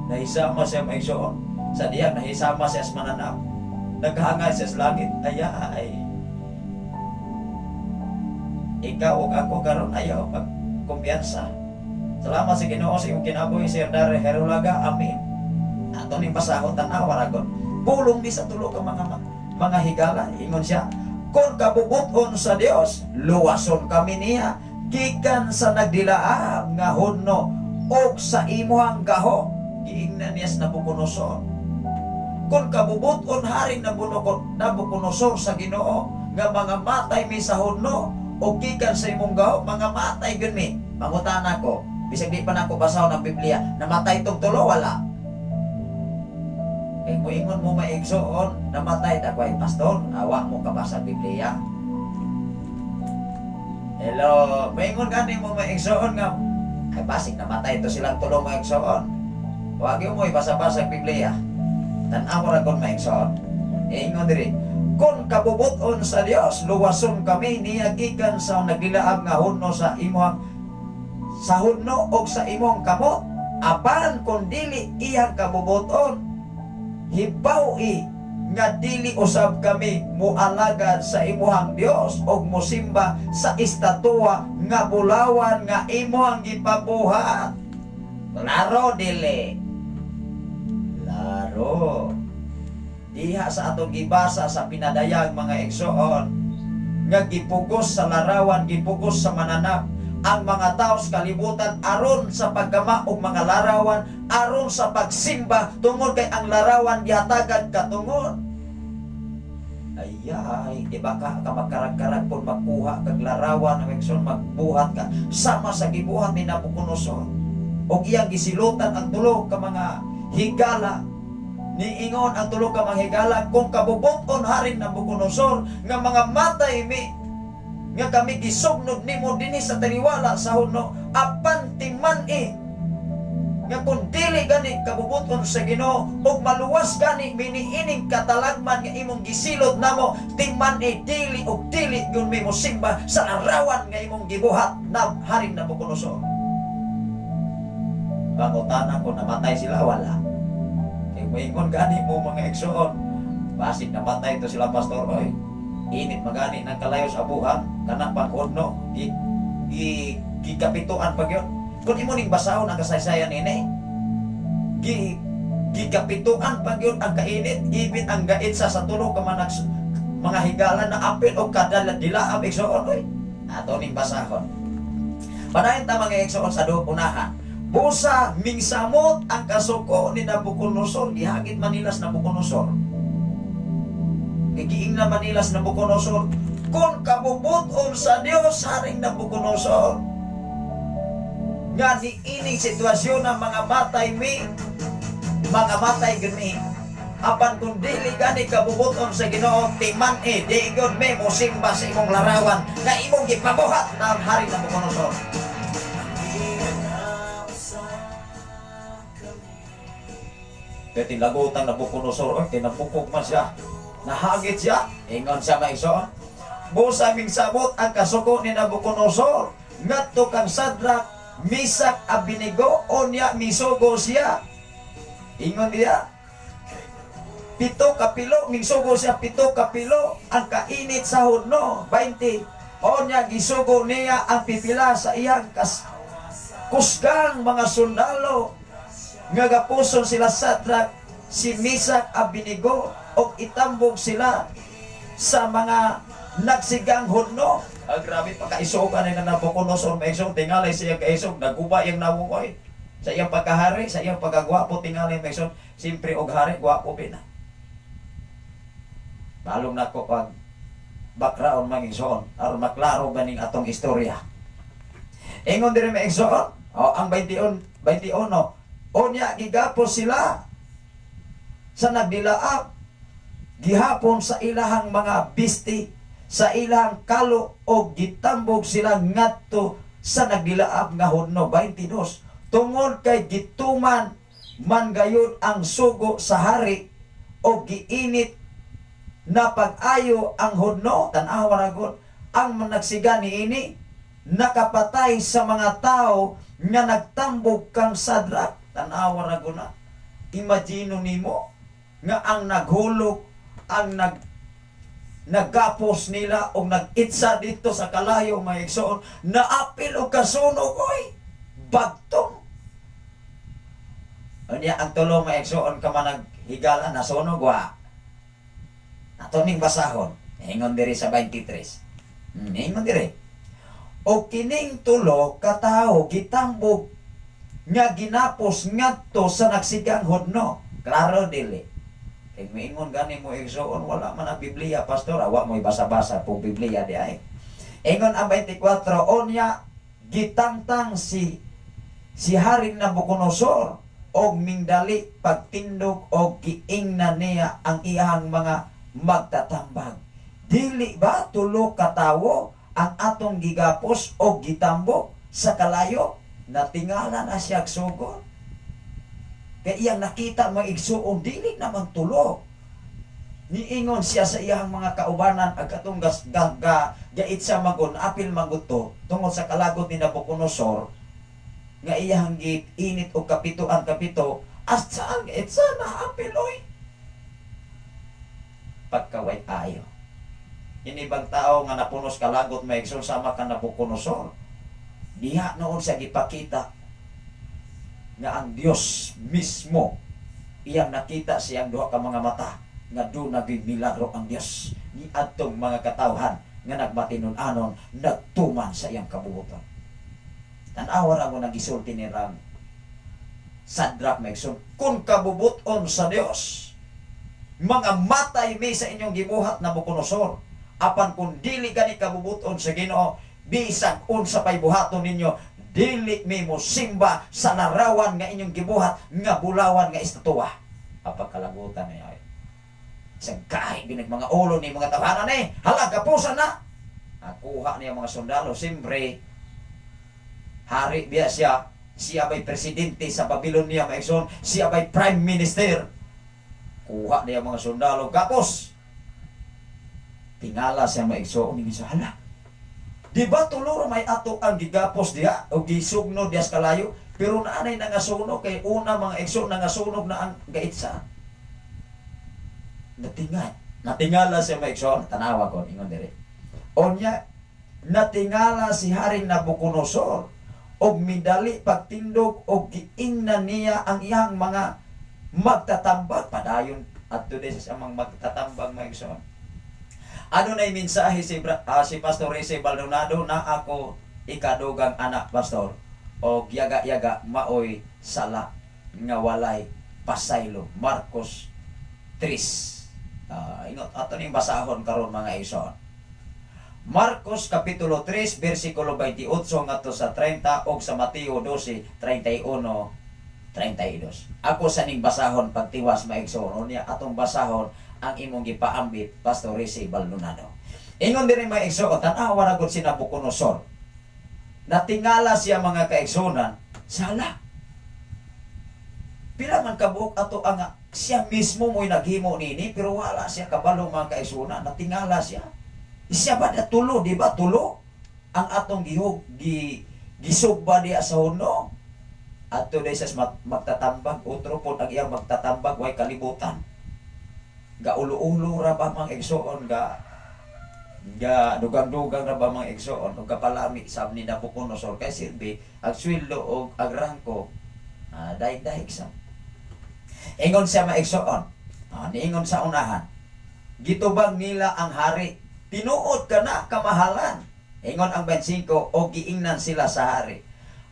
Nahisama siya mga eksoon sa diyan, nahisama siya sa mananap, naghangad siya sa langit. Ayay, ikaw o ako karon ayaw magkumpiyansa. Salamat sa Ginoo sa iyong kinabuhi, Sir Dare Herulaga, amin. Ato ning pasahon tanawa ragon, pulong ni sa tulo ka mga higala. Ingon siya, kung kabubuton sa Dios, luwason kami niya gikan sa nagdilaab nga hunno og sa imuhang gaho. Giingnan niya sa Nabucodonosor. Kung kabubuton haring Nabucodonosor sa Ginoo nga mga matay mi sa hunno o gikan sa imong gaho, mga matay gyud mi. Mangutana ko, bisag di pa nako basahon ang Biblia, namatay tong tulo wala. Kay moingon mo maigsoon, namatay ta koy pastor, awa mo kabasa Biblia. Hello, moingon gani mo maigsoon nga ay basig namatay to silang tulo maigsoon. Wa gyud mo ibasa-basa Biblia. Tan-aw ra kon maigsoon. Ingon diri, kung kabubuton sa Dios, luwason kami niya gikan sa nagdilaab nga hunno sa imong sa hunno og sa imong kamot. Apan kung dili iyang kabubuton, hibaw-i nga dili usab kami mualagad sa imuhang Dios og mosimba sa estatwa nga bulawan nga imuhang gipabuhat. Laro dili. Laro. Diha sa atong gibasa sa pinadayag mga igsoon nga gipugos sa larawan, gipugos sa mananap ang mga tao sa kalibutan aron sa paggama og mga larawan, aron sa pagsimba tungod kay ang larawan gihatagad katungod. Ayay, di ba ka magkarag-karag po magkuha kag larawan ng igsoon, magbuhat ka sama sa gibuhat ni Nabucodonosor og iyang gisilutan ang tulo ka mga higala. Niingon ang tulo ka mga higala, kung kabubuton haring Nabucodonosor nga mga matay mi nga kami gisugnud nimo dinhi sa taliwala sa hunno, apan timan nga kung dili gani kabubuton sa Ginoo ug maluwas gani miniining katalagman nga imong gisilod namo, timan dili ug dili gyud mi mosimba sa arawan nga imong gibuhat na haring Nabucodonosor. Pangutana ko, namatay sila wala. Kay moingon gani mo mga igsoon, basig namatay to sila pastor oy. Init magani ng kalayo sa buhat kanang paghodno gikapituan pag yun. Kung imo ning basahon ang kasaysayan ini, gikapituan pag yun ang kainit, ibit ang gait sa tulo ka mga higala na apil o kadala dilaab igsoon oy. Ato ning basahon. Panahin ta mga igsoon sa unahan. Busa mingsamot ang kasuko ni Nabucodonosor, gihagit Manilas Nabucodonosor. Gigiing na Manilas Nabucodonosor, kung kabubuton sa Dios haring Nabucodonosor. Nga ni ining sitwasyon ng mga matay gani. Apan kung dili gani kabubuton sa Ginoo, timan di gud may mosimba sa imong larawan na imong gipabuhat na haring Nabucodonosor. Kaya tinlagutan Nabucodonosor, oy, tinabukog man siya. Nahagit siya, ingon siya maigsoon. Busa ming sabot ang kasuko ni Nabucodonosor, ngadto kang Sadrak, Misak, Abednego, onya misugo siya. Ingon diya, 7 kapilo, misugo siya 7 kapilo, ang kainit sa hunno, 20. Onya gisugo niya ang pipila sa iyang kusgang mga sundalo. Nga gapuson sila Sadrak, si Misak, Abednego, o itambog sila sa mga nagsigang hunno. Grabe pagkaisugan na Nabucodonosor, maisog, tingalay siya kaisog, naguba yung nawungoy. Sa iyang pagkahari, sa iyang pagkagwapo, tingalay maisog, simpre og hari, gwapo pina. Balong na ko pag background mangigsoon, aron maklaro ba ning atong istorya. Ingon diri maigsoon, ang 21, onya gigapos sila sa nagdilaab, gihapon sa ilahang mga bisti, sa ilahang kalo o gitambog sila ngadto sa nagdilaab nga hunno. 22, tungod kay gituman man gayud ang sugo sa hari o giinit na pag-ayo ang hunno. Tan-awa ra gud ang managsiga niini, nakapatay sa mga tao nga nagtambog kang Sadrak. Tan-awa ra gud na. Imagino nimo nga ang naghulog, ang naggapos nila o nag-itsa dito sa kalayo mga igsoon, naapil o kasunog oy, bagtong. Unya ang tulo mga igsoon ka man naghigala na sunog wa. Ato ning basahon, hingon diri sa 23. Hingon diri. O kining tulo ka tawo gitambog nga ginapos ngadto sa nagsigang hodno. Klaro dili. Kay miingon gani mo igsoon wala man ang Biblia pastor, awa mo basa-basa po Biblia di ay. Ingon ang 24 onya gitangtang si Haring Nabucodonosor og mingdali pagtindog og giingnan niya ang iyang mga magtatambag. Dili ba tulo ka tawo ang atong gigapos og gitambok sa kalayo? Natingala na siya sugod. Kaya iyang nakita mga igsuon, dili naman tulo. Niingon siya sa iyang mga kaubanan, agkatong gait siya magun, apil maguto, tungod sa kalagot ni Nabucodonosor, nga iyang init o kapito, as saan gait sa apil oy. Pagkaway ayo. Inibang tao nga napunos kalagot may igsoon sama ka Nabucodonosor. Diha noon siya gipakita nga ang Dios mismo iyang nakita siyang duha ka mga mata nga do nagmilagro ang Dios ni adtong mga katawhan nga nagmatinon-anon nagtuman sa iyang kabubuton. Tan-awa ra mo nagisulti ni Ram Sadrak Megson, kung kabubuton sa Dios mga matay mi sa inyong gibuhat Nabucodonosor, apan kung dili gani kabubuton sa Ginoo, bisag unsa pay buhaton ninyo, dili mi mo simba sa larawan nga inyong gibuhat nga bulawan nga estatwa. Apagkalagutan ni ay. Isang kahit binag mga ulo ni mga tahanan ni, hala kapusan na. Nakuha niya mga sundalo, siyempre hari biya siya bay presidente sa Babylonia maigsoon, siya bay prime minister. Kuha niya mga sundalo, kapos. Tingala siya maigsoon ni sa hala. Di ba tuluro may ato ang gigapos diha o gisugno diha sa kalayo, pero naanay nangasunog kay una mga igsoon nangasunog na ang gaitsa. Natingala siya maigsoon, tanawa ko ingon diri. Onya natingala si Haring Nabucodonosor og midali pagtindog og giingnan niya ang iyang mga magtatambag padayon adto din sa mga magtatambag maigsoon. Ano na yung mensahe si Pastor Rese Baldonado na ako ikadugang anak pastor o yaga-yaga maoy sala nga walay pasaylo. Marcos 3. Ingot ato ning basahon karon mga igsoon. Marcos kapitulo 3 bersikulo 28 ngadto sa 30 og sa Mateo 12 31-32. Ako sa ning basahon pagtiwas maigsoon unya atong basahon ang imong gipaambit Pastor Rese Baldonado. Ingon diri may igsoon, tan-awa ra gud si Nabucodonosor. Natingala siya mga kaigsunan, sala. Pila man kabuok ato ang siya mismo mo'y naghimo nini pero wala siya kabalo mga kaigsunan, natingala siya. Siya ba na tulo, di ba tulo? Ang atong gisugba diya sa huno. Ato day sa magtatambag, utro po ang iyang magtatambag way kalibutan. Gaulo-ulo ra ba mga igsoon ga dugang-dugang ra ba mga igsoon o kapalami sab ni Nabucodonosor kay silbi ag sweldo o ag rangko daig-daig sa ingon siya mga igsoon niingon sa unahan gitubag nila ang hari tinuod ka na kamahalan ingon ang 25 o giingnan sila sa hari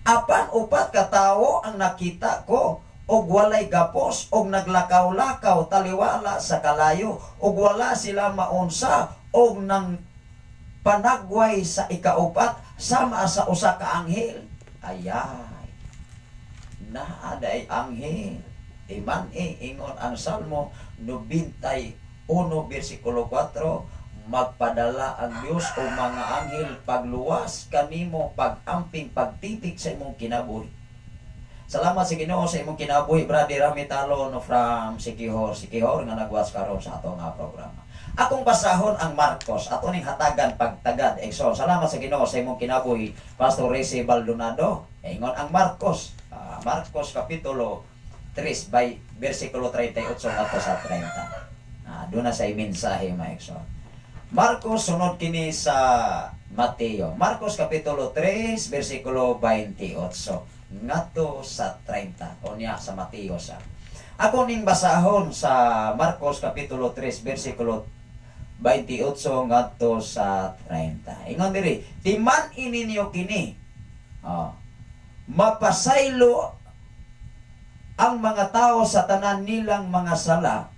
apan upat ka tawo ang nakita ko og walay gapos og naglakaw-lakaw taliwala sa kalayo og wala sila maunsa og nang panagway sa ikaupat sama sa usa ka anghel. Ayay. Naaday anghel. Ingon ang Salmo 91 bersikulo 4, magpadala ang Dios o mga anghel pagluwas kanimo pag-amping pagtitik sa imong kinabuhi. Salamat sa Ginoo sa imong kinabuhi, Brother Rami Talon from Sikihor nga nagwas karon sa ato nga programa. Akong basahon ang Marcos, ato ning hatagan pagtagad. So, salamat sa Ginoo sa imong kinabuhi, Pastor Rese Baldonado. Ingon ang Marcos, Marcos kapitulo 3 by bersikulo 38 ato sa 30. Doon na sa mensahe maikson. Marcos sunod kini sa Mateo. Marcos kapitulo 3 bersikulo 28. Ngadto sa 30 o niya sa Mateo sa. Ako ning basahon sa Marcos kapitulo 3 bersikulo 28 ngadto sa 30. Ingon diri, timan ininyo kini. Mapasaylo ang mga tao sa tanan nilang mga sala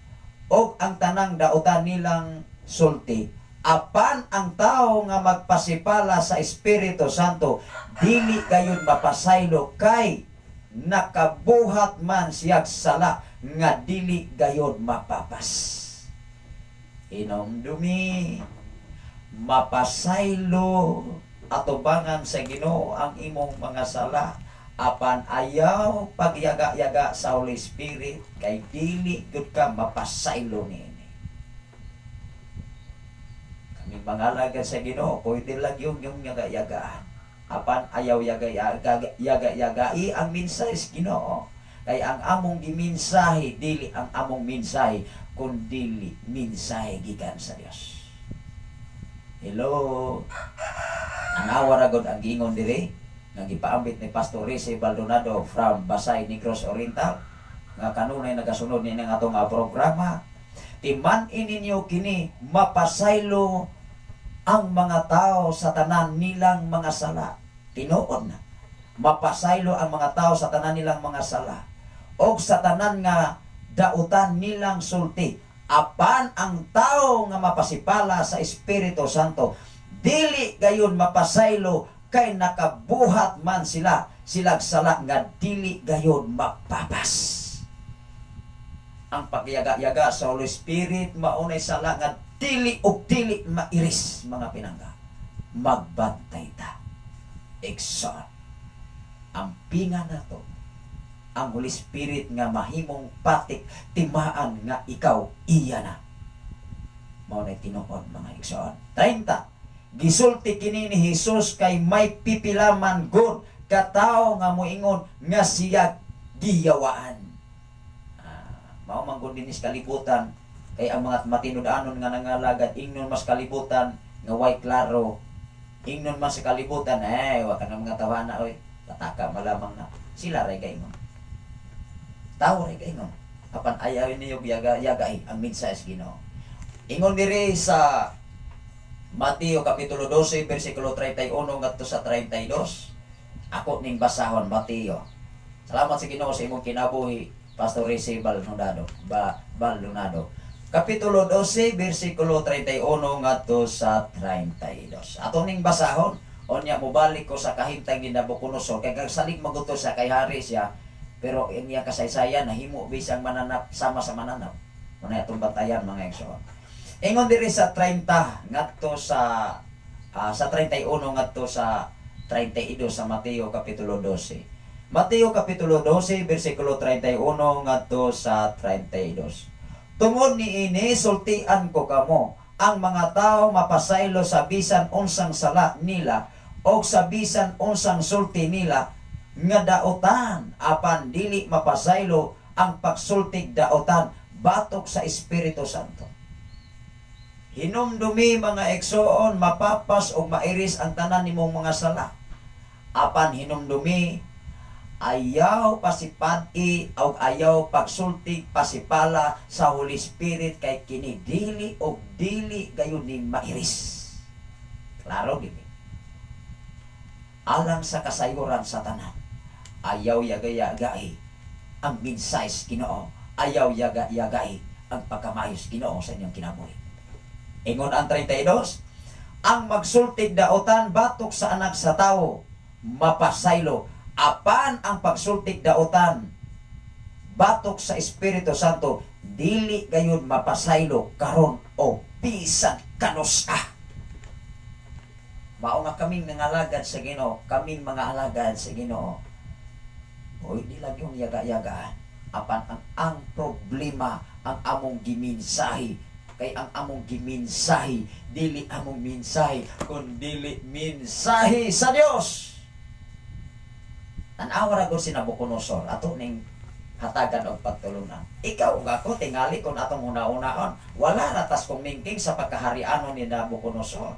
o ang tanang dautan nilang sulti, apan ang tao nga magpasipala sa Espiritu Santo dili gayud mapasaylo kay nakabuhat man siyag sala nga dili gayud mapapas. Inomdumi mapasaylo atubangan sa Ginoo ang imong mga sala, apan ayaw pagyaga-yaga sa Holy Spirit kay dili gud ka mapasaylo niini. Kami mangalagad sa Ginoo, pwede lang yung yaga-yagaan. Apan ayaw yaga-yagai ang mensahe sa Ginoo. Kay ang among gimensahe dili ang among mensahe kundi mensahe gikan sa Dios. Hello. Anawa ra gud ang gingon diri nga gipaambit ni Pastor Rece Baldonado from Basay, Negros Oriental nga kanunay nagasunod ni nga atong programa. Timan-in ninyo kini mapasaylo ang mga tao sa tanan nilang mga sala. Tinuod na. Mapasaylo ang mga tao sa tanan nilang mga sala o sa tanan nga dautan nilang sulti, apan ang tao nga mapasipala sa Espiritu Santo dili gayon mapasaylo kay nakabuhat man silag sala nga dili gayon mapapas. Ang pagyaga-yaga sa Holy Spirit maunay sala nga dili og dili mairis, mga pinangga. Magbantay ta. Exon. Ang pinga na to, ang Holy Spirit nga mahimong patik timaan nga ikaw iya na. Maunay tinuod, mga exon. 30. Gisulti kini ni Jesus kay may pipilaman gud katao nga moingon nga siya giyawaan. Mao man gud dinis kalibutan kay ang mga matinud-anon nga nangalagad ingnon mas kalibutan nga way klaro. Ingnon man sa kalibutan wa ka na mga tawana oy. Tataka malamang na sila ray gaingon. Tao ray gaingon. Apan ayaw niyo yaga-yaga ang mensahe sa Ginoo. Ingon diri sa Mateo kapitulo 12 bersikulo 31 ngadto sa 32. Ako ning basahon Mateo. Salamat sa Ginoo sa imong kinabuhi, Pastor Rece Baldonado. Baldonado. Kapitulo 12 bersikulo 31 ngadto sa 32. Ato ning basahon, onya mobalik ko sa kahimtang ni Nabucodonosor kay kagsalig maguto sa kay hari siya, pero inya kasaysayan nahimo bisang mananap sama sa mananap. Muna atong batayan, mga igsoon. Ingon diri sa 30 ngadto sa 31 ngadto sa 32 sa Mateo kapitulo 12. Mateo kapitulo 12 bersikulo 31 ngadto sa 32. Tungod niini sultian ko kamo, ang mga tao mapasaylo sa bisan unsang sala nila o sa bisan unsang sulti nila nga daotan, apan dili mapasaylo ang pagsultig daotan batok sa Espiritu Santo. Hinumdumi, mga igsoon, mapapas o mairis ang tanan nimong mga sala. Apan hinumdumi, ayaw pasipad-i o ayaw pagsultig pasipala sa Holy Spirit kay kini dili o dili gayon ni mairis. Klaro gini. Alang sa kasayuran sa tanan, ayaw yaga-yagai ang minsayes Ginoo, ayaw yaga-yagai ang pagkamayos Ginoo sa inyong kinabuhi. Ingon ang 32, ang magsultig daotan batok sa anak sa tao mapasaylo, apan ang pagsultig daotan batok sa Espiritu Santo dili gayon mapasaylo karon o bisan kanos ka. Mao nga kaming nangalagad sa Ginoo, kaming mga alagad sa Ginoo. Oy, di lang yung yaga-yagaan. Apan ang problema ang among giminsahi. Kay ang among giminsahi dili among minsahi kundi minsahi sa Dios. Tanawa ra gud si Nabucodonosor ato ning hatagan og pagtulunan. Ikaw ug ako tingali kon atong una-unaon, wala na tas kong mingking sa pagkaharianon ni Nabucodonosor.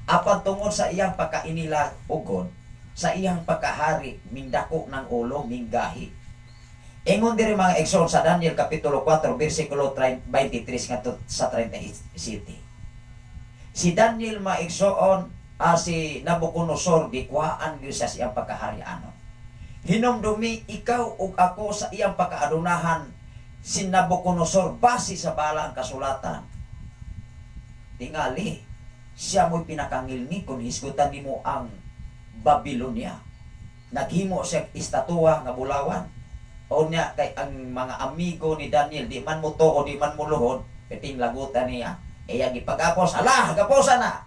Apan tungod sa iyang pagkainila ugod, sa iyang pagkahari mindako ng ulo minggahi. Ingon diri, mga igsoon, sa Daniel kapitulo 4 bersikulo 23 ngadto sa 37. Si Daniel, maigsoon, si Nabucodonosor gikuhaan gyud sa siyang pagkaharianon. Hinumdumi ikaw ug ako sa iyang pagkaadunahan si Nabucodonosor base sa balang kasulatan. Tingali, siya mo'y pinakangilni kung hisgutan nimo ang Babylonia. Naghimo siya istatwa nga bulawan. O niya kay ang mga amigo ni Daniel, di man mo to o di man mo luhod, piting lagutan niya. Iya gipag-apos, ala, gaposa na!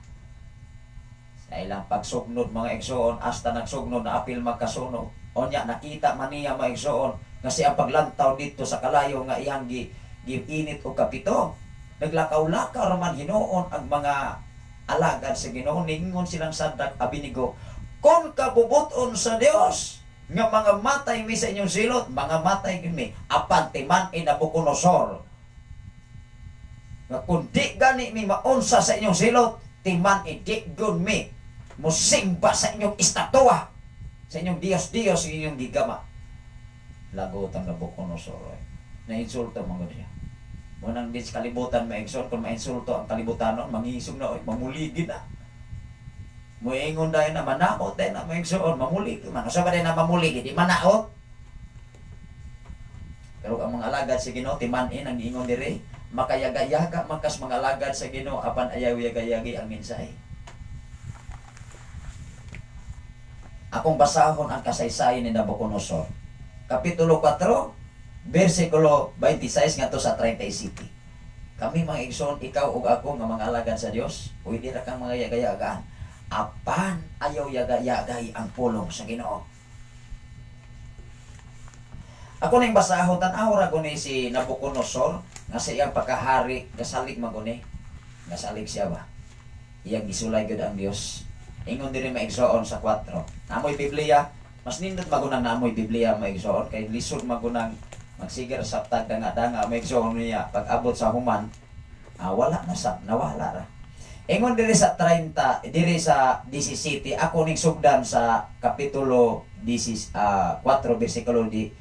Sa ilang pagsugnod mga igsoon, hasta nagsugnod na apil magkasunog. O niya, nakita man niya mga igsoon, kasi ang paglantaw dito sa kalayo nga iyang giinit o kapito. Naglakaw-lakaw raman hinoon ang mga alagad sa Ginoo, ningon silang Sadrach, Abednego, kung kabubuton sa Dios, nga mga matay mi sa inyong silot, mga matay mi, apan timan Nabucodonosor. Nga kung di gani mi maunsa sa inyong silot, timan di gun mi, musimba sa inyong istatwa, sa inyong Diyos-Diyos, inyong gigama. Lagot ang Nabucodonosor. Na-insulto mga niya. Munang di sa kalibutan maigsoon, kung ma-insulto ang kalibutanon, mangisog na, mamuligid na. Muingon dahil na manaot dahil na maigsoon, mamuligid man. Sa ba dahil na mamuligid, di manaot. Pero ang mga alagad sa Ginoo, timanin ang ingon diri, makayaga-yaga makas mga alagad sa Ginoo, apan ayaw yaga-yagi ang mensahe. Akong basahon ang kasaysayan ni Nabucodonosor. Kapitulo 4, versikulo 26 ngadto sa 37. Kami mga igsoon, ikaw ug ako nga mga alagad sa Dios, pwede ra kang mga yaga-yagaan. Apan ayaw yaga-yagay ang pulong sa Ginoo. Ako ning basahon tan-aw ra guni si Nabucodonosor nga sa iyang pagkahari, gasalig maguni. Gasalig siya ba? Iyang gisulay gud ang Dios. Ingon diri maigsoon sa 4. Namoy Biblia, mas nindot magunang namoy Biblia maigsoon kay lisod magunang magsigar sa tagdanga-danga maigsoon niya pag abot sa human, wala na sa nawala ra. Ingon diri sa 30, diri sa 17, ako ning sugdan sa kapitulo 4 bersikulo 17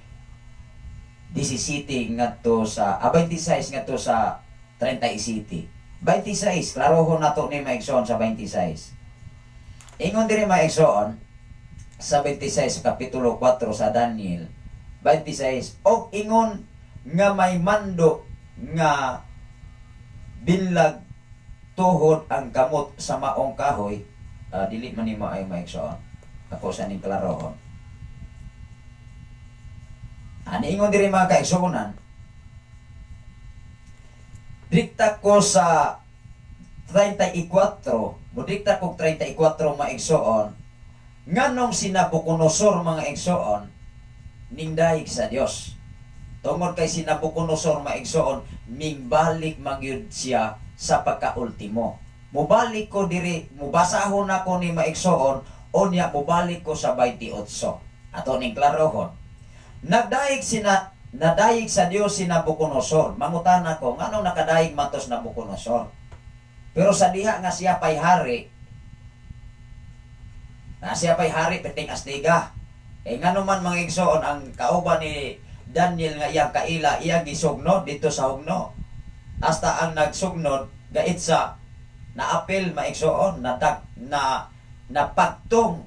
ngadto sa 26 ngadto sa 37. 26, klarohon nato ni maigsoon sa 26. Ingon diri maigsoon sa 26 sa kapitulo 4 sa Daniel 26, og ingon nga may mando nga binlag tuhod ang kamot sa maong kahoy, dili man nimo ay maigsoon. Ako sa ning klarohon. Ani ingon diri mga kaigsuonan. Dikta ko sa 34, budikta ko 34 maigsoon. Nganong si Nabucodonosor mga igsoon ning dahig sa Dios. Tungod kay si Nabucodonosor maigsoon ning balik magyud siya sa pagkaultimo. Mubalik ko diri, mubasahon ako ni maigsoon, onya mubalik ko sa 28. Ato ning klarohon. Nadayig sa Dios si Nabucodonosor. Mangutan ako, nganong nakadayig matos Nabucodonosor? Pero sa diha nga siya pay hari, piting astiga. Ngano man mga igsoon ang kauban ni Daniel nga iyang kaila, iyang gisugnod dito sa hugno. Hasta ang nagsugnod gait sa naapil maigsoon na pagtong.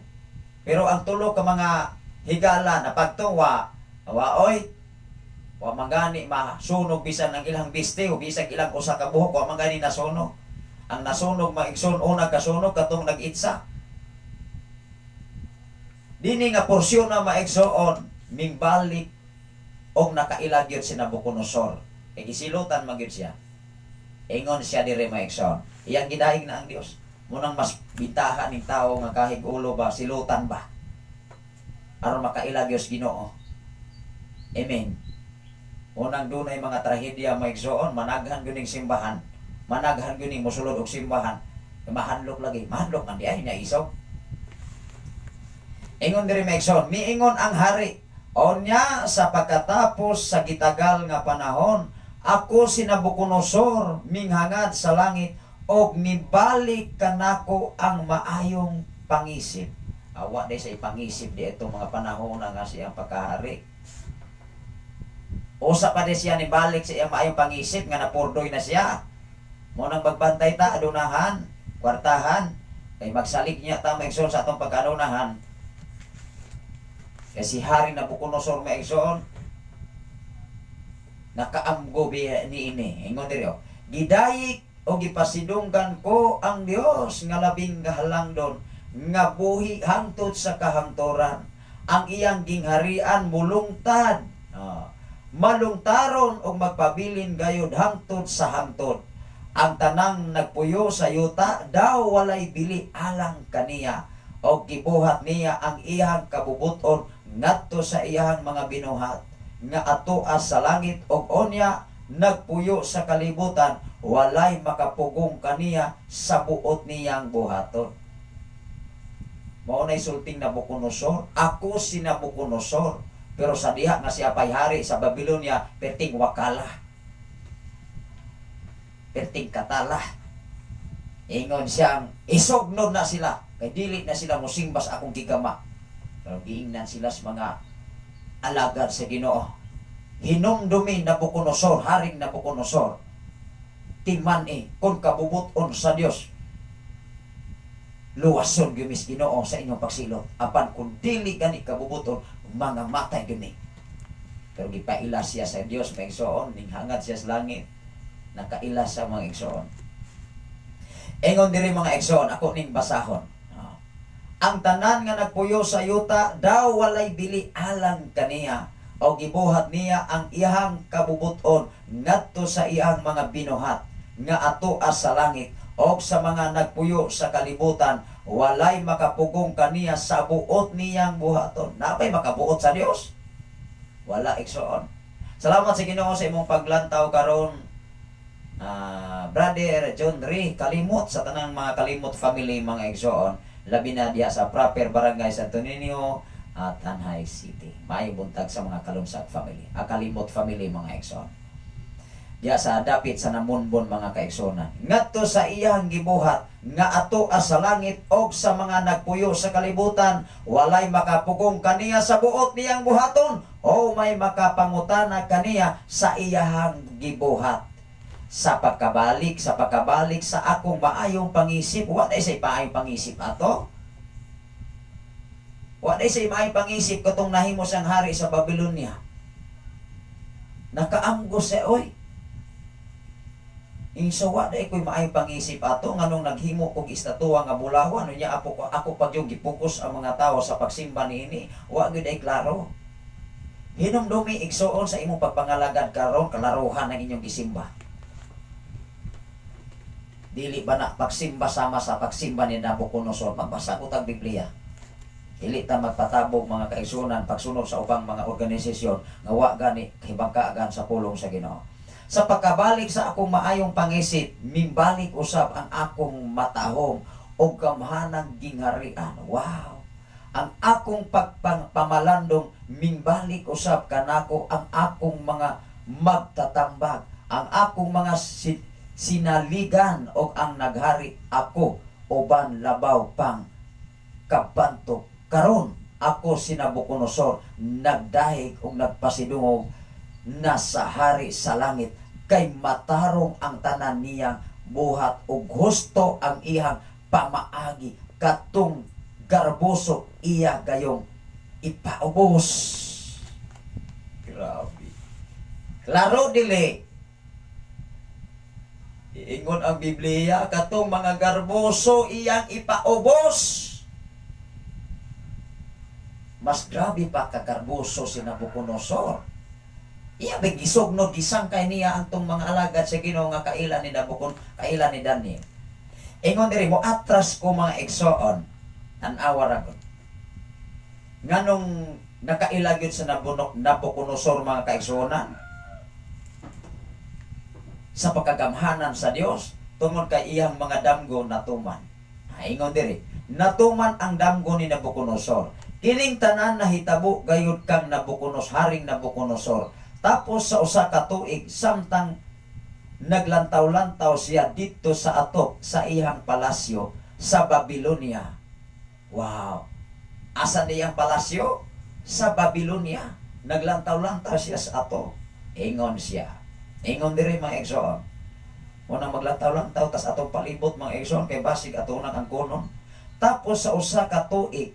Pero ang tulo ka mga higala na pagtong wa mangani masunog bisan ang ilang biste o bisan ilang usa ka buhok, wa mangani nasunog. Ang nasunog maigsoon una kasunog katong nag-itsa. Dini nga porsyon na maigsoon ming balik og nakailag yun si Nabucodonosor. Kay gisilutan magyud siya. Ingon siya diri maigsoon. Iyang gidaig na ang Dios. Munang mas bitahan ning tao nga kahig ulo ba silutan ba aron makailag Dios Ginoo. Amen. Unang dunay mga trahedya maigsoon, managhan gyud ning simbahan. Managhan gyud ning mosulod og simbahan. Mahanlok lagi, mahanlok man di ay niya isaw. Ingon diri maigsoon, miingon ang hari, onya sa pagkatapos sa gitagal nga panahon, ako si Nabucodonosor minghangad sa langit og mibalik kanako ang maayong pangisip. Awa day sa ipangisip di itong mga panahon nga siyang pagkahari. Usa pa di siya ni balik sa iyang maayong pangisip nga napurdoy na siya. Munang magbantay ta adunahan, kwartahan, kay magsalig niya ta maigsoon sa atong pagkadunahan. Kasi Hari Nabucodonosor mga igsoon, nakaamgo ni ini. Ingon diri, gidayik o gipasidunggan ko ang Dios nga labing kahalangdon nga buhi hangtod sa kahangtoran. Ang iyang gingharian mulungtad, malungtaron o magpabilin gayud hangtod sa hangtod. Ang tanang nagpuyo sa yuta daw walay bili alang kaniya o gibuhat niya ang iyang kabubuton ngadto sa iyang mga binuhat nga atoas sa langit og onya nagpuyo sa kalibutan walay makapugong kaniya sa buot niyang buhaton. Mao nay sulting Nabucodonosor, ako si Nabucodonosor, pero sa diha nga siya pay hari sa Babylonia perting wakala, perting katala. Ingon siyang isognod na sila kay dili na sila mosingba sa akong gigama. Pero giingnan sila sa mga alagad sa Ginoo. Hinumdumi Nabucodonosor, haring Nabucodonosor, timan kung kabubuton sa Dios, luwason gyud Ginoo sa inyong pagsilot. Apan kung dili gani kabubuton, mga matay gyud ni. Pero gipaila siya sa Dios mga igsoon, ning hangad siya sa langit, nakaila sa mga igsoon. Ingon diri mga igsoon, ako ning basahon. Ang tanan nga nagpuyo sa yuta daw walay bili alang kaniya o gibuhat niya ang iyang kabubuton ngadto sa iyang mga binuhat nga atoas sa langit o sa mga nagpuyo sa kalibutan walay makapugong kaniya sa buot niyang buhaton. Napay makabuot sa Dios? Wala igsoon. Salamat sa Ginoo sa imong paglantaw karon. Brother John Ray, kalimot sa tanang mga kalimot family mga igsoon, labi na diya sa proper barangay Santo Niño at Tanhay City. May buntag sa mga kalumsat family, kalimot family mga igsoon. Diya sa dapit sa namunbon mga kaigsonan. Ngadto sa iyang gibuhat nga atoas sa langit og sa mga nagpuyo sa kalibutan walay makapugong kaniya sa buot niyang buhaton o may makapangutana kaniya sa iyang gibuhat. Sa pagkabalik sa akong maayong pangisip, what ay say maayong pangisip ato? What ay say maayong pangisip katong nahimo siyang hari sa Babylonia? Nakaamgo siya, oy. So what ay ko'y maayong pangisip ato nganong naghimo og estatwa nga bulawan ano niya ako pag yung gipokus ang mga tao sa pagsimba niini wa gyud ay klaro. Hinumdumi igsoon sa imong pagpangalagad karon kalaruhan ang inyong gisimba. Dili ba na pagsimba sama sa pagsimba ni Nabucodonosor, magbasa ko tag Biblia. Dili ta magpatabog mga kaigsunan pagsunod sa ubang mga organisasyon nga wa gani hibangkaagan sa pulong sa Ginoo. Sa pagkabalik sa akong maayong pangisip, mimbalik usab ang akong matahom o gamhanang gingharian. Wow! Ang akong pamalandong, mimbalik usab kanako ang akong mga magtatambag, ang akong mga sinaligan o ang naghari ako uban labaw pang kabantok. Karon ako si Nabucodonosor nagdahig o nagpasidungog nasa hari sa langit kay matarong ang tanan niyang buhat ug husto ang iyang pamaagi katong garboso iya gayong ipaubos. Grabe. Klaro dili. Iingon ang Biblia katong mga garboso iyang ipaubos. Mas grabe pa ka garboso si Nabucodonosor. Iya big isugnod gisangkay niya antong mga alagad sa Ginoo nga kailan ni Nabucodonosor, kailan ni Daniel. Ingon diri mo atras ko mga igsoon tan-awa ra gud. Nganong nakaila gyud sa Nabucodonosor mga kaigsuonan sa pagkagamhanan sa Dios tungod kay iyang mga damgo natuman. Ingon diri, natuman ang damgo ni Nabucodonosor. Kining tanan nahitabo gayud kang Nabucodonosor, haring Nabucodonosor. Tapos sa usa ka tuig samtang naglantaw-lantaw siya dito sa atop sa iyang palasyo sa Babylonia. Wow! Asa niyang palasyo? Sa Babylonia. Naglantaw-lantaw siya sa atop. Ingon siya. Ingon diri mga igsoon. Unang maglantaw-lantaw tas atong palibot mga igsoon kay basig atunang ang kunon. Tapos sa usa ka tuig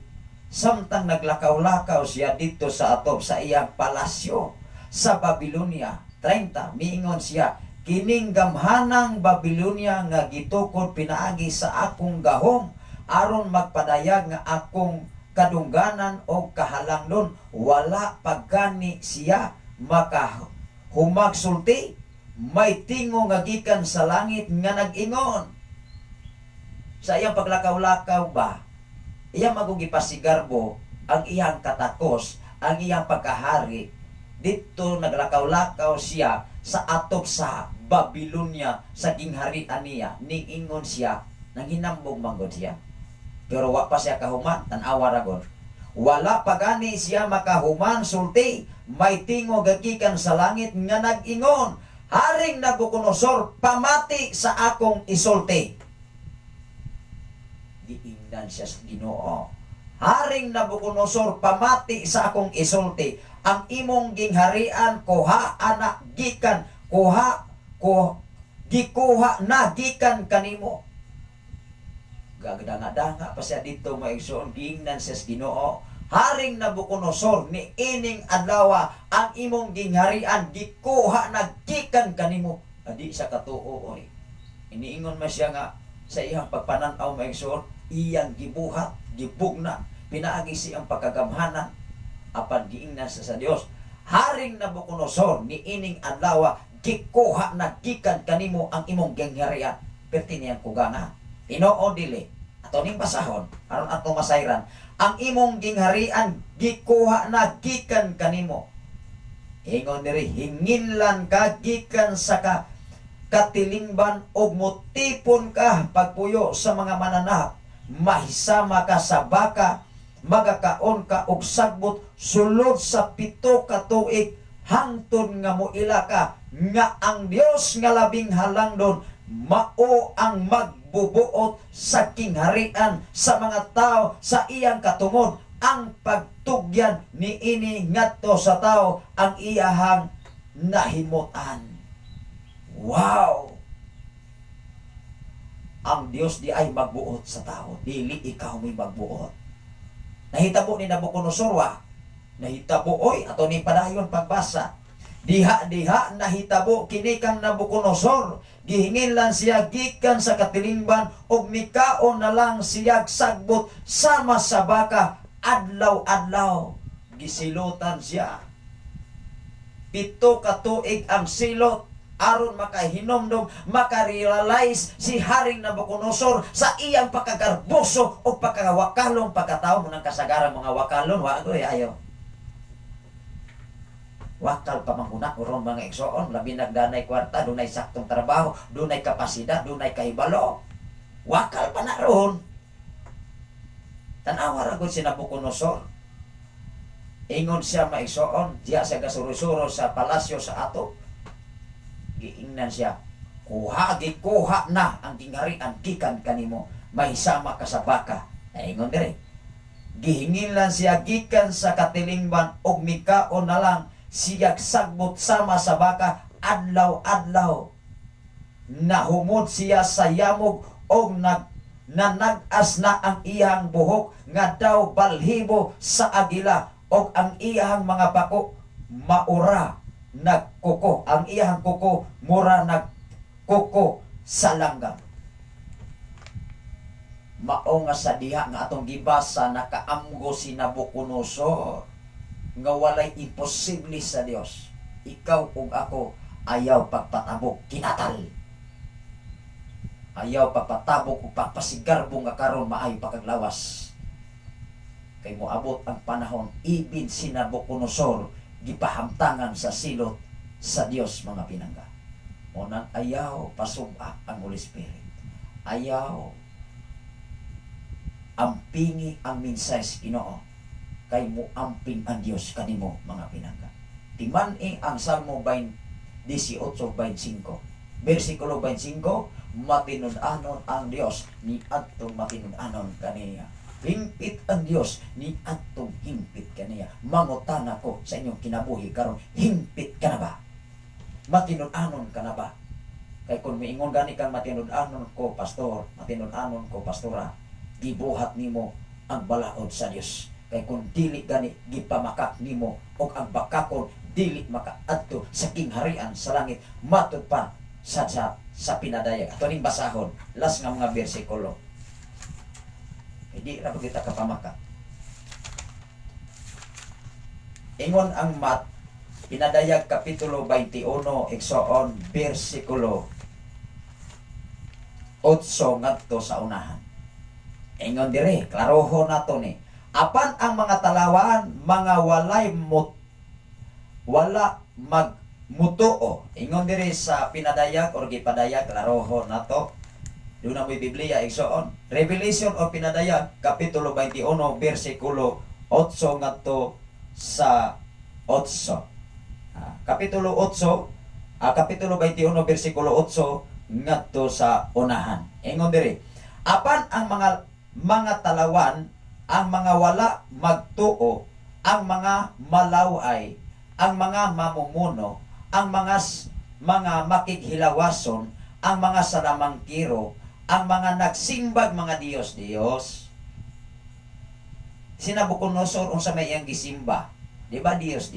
Samtang naglakaw-lakaw siya dito sa atob sa iyang palasyo sa Babylonia. 30, miingon siya, kining gamhanang Babylonia nga gitukod pinaagi sa akong gahom aron magpadayag nga akong kadungganan o kahalangdon. Wala pagani siya makahumagsulti. May tingo nga gikan sa langit nga nag-ingon. Sa iyang paglakaw-lakaw ba, iya magugipasigarbo ang iyang katakos, ang iyang pagkahari. Dito naglakaw-lakaw siya sa atop sa Babylonia, sa gingharian niya. Niingon siya, nang hinambog manggod siya. Pero wa pa siya kahuman, tanawa ragon. Wala pa gani siya makahuman sulti, may tingo gagikan sa langit nga nag-ingon, Haring Nabucodonosor, pamati sa akong isulti. Giingnan siya sa Ginoo. Haring Nabucodonosor, pamati sa akong isulti. Ang imong gingharian kuha anak gikan gikuha na gikan kanimo. Gagdanga-danga pa siya dito maigsoon, giingnan siya sa Ginoo. Haring Nabucodonosor, ni ining adlaw ang imong gingharian gikuha na gikan kanimo. Adi sa katuo oy. Iniingon man siya nga sa iyang pagpananaw maigsoon, iyang gibuhat, gibugna, pinaagi siyang pagkagamhanan apan giingnan sa Dios. Haring Nabucodonosor, ni ining adlaw gikuha na gikan kanimo ang imong gingharian. Perti niyang kuganga. Tinoo dili. Ato ning basahon aron ato masayran. Ang imong gingharian gikuha na gikan kanimo. Ingon diri, hinginlan ka gikan sa katilingban og mutipon ka pagpuyo sa mga mananap. Mahisama ka sa baka, magakaon ka og sagbot sulod sa 7 ka tuig hangtod nga moila ka nga ang Dios nga labing halangdon mao ang magbubuot sa kingharian sa mga tao sa iyang katungod. Ang pagtugyan ni ini ngadto sa tao ang iyahang nahimutan. Wow! Ang Dios di ay magbuot sa tao, dili ikaw may magbuot. Nahitabo ni Nabucodonosor wa, nahitabo oy ato ni padayon pagbasa. Diha nahitabo kini kang Nabucodonosor, gihingin lang siya gikan sa katilingban og mikaon na lang siya sagbot sama sa baka adlaw-adlaw. Gisilutan siya. 7 ka tuig ang silot aron makahinomdom, makarealize si Haring Nabucodonosor sa iyang pagkagarboso o pagkawakalong pagkatao mo ng kasagaran mga wakalon. Wagoy ayo. Wakal pa manguna uron mga igsoon, labi nagdanay kwarta, dunay saktong trabaho, dunay kapasidad, dunay kahibalo. Wakal pa na ron. Tanawa ra gud si Nabucodonosor. Ingon siya maigsoon, diya siya gasuro-suro sa palasyo sa ato. Giingnan siya, gikuha na ang gingharian gikan kanimo, mahisama ka sa baka. Ingon dire. Gihingin lang siya gikan sa katilingban og mikaon na lang siya sagbot sama sa baka adlaw-adlaw. Nahumod siya sa yamog og nanag-as na ang iyang buhok nga daw balhibo sa agila og ang iyang mga pako maura nagkuko. Ang iyang kuko mura nagkuko sa langgam. Mao nga sa diha nga atong gibasa nakaamgo si Nabucodonosor nga walay imposible sa Dios. Ikaw ug ako ayaw pagpatabok kinatal. Ayaw pagpatabok ug pagpasigarbong nga karon maayo pagkaglawas. Kay moabot ang panahon ibin si Nabucodonosor gipahamtangan sa silot sa Dios mga pinangga. Munang ayaw pasubak ang Holy Spirit. Ayaw ampingi ang mensahe Ginoo. Kay muamping ang Dios kanimo mga pinangga. Timan-i ang Salmo 18:25. Versikulo 25, matinud-anon ang Dios ni adtong matinud-anon kaniya. Himpit ang Dios ni adtong himpit kaniya. Mangutana ko sa inyong kinabuhi karon, himpit ka na ba? Matinud-anon ka na ba? Kay kung miingon gani kang matinud-anon ko pastor, matinud-anon ko pastora, gibuhat nimo ang balaod sa Dios. Kay kung dili gani gipamakak nimo og ang bakakon dili makaadto sa kingharian sa langit, matud pa sa pinadayag. Ato ning basahon las nga mga bersikulo. Hindi ra kita kapamaka. Ingon ang pinadayag kapitulo 21 Exoon bersikulo 8 ngadto sa unahan. Ingon dire, klaroho nato ni. Apan ang mga talawan, mga wala magmutuo. Ingon dire sa pinadayag or gipadayag, klaroho nato. Doon na mo'y Biblia, Exoon. Revelation o pinadayag, kapitulo 21, versikulo 8 ngadto sa 8. Kapitulo 21, versikulo 8 ngadto sa unahan. Ingon dire, apan ang mga talawan, ang mga wala magtuo, ang mga malaway, ang mga mamumuno, ang mga makikhilawason, ang mga salamangkiro, ang mga nagsimbag mga Diyos. Sinabucodonosor unsa may iyang gisimba? Di ba Diyos?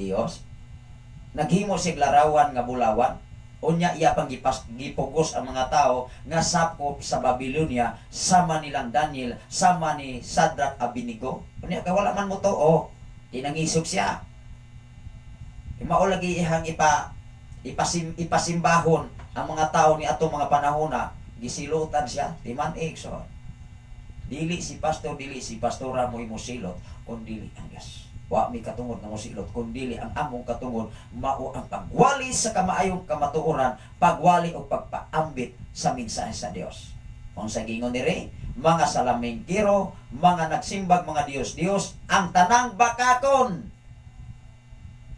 Naghimo sig larawan nga bulawan. Unya iya pang gipugos ang mga tao nga sakop sa Babylonia, sama nilang Daniel, sama ni Shadrach Abednego. Unya kay wala man mo to, tinangisog siya. Mao lagi ihang ipasimbahon ang mga tao ni atong mga panahona, gisilutan siya, timan so. Dili si pastora mo imusilot, kun dili ang Dios. Wa mi katungod nga mosilot, kun dili ang among katungod, mao ang pagwali sa kamaayong kamatuoran, pagwali o pagpaambit sa mensahe sa Dios. Kung sa gingon dire, mga salamingkiro, mga nagsimbag mga Diyos, ang tanang bakakon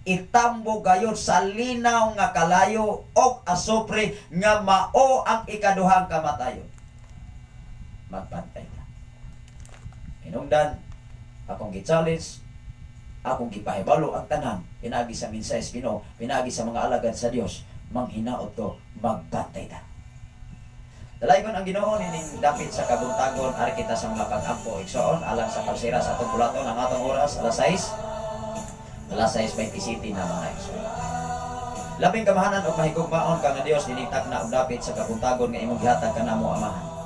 itambo gayon sa linaw nga kalayo og asupre nga mao ang ikaduhang kamatayon. Magbantay na. Hinungdan, akong gi-challenge, akong gipahibalo ang tanan, pinagi sa mensahe sa Ginoo, pinagi sa mga alagad sa Dios, manghinaot to, magbantay ta. Dalaygon ang Ginoo nining dapit sa kabuntagon, ari kita sa mga pag-ampo igsoon alang sa pagsira sa atong bulaton ang atong oras alas 6:27 na mga igsoon. Labing kamahanan o mahigugmaon ka nga Dios ninitag na og dapit sa kabuntagon nga imong gihatag kanamo amahan.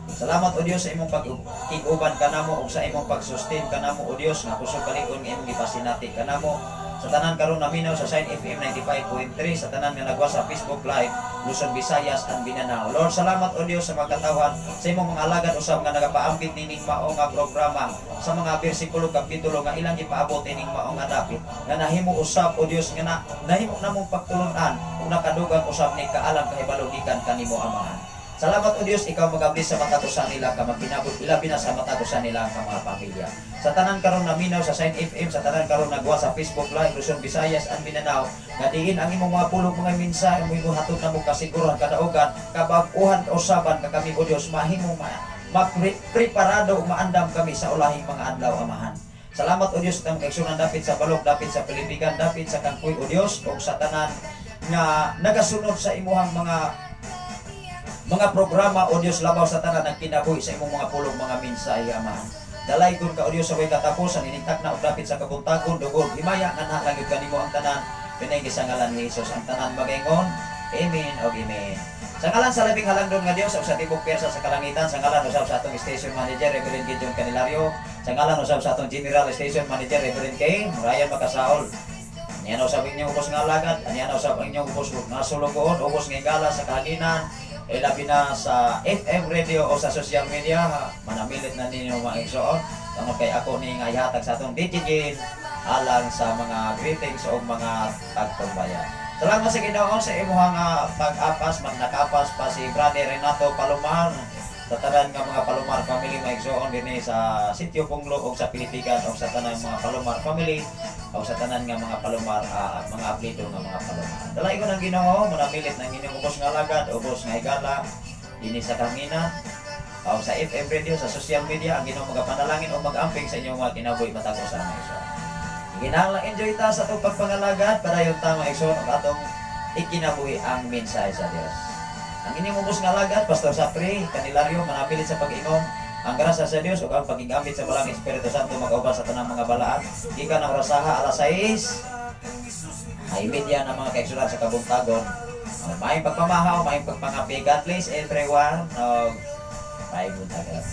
Salamat o Dios sa imong pag-tiguban kanamo ug sa imong pag-sustain kanamo o Dios nga kusog kalig-on nga imong gipasinati kanamo sa tanan karon naminaw sa Shine FM 95.3 sa tanan nga nagwa sa Facebook Live Luzon, Visayas and Mindanao. Lord, salamat o Dios sa magkatawan sa imong mga alagad usab nga nagapaambit nining mao nga programa sa mga bersikulo kapitulo nga ilang gipaabot ining mao nga dapit nga nahimo usab o Dios nga nahimo namong pagtulunan ug nakadugang usab ni kaalam kahibalo gikan kanimo amahan. Salamat o Diyos, ikaw mag-ablis sa matatusan nila ka magpinabot, ilabi na sa matatusan nila ang mga pamilya. Sa tanan karon naminaw sa Shine FM, sa tanan karon nagwa sa Facebook Live, Luzon, Visayas, and Mindanao, nga diin ang imong mga pulong mga mensahe, imong hatod na mo kasiguran, kadaugan, kabag-uhan, kausaban, ka kami o Diyos, mahimong preparado, maandam kami sa ulahing mga adlaw, amahan. Salamat o Diyos, itang kaigsunan dapit sa balog, dapit sa pilipigan, dapit sa kangkuy o Diyos, o sa tanan nga nagasunod sa imuhang mga programa o Diyos labaw sa tanan ng kinabuhi sa imong mga pulong mga mensahe amahan. Dalaygon ka o Diyos sa way katapusan initag na og dapit sa kabuntagon dugod himaya nga nahalagid kanimo ang tanan pinay sa ngalan ni Jesus ang tanan magaingon. Amen o amen. Sa ngalan sa labing halangdon nga Dios ug sa tibok persa sa kalangitan, sa ngalan usab sa atong station manager Reverend Gideon Canilario, sa ngalan usab sa atong general station manager Reverend Kay Ryan Makasaol. Aniyan usab inyong ubos nga alagad, aniyan usab ang inyong ubos nga sulugoon, ubos nga igala sa kahanginan. Labi na sa FM radio o sa social media, manamilit na ninyo mga igsoon. Tungod kay ako ni nga ihatag sa atong DJG alang sa mga greetings o mga tagtumbayan. Salamat sa Ginoo sa imuhang pag-apas, magnakapas pa si Brother Renato Palomar. Sa tanan nga mga Palomar family mga igsoon dinhi sa Sitio Punglo o sa Pilipigan o sa tanan mga Palomar family o sa tanan nga mga Palomar mga apelyido nga mga Palomar. Dalay ko ng Ginoo, manamilit ng inyong ubos nga alagad, ubos nga higala dinhi sa kanginan o sa FM radio, sa social media, ang Ginoo magapanalangin o mag-amping sa inyong mga kinabuhi matako sa mga igsoon. Ginahanglang enjoy ta sa itong pagpangalagad para yung tama igsoon o atong ikinabuhi ang mensahe sa Dios. Ang inyong ubos nga alagad, Pastor Sapri Canilario, manamilit sa pag-inom Ang grasya sa Dios ug ang pagigamit sa balang Espiritu Santo magauban sa tanang mga balaan. Gikan ang orasaha alas 6. Ay media ng mga kaigsunan sa kabuntagon. May pagpamahaw, may pagpangapi. God bless everyone. May buntagan.